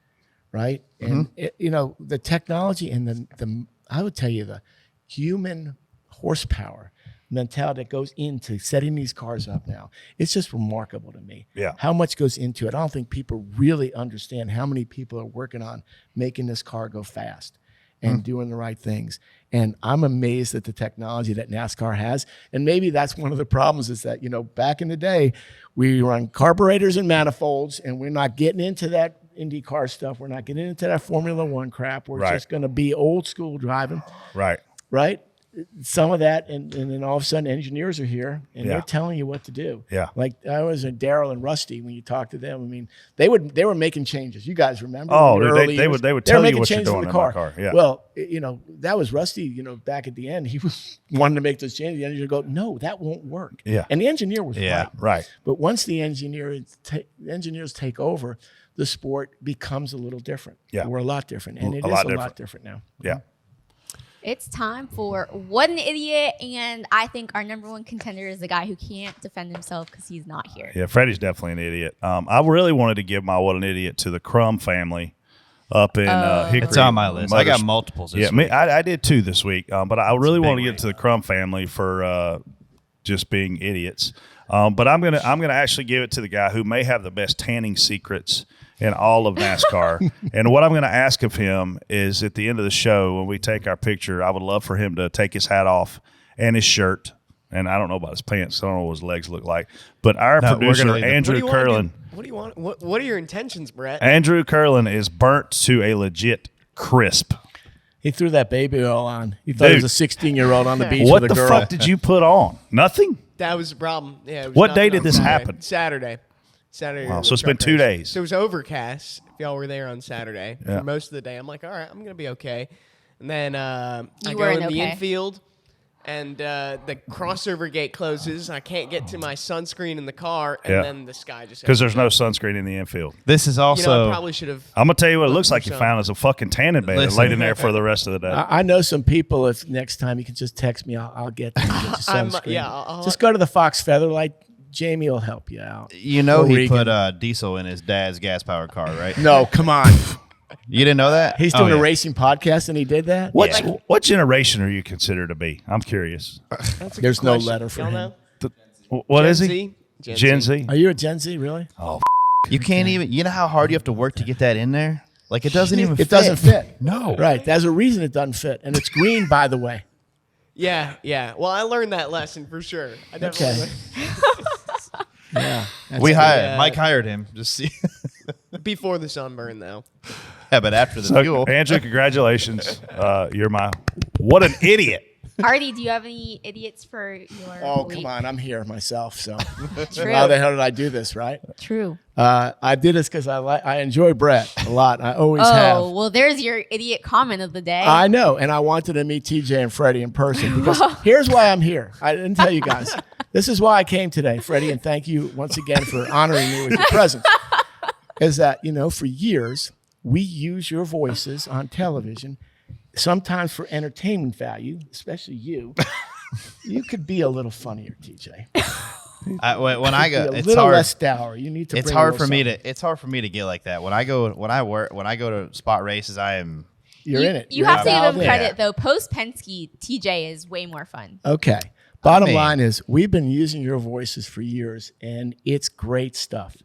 Right. And the technology and the I would tell you the human horsepower mentality that goes into setting these cars up now, it's just remarkable to me.
Yeah.
How much goes into it. I don't think people really understand how many people are working on making this car go fast and doing the right things. And I'm amazed at the technology that NASCAR has. And maybe that's one of the problems is that, back in the day, we run carburetors and manifolds and we're not getting into that IndyCar stuff. We're not getting into that Formula One crap. We're just going to be old school driving.
Right.
Right. some of that, and then all of a sudden engineers are here and
Yeah.
they're telling you what to do.
Yeah.
Like I was in Daryl and Rusty when you talk to them. I mean, they were making changes. You guys remember?
Oh,
in the
dude,
early
they
years?
would
were
tell you
making
what you're
changes
doing
in
in
the
my car. Yeah.
Well, that was Rusty. Back at the end, he was wanting to make those changes. The engineer go, no, that won't work.
Yeah.
And the engineer was right.
Right.
But once the engineers take over, the sport becomes a little different.
Yeah.
We're a lot different, and it
A
is
lot
a
different.
lot different now.
Yeah.
It's time for What an Idiot, and I think our number one contender is the guy who can't defend himself because he's not here.
Yeah, Freddie's definitely an idiot. I really wanted to give my What an Idiot to the Crumb family up in Hickory.
It's on my list. I got multiples this week.
I did too this week. But I really want to get to the Crumb family for just being idiots. But I'm gonna actually give it to the guy who may have the best tanning secrets in all of NASCAR. And what I'm going to ask of him is at the end of the show, when we take our picture, I would love for him to take his hat off and his shirt. And I don't know about his pants. I don't know what his legs look like. But our producer, Andrew Curlin.
What do you want? What are your intentions, Brett?
Andrew Curlin is burnt to a legit crisp.
He threw that baby oil on. He thought he was a 16-year-old on the beach
What
with a
the
girl.
fuck did you put on? Nothing?
That was the problem. Yeah. It was
What
nothing
day did
on
this
Saturday.
happen?
Saturday.
Wow,
was
so it's been
truck
2
race.
days.
So it was overcast. If y'all were there on Saturday
Yeah.
for most of the day, I'm like, all right, I'm gonna be okay. And then I go
weren't
in the
okay.
infield, and the crossover gate closes. I can't get to my sunscreen in the car, and
Yeah.
then the sky just
Because there's no sunscreen in the infield.
This is also
I probably should have.
I'm going to tell you what it looks like you
Some.
found is a fucking tanning bed and
Listen.
laid in there for the rest of the day.
I know some people. If next time you can just text me, I'll get you sunscreen.
Yeah, I'll-
just go to the Fox Featherlight. Jamie will help you out.
You know
Or
he
Regan.
put diesel in his dad's gas-powered car, right?
No, come on.
You didn't know that?
He's
Oh,
doing
yeah.
a racing podcast, and he did that.
What generation are you considered to be? I'm curious.
That's a
There's
good
no
question.
letter for
Y'all
him.
know?
What
Gen
is he?
Z?
Gen Z?
Are you a Gen Z? Really?
You can't even. You know how hard you have to work to get that in there? Like it doesn't even.
It doesn't fit.
No.
Right. There's a reason it doesn't fit, and it's green, by the way.
Yeah. Well, I learned that lesson for sure. I definitely
Okay. Yeah.
We hired
Yeah.
Mike hired him. Just see.
before the sunburn though.
Yeah, but after the
So,
fuel.
Andrew, congratulations. You're my. What an idiot.
Artie, do you have any idiots for your
Oh,
week?
come on. I'm here myself. So
True.
how the hell did I do this, right?
True.
I did this because I enjoy Brett a lot. I always
Oh,
have.
well, there's your idiot comment of the day.
I know, and I wanted to meet TJ and Freddie in person because here's why I'm here. I didn't tell you guys. This is why I came today, Freddie, and thank you once again for honoring me with your presence. Is that, for years, we use your voices on television, sometimes for entertainment value, especially you. You could be a little funnier, TJ.
When I go,
Be a
it's
little
hard.
less dour. You need to.
It's
bring
hard
a
for
little
me
something.
to. It's hard for me to get like that. When I go to spot races, I am.
You're in it.
You
You're
have to give
dialed
him
in.
credit, though. Post Penske, TJ is way more fun.
Okay. Bottom
mean-
line is we've been using your voices for years, and it's great stuff.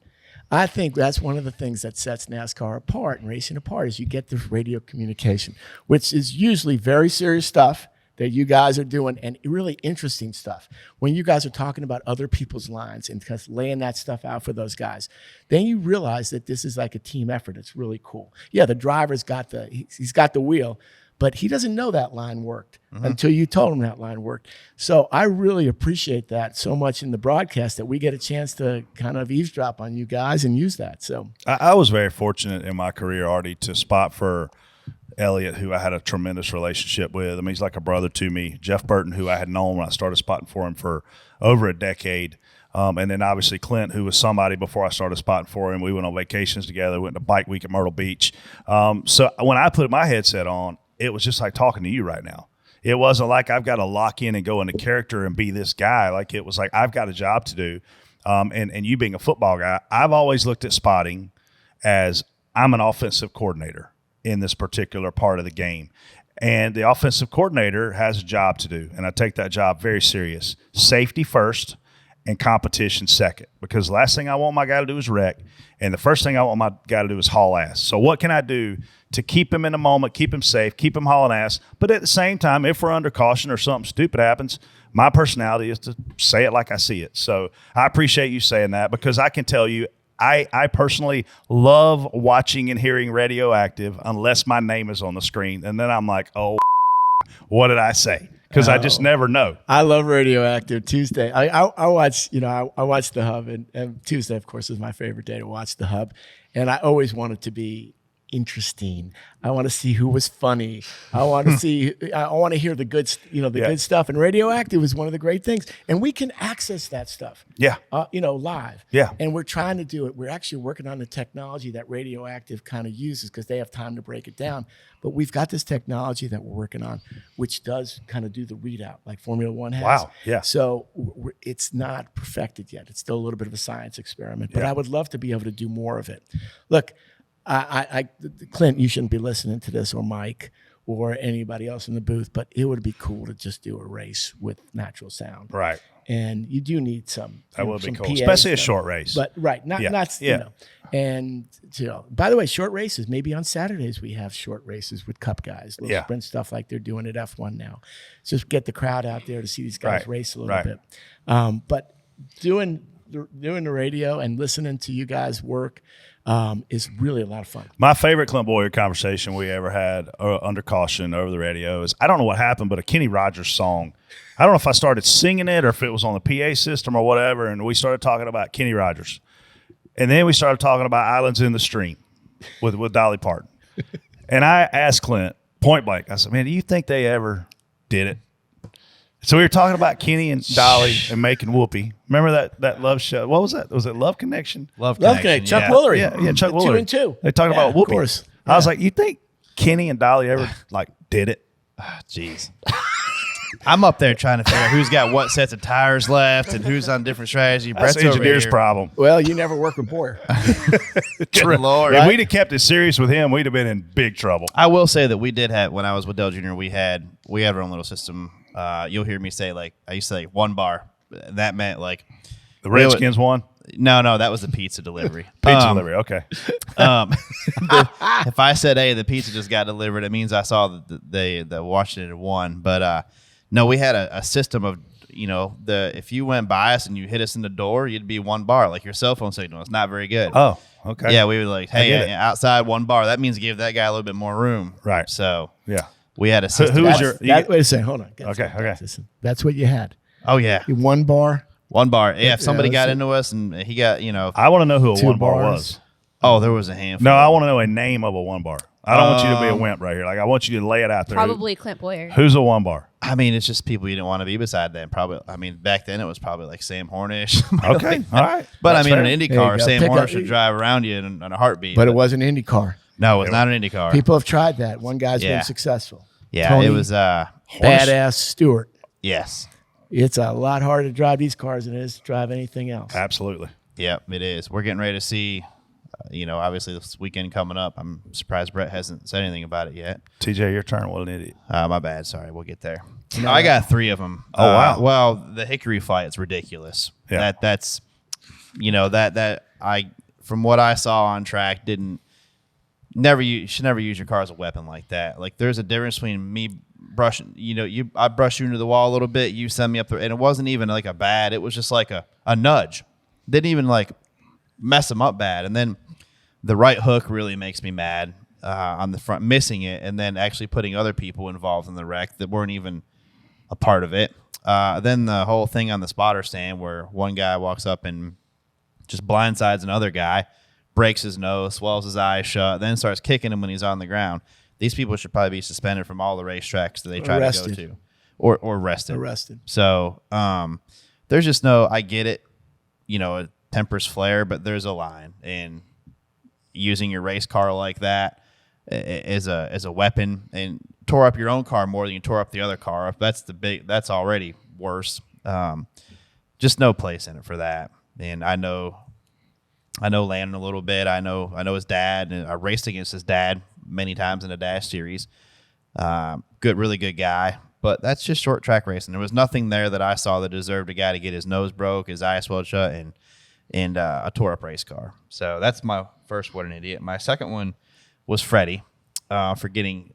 I think that's one of the things that sets NASCAR apart and racing apart is you get this radio communication, which is usually very serious stuff that you guys are doing and really interesting stuff. When you guys are talking about other people's lines and just laying that stuff out for those guys, then you realize that this is like a team effort. It's really cool. Yeah, the driver's got he's got the wheel, but he doesn't know that line worked until you told him that line worked. So I really appreciate that so much in the broadcast that we get a chance to kind of eavesdrop on you guys and use that. So
I was very fortunate in my career, Artie, to spot for Elliott, who I had a tremendous relationship with. I mean, he's like a brother to me. Jeff Burton, who I had known when I started spotting for him for over a decade. And then obviously Clint, who was somebody before I started spotting for him. We went on vacations together, went to bike week at Myrtle Beach. So when I put my headset on, it was just like talking to you right now. It wasn't like I've got to lock in and go into character and be this guy. Like it was like I've got a job to do. And you being a football guy, I've always looked at spotting as I'm an offensive coordinator in this particular part of the game. And the offensive coordinator has a job to do, and I take that job very serious. Safety first and competition second, because the last thing I want my guy to do is wreck, and the first thing I want my guy to do is haul ass. So what can I do to keep him in the moment, keep him safe, keep him hauling ass, but at the same time, if we're under caution or something stupid happens, my personality is to say it like I see it. So I appreciate you saying that, because I can tell you, I personally love watching and hearing Radioactive unless my name is on the screen. And then I'm like, oh, What did I say? Because I just never know.
I love Radioactive Tuesday. I watch, I watch the Hub, and Tuesday, of course, is my favorite day to watch the Hub. And I always want it to be interesting. I want to see who was funny. I want to hear the good, good stuff. And Radioactive is one of the great things. And we can access that stuff.
Yeah.
Live.
Yeah.
And we're trying to do it. We're actually working on the technology that Radioactive kind of uses because they have time to break it down. But we've got this technology that we're working on, which does kind of do the readout like Formula One has.
Wow. Yeah.
So it's not perfected yet. It's still a little bit of a science experiment. But I would love to be able to do more of it. Look, Clint, you shouldn't be listening to this, or Mike, or anybody else in the booth, but it would be cool to just do a race with natural sound.
Right.
And you do need some.
That would be
some
cool,
PA
especially a
stuff.
short race.
But and by the way, short races. Maybe on Saturdays we have short races with Cup guys, little sprint stuff like they're doing at F1 now. Just get the crowd out there to see these guys race a little bit. But doing the radio and listening to you guys work is really a lot of fun.
My favorite Clint Boyer conversation we ever had under caution over the radio is, I don't know what happened, but a Kenny Rogers song. I don't know if I started singing it or if it was on the PA system or whatever, and we started talking about Kenny Rogers. And then we started talking about Islands in the Stream with Dolly Parton. And I asked Clint point blank, I said, man, do you think they ever did it? So we were talking about Kenny and Dolly and making Whoopi. Remember that love show? What was that? Was it Love Connection?
Love Connection.
Chuck Woolery.
Yeah, Chuck Woolery.
2 and 2.
They talked about Whoopi.
Of course.
I was like, you think Kenny and Dolly ever did it?
Jeez. I'm up there trying to figure out who's got what sets of tires left and who's on different strategy.
That's
Brett's
the
over
engineer's
here.
problem.
Well, you never work with Boyer.
Good Lord.
If we'd have kept it serious with him, we'd have been in big trouble.
I will say that we did have, when I was with Dale Jr., we had our own little system. You'll hear me say, I used to say 1 bar. That meant
The Redskins won?
No, that was the pizza delivery.
Pizza delivery, okay.
If I said, hey, the pizza just got delivered, it means I saw the Washington had won. But no, we had a system of, if you went by us and you hit us in the door, you'd be 1 bar, like your cell phone signal. It's not very good.
Oh, okay.
Yeah, we were like, hey, outside 1 bar. That means give that guy a little bit more room.
Right.
So
yeah,
we had a system.
Who was your?
Wait a second. Hold on.
Okay.
That's what you had.
Oh, yeah.
1 bar.
1 bar. Yeah, if somebody got
that's
into us and he got,
I want to know who a
2
1 bar
bars.
was.
Oh, there was a handful.
No, I want to know a name of a 1 bar. I don't want you to be a wimp right here. I want you to lay it out there.
Probably Clint Boyer.
Who's a 1 bar?
I mean, it's just people you didn't want to be beside them. Probably. I mean, back then it was probably like Sam Hornish.
Okay, all right.
But
That's
I mean,
fair.
an Indy
There you
car,
go.
Sam
Pick
Hornish
up-
would drive around you in a heartbeat.
But it was an Indy car.
No, it was not an Indy car.
People have tried that. One guy's
Yeah.
been successful.
Yeah,
Tony,
it was.
Badass Stewart.
Yes.
It's a lot harder to drive these cars than it is to drive anything else.
Absolutely.
Yep, it is. We're getting ready to see. Obviously this weekend coming up. I'm surprised Brett hasn't said anything about it yet.
TJ, your turn. What an idiot.
My bad. Sorry, we'll get there. I got 3 of them.
Oh, wow.
Well, the Hickory fight is ridiculous.
Yeah.
That's that I from what I saw on track you should never use your car as a weapon like that. Like there's a difference between me brushing. I brush you into the wall a little bit. You send me up there, and it wasn't even like a bad. It was just like a nudge. Didn't even mess them up bad, and then. The right hook really makes me mad on the front, missing it, and then actually putting other people involved in the wreck that weren't even a part of it. Then the whole thing on the spotter stand where one guy walks up and just blindsides another guy, breaks his nose, swells his eyes shut, then starts kicking him when he's on the ground. These people should probably be suspended from all the racetracks that they try
Arrested.
to go to. Or arrested.
Arrested.
So there's just no, I get it, it tempers flare, but there's a line. And using your race car like that as a weapon and tore up your own car more than you tore up the other car. That's already worse. Just no place in it for that. And I know Landon a little bit. I know his dad, and I raced against his dad many times in a Dash series. Really good guy. But that's just short track racing. There was nothing there that I saw that deserved a guy to get his nose broke, his eyes swelled shut, and a tore up race car. So that's my first what an idiot. My second one was Freddie for getting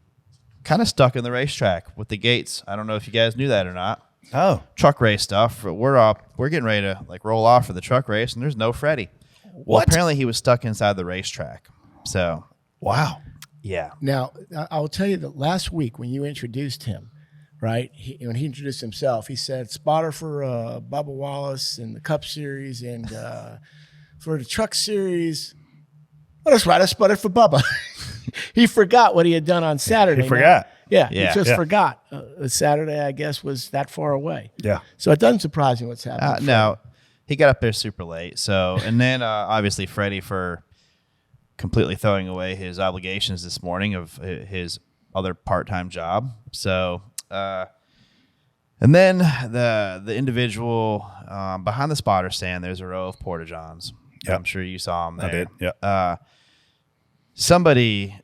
kind of stuck in the racetrack with the gates. I don't know if you guys knew that or not.
Oh,
Truck race stuff. We're getting ready to roll off for the truck race, and there's no Freddie. Well, apparently he was stuck inside the racetrack. So
wow.
yeah.
Now, I'll tell you that last week when you introduced him, right? When he introduced himself, he said, spotter for Bubba Wallace in the Cup Series and for the Truck Series. Well, that's right. I sputtered for Bubba. He forgot what he had done on Saturday.
He forgot.
He
Yeah.
just forgot. Saturday, I guess, was that far away.
Yeah.
So it doesn't surprise me what's happening.
No, he got up there super late. So, and then obviously Freddie for completely throwing away his obligations this morning of his other part-time job. So, and then the individual behind the spotter stand, there's a row of porta-johns.
Yep.
I'm sure you saw them there.
I did. Yeah.
Somebody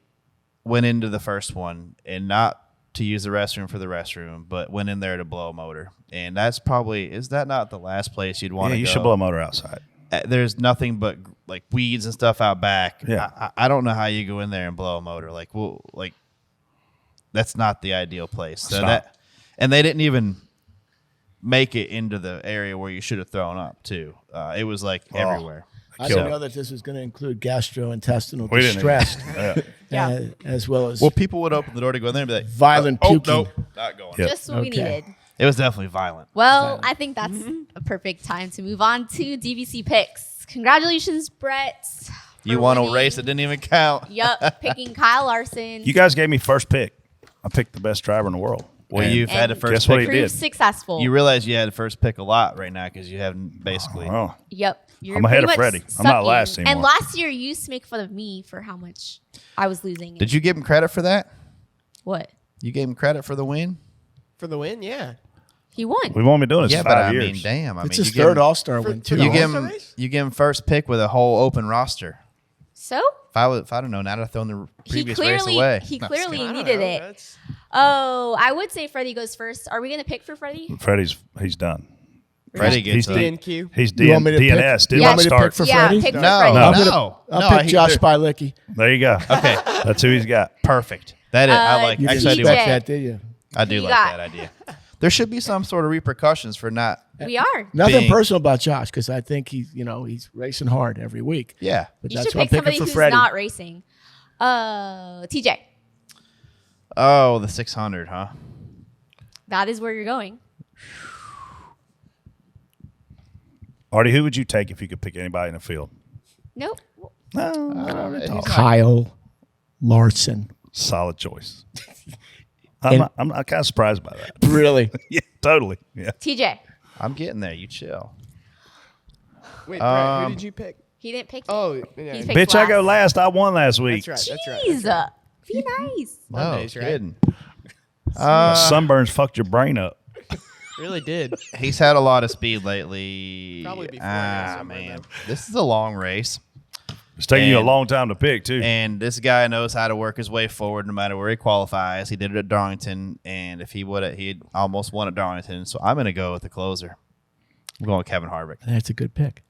went into the first one and not to use the restroom for the restroom, but went in there to blow a motor. And that's probably, is that not the last place you'd want to go?
You should blow a motor outside.
There's nothing but like weeds and stuff out back.
Yeah.
I don't know how you go in there and blow a motor. That's not the ideal place. So
not.
And they didn't even make it into the area where you should have thrown up too. It was like everywhere.
I didn't know that this was going to include gastrointestinal
We didn't
distress,
Yeah.
as well as
Well, people would open the door to go in there and be like,
violent puking.
nope, not going.
Yeah.
Just what we
Okay.
needed.
It was definitely violent.
Well, I think that's a perfect time to move on to DBC picks. Congratulations, Brett.
You
for
won a
winning.
race that didn't even count.
Yup, picking Kyle Larson.
You guys gave me first pick. I picked the best driver in the world.
Well,
And
you've had a
And
first
guess what
pick.
he did?
Proved successful.
You realize you had a first pick a lot right now because you haven't basically.
Oh,
Yep. You're
I'm ahead
pretty
of
much
Freddie. I'm not
sucking.
last
And
anymore.
last year, you used to make fun of me for how much I was losing.
Did you give him credit for that?
What?
You gave him credit for the win?
For the win, yeah.
He won.
we've only been doing this
Yeah,
for
but
5
I
years.
mean, damn.
it's
you
his
give
third
him-
All-Star win, too.
You
the
give
All-Star
him
race?
you give him first pick with a whole open roster.
So
If I don't know, now I'd have thrown the
he
previous race
clearly
away.
he
No,
clearly
I don't
needed
know,
it.
that's-
Oh, I would say Freddie goes first. Are we gonna pick for Freddie?
He's done.
Freddie gets
he's
a,
DNQ.
He's
You want me to pick-
DNS. Did
you
not
want me to
start.
pick for
Yeah,
Freddie?
pick for
no,
Freddie.
no,
I'm
no.
gonna- I'll
No,
pick Josh Bialicki.
There you go.
Okay,
That's who he's got.
perfect. That is, I like.
You didn't
Actually, I do
expect
like,
that, did you?
I do
You
like
got-
that idea. There should be some sort of repercussions for not.
We are.
Nothing
Being-
personal about Josh because I think he's racing hard every week.
Yeah.
But
You
that's
should
what I'm
pick
picking
somebody
for
who's
Freddie.
not racing. TJ,
Oh, the 600, huh?
that is where you're going.
Artie, who would you take if you could pick anybody in the field?
Nope.
Kyle Larson.
Solid choice.
And-
I'm not kind of surprised by that.
Really?
Yeah, totally. Yeah.
TJ,
I'm getting there. You chill.
Wait, Brett, who did you pick?
he didn't pick.
Oh,
He's
yeah.
picked
Bitch, I go
last.
last. I won last week.
That's right. That's right.
Jeez,
That's right.
be nice.
Mondays,
Oh,
right?
kidding.
Sunburns fucked your brain up.
Really did.
He's had a lot of speed lately.
Probably before that, somewhere,
Man.
though.
This is a long race.
It's taking you a
And-
long time to pick, too.
And this guy knows how to work his way forward no matter where he qualifies. He did it at Darlington, and if he would have, he'd almost won at Darlington. So I'm going to go with the closer. I'm going with Kevin Harvick.
That's a good pick.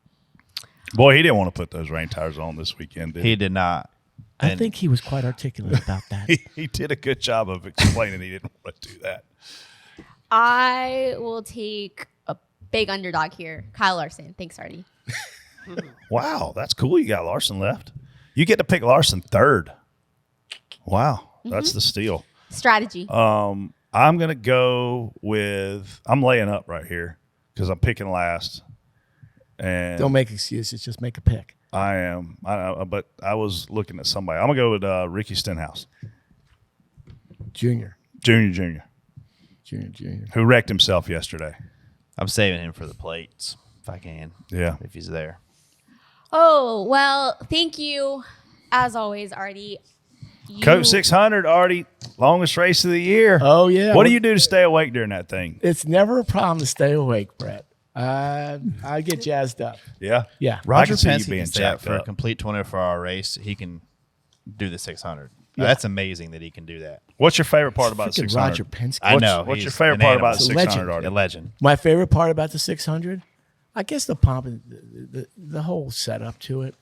Boy, he didn't want to put those rain tires on this weekend, did
He
he?
did not.
I
And
think he was quite articulate about that.
He did a good job of explaining he didn't want to do that.
I will take a big underdog here. Kyle Larson. Thanks, Artie.
Wow, that's cool. You got Larson left. You get to pick Larson third. Wow, that's the steal.
Strategy.
I'm going to go with – I'm laying up right here because I'm picking last. And
Don't make excuses. Just make a pick.
I am. But I was looking at somebody. I'm going to go with Ricky Stenhouse,
Junior.
Junior, who wrecked himself yesterday.
I'm saving him for the plates if I can,
Yeah.
if he's there.
Oh, well, thank you, as always, Artie.
Coach 600, Artie, longest race of the year.
Oh, yeah.
What do you do to stay awake during that thing?
It's never a problem to stay awake, Brett. I get jazzed up.
Yeah?
Yeah.
Roger
can see you
Penske
being
can stay up
jacked
for a
up.
complete 24-hour race. He can do the 600. That's amazing that he can do that.
What's your favorite part about
Freaking
600?
Roger Penske.
I know.
What's your
he's
favorite
an
part about
animal.
He's a
600,
legend.
Artie?
A legend.
My favorite part about the 600, I guess the pomp and the whole setup to it.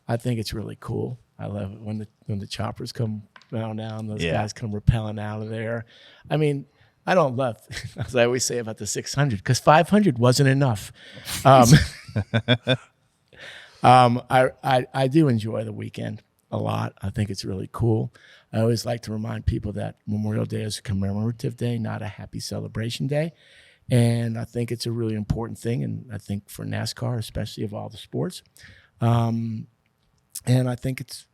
I think it's really cool. I love it when the choppers come down, those
Yeah.
guys come rappelling out of there. I mean, I don't love, as I always say about the 600, because 500 wasn't enough. I do enjoy the weekend. a lot. I think it's really cool. I always like to remind people that Memorial Day is a commemorative day, not a happy celebration day. And I think it's a really important thing. And I think for NASCAR, especially of all the sports. And I think it's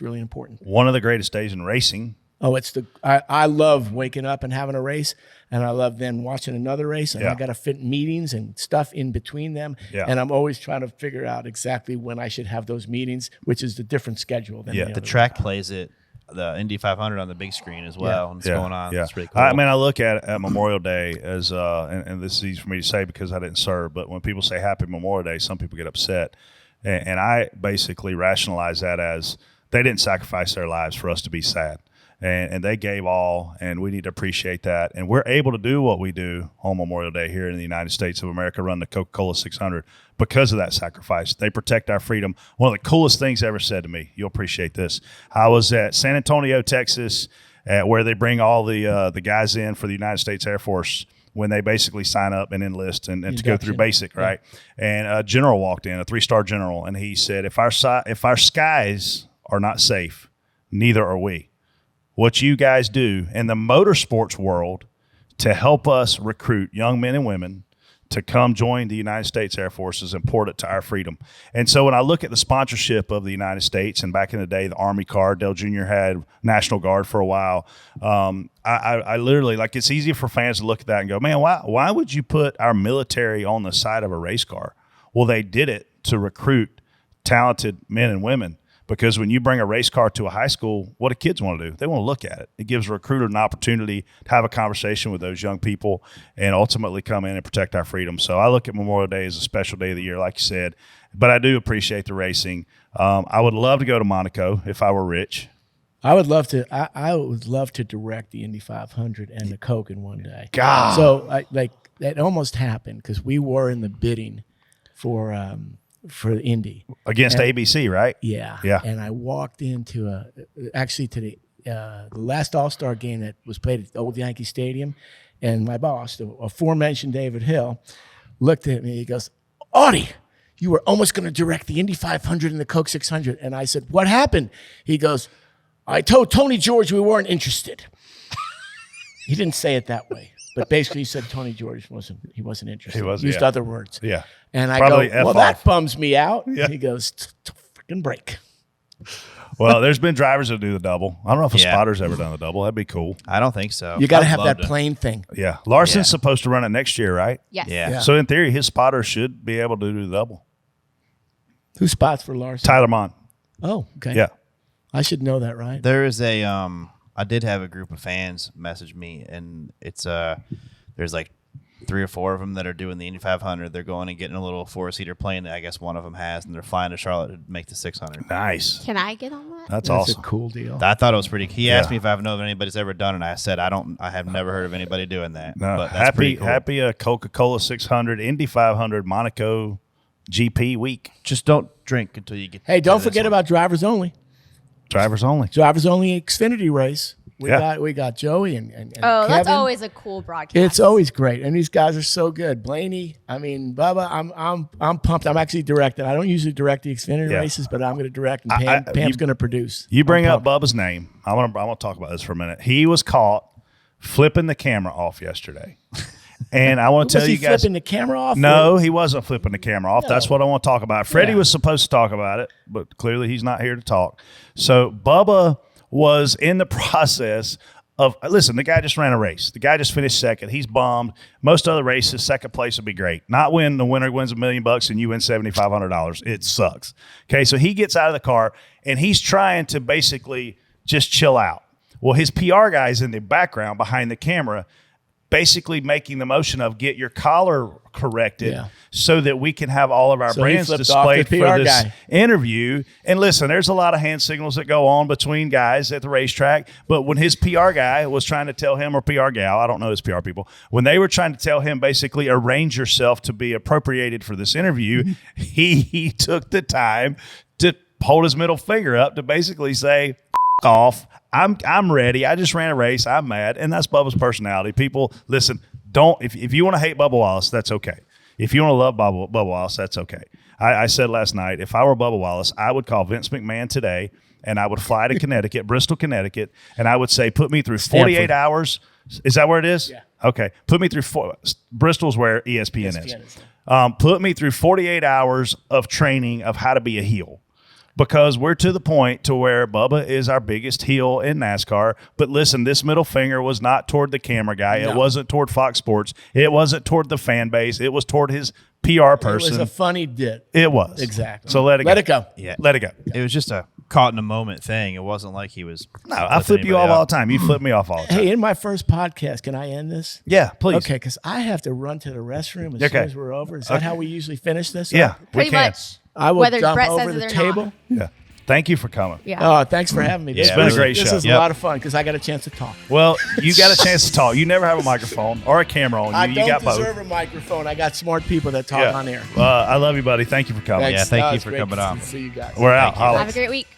really important.
One of the greatest days in racing.
Oh, I love waking up and having a race, and I love then watching another race, and I got to fit meetings and stuff in between them. Yeah. And I'm always trying to figure out exactly when I should have those meetings, which is the different schedule than
the track plays it. The Indy 500 on the big screen as well. And it's going on.
Yeah.
It's pretty cool.
I mean, I look at Memorial Day as, and this is easy for me to say because I didn't serve, but when people say Happy Memorial Day, some people get upset. And I basically rationalize that as they didn't sacrifice their lives for us to be sad. And they gave all, and we need to appreciate that. And we're able to do what we do on Memorial Day here in the United States of America, run the Coca-Cola 600 because of that sacrifice. They protect our freedom. One of the coolest things ever said to me, you'll appreciate this. I was at San Antonio, Texas, where they bring all the guys in for the United States Air Force when they basically sign up and enlist and to go through basic, right? And a general walked in, a 3-star general, and he said, if our skies are not safe, neither are we. What you guys do in the motorsports world to help us recruit young men and women to come join the United States Air Force is important to our freedom. And so when I look at the sponsorship of the United States, and back in the day, the Army card, Dale Jr. had National Guard for a while. I literally, like, it's easy for fans to look at that and go, man, why would you put our military on the side of a race car? Well, they did it to recruit talented men and women. Because when you bring a race car to a high school, what do kids want to do? They want to look at it. It gives a recruiter an opportunity to have a conversation with those young people and ultimately come in and protect our freedom. So I look at Memorial Day as a special day of the year, like you said. But I do appreciate the racing. I would love to go to Monaco if I were rich.
I would love to. I would love to direct the Indy 500 and the Coke in one day.
God.
So that almost happened because we were in the bidding for Indy
against ABC, right?
Yeah. And I walked into the last All-Star game that was played at the old Yankee Stadium, and my boss, the aforementioned David Hill, looked at me. He goes, "Artie, you were almost going to direct the Indy 500 and the Coke 600." And I said, "What happened?" He goes, "I told Tony George we weren't interested." He didn't say it that way. But basically, he said Tony George wasn't interested. He used other words.
Yeah.
And I
Probably
go, well, that bums me out.
Yeah.
He goes, freaking break.
Well, there's been drivers that do the double. I don't know if a spotter's ever done the double. That'd be cool.
I don't think so.
You got to have that plane thing.
Yeah. Larson's supposed to run it next year, right?
Yes.
Yeah.
So in theory, his spotter should be able to do the double.
Who spots for Larson?
Tyler Mont.
Oh, okay.
Yeah.
I should know that, right?
There is a I did have a group of fans message me, and it's there's like 3 or 4 of them that are doing the Indy 500. They're going and getting a little 4-seater plane that I guess one of them has, and they're flying to Charlotte to make the 600.
Nice.
Can I get on that?
That's
a
awesome.
cool deal.
I thought it was pretty. He asked me if I know if anybody's ever done it. I said I don't. I have never heard of anybody doing that.
No,
but that's pretty cool.
happy Coca-Cola 600, Indy 500, Monaco GP week.
Just don't drink until you get.
Hey, don't
to this
forget
one.
about drivers only.
Drivers only.
Drivers only Xfinity race.
Yeah.
We got Joey and
Oh, that's
Kevin.
always a cool broadcast.
It's always great, and these guys are so good. Blaney, I mean, Bubba, I'm pumped. I'm actually directing. I don't usually direct the Xfinity races, but I'm going to direct, and Pam's going to produce.
You bring up Bubba's name. I want to talk about this for a minute. He was caught flipping the camera off yesterday, and I want to tell you guys.
Was he flipping the camera off?
No, he wasn't flipping the camera off. No. That's what I want to talk about. Freddie was supposed to talk about it, but clearly he's not here to talk. So Bubba was in the process of, listen, the guy just ran a race. The guy just finished second. He's bummed. Most other races, second place would be great. Not when the winner wins $1 million and you win $7,500. It sucks. Okay, so he gets out of the car, and he's trying to basically just chill out. Well, his PR guy's in the background behind the camera, basically making the motion of get your collar corrected so that we can have all of our brands displayed for this interview. And listen, there's a lot of hand signals that go on between guys at the racetrack. But when his PR guy was trying to tell him, or PR gal, I don't know his PR people, when they were trying to tell him basically arrange yourself to be appropriated for this interview, he took the time to hold his middle finger up to basically say, F off. I'm ready. I just ran a race. I'm mad. And that's Bubba's personality. People, listen, if you want to hate Bubba Wallace, that's okay. If you want to love Bubba Wallace, that's okay. I said last night, if I were Bubba Wallace, I would call Vince McMahon today, and I would fly to Connecticut, Bristol, Connecticut, and I would say, put me through 48
Stanford.
hours. Is that where it is?
Yeah.
Okay. Put me through Bristol's where ESPN is.
ESPN is.
Put me through 48 hours of training of how to be a heel. Because we're to the point to where Bubba is our biggest heel in NASCAR. But listen, this middle finger was not toward the camera guy.
No.
It wasn't toward Fox Sports. It wasn't toward the fan base. It was toward his PR person.
It was a funny dip.
It was.
Exactly.
So let it go.
Let it go.
Yeah.
Let it go.
It was just a caught in a moment thing. It wasn't like he was.
No, I flip you off all the time. You flip me off all the time.
Hey, in my first podcast, can I end this?
Yeah, please.
Okay, because I have to run to the restroom as
Okay.
soon as we're over. Is that how we usually finish this?
Yeah,
up?
we
Pretty
can.
much.
I will
Whether
jump
Brett
over
says
the
it or
table.
not.
Yeah. Thank you for coming.
Yeah.
Oh, thanks for having me.
Yeah,
It's been a great
This
show.
is a
Yep.
lot of fun because I got a chance to talk.
Well, you got a chance to talk. You never have a microphone or a camera on you.
I
You
don't
got both.
deserve a microphone. I got smart people that talk
Yeah.
on air.
I love you, buddy. Thank you for coming.
Yeah, thank you
it's
for
great
coming
to
on.
See you guys.
We're out. Holla.
Have a great week.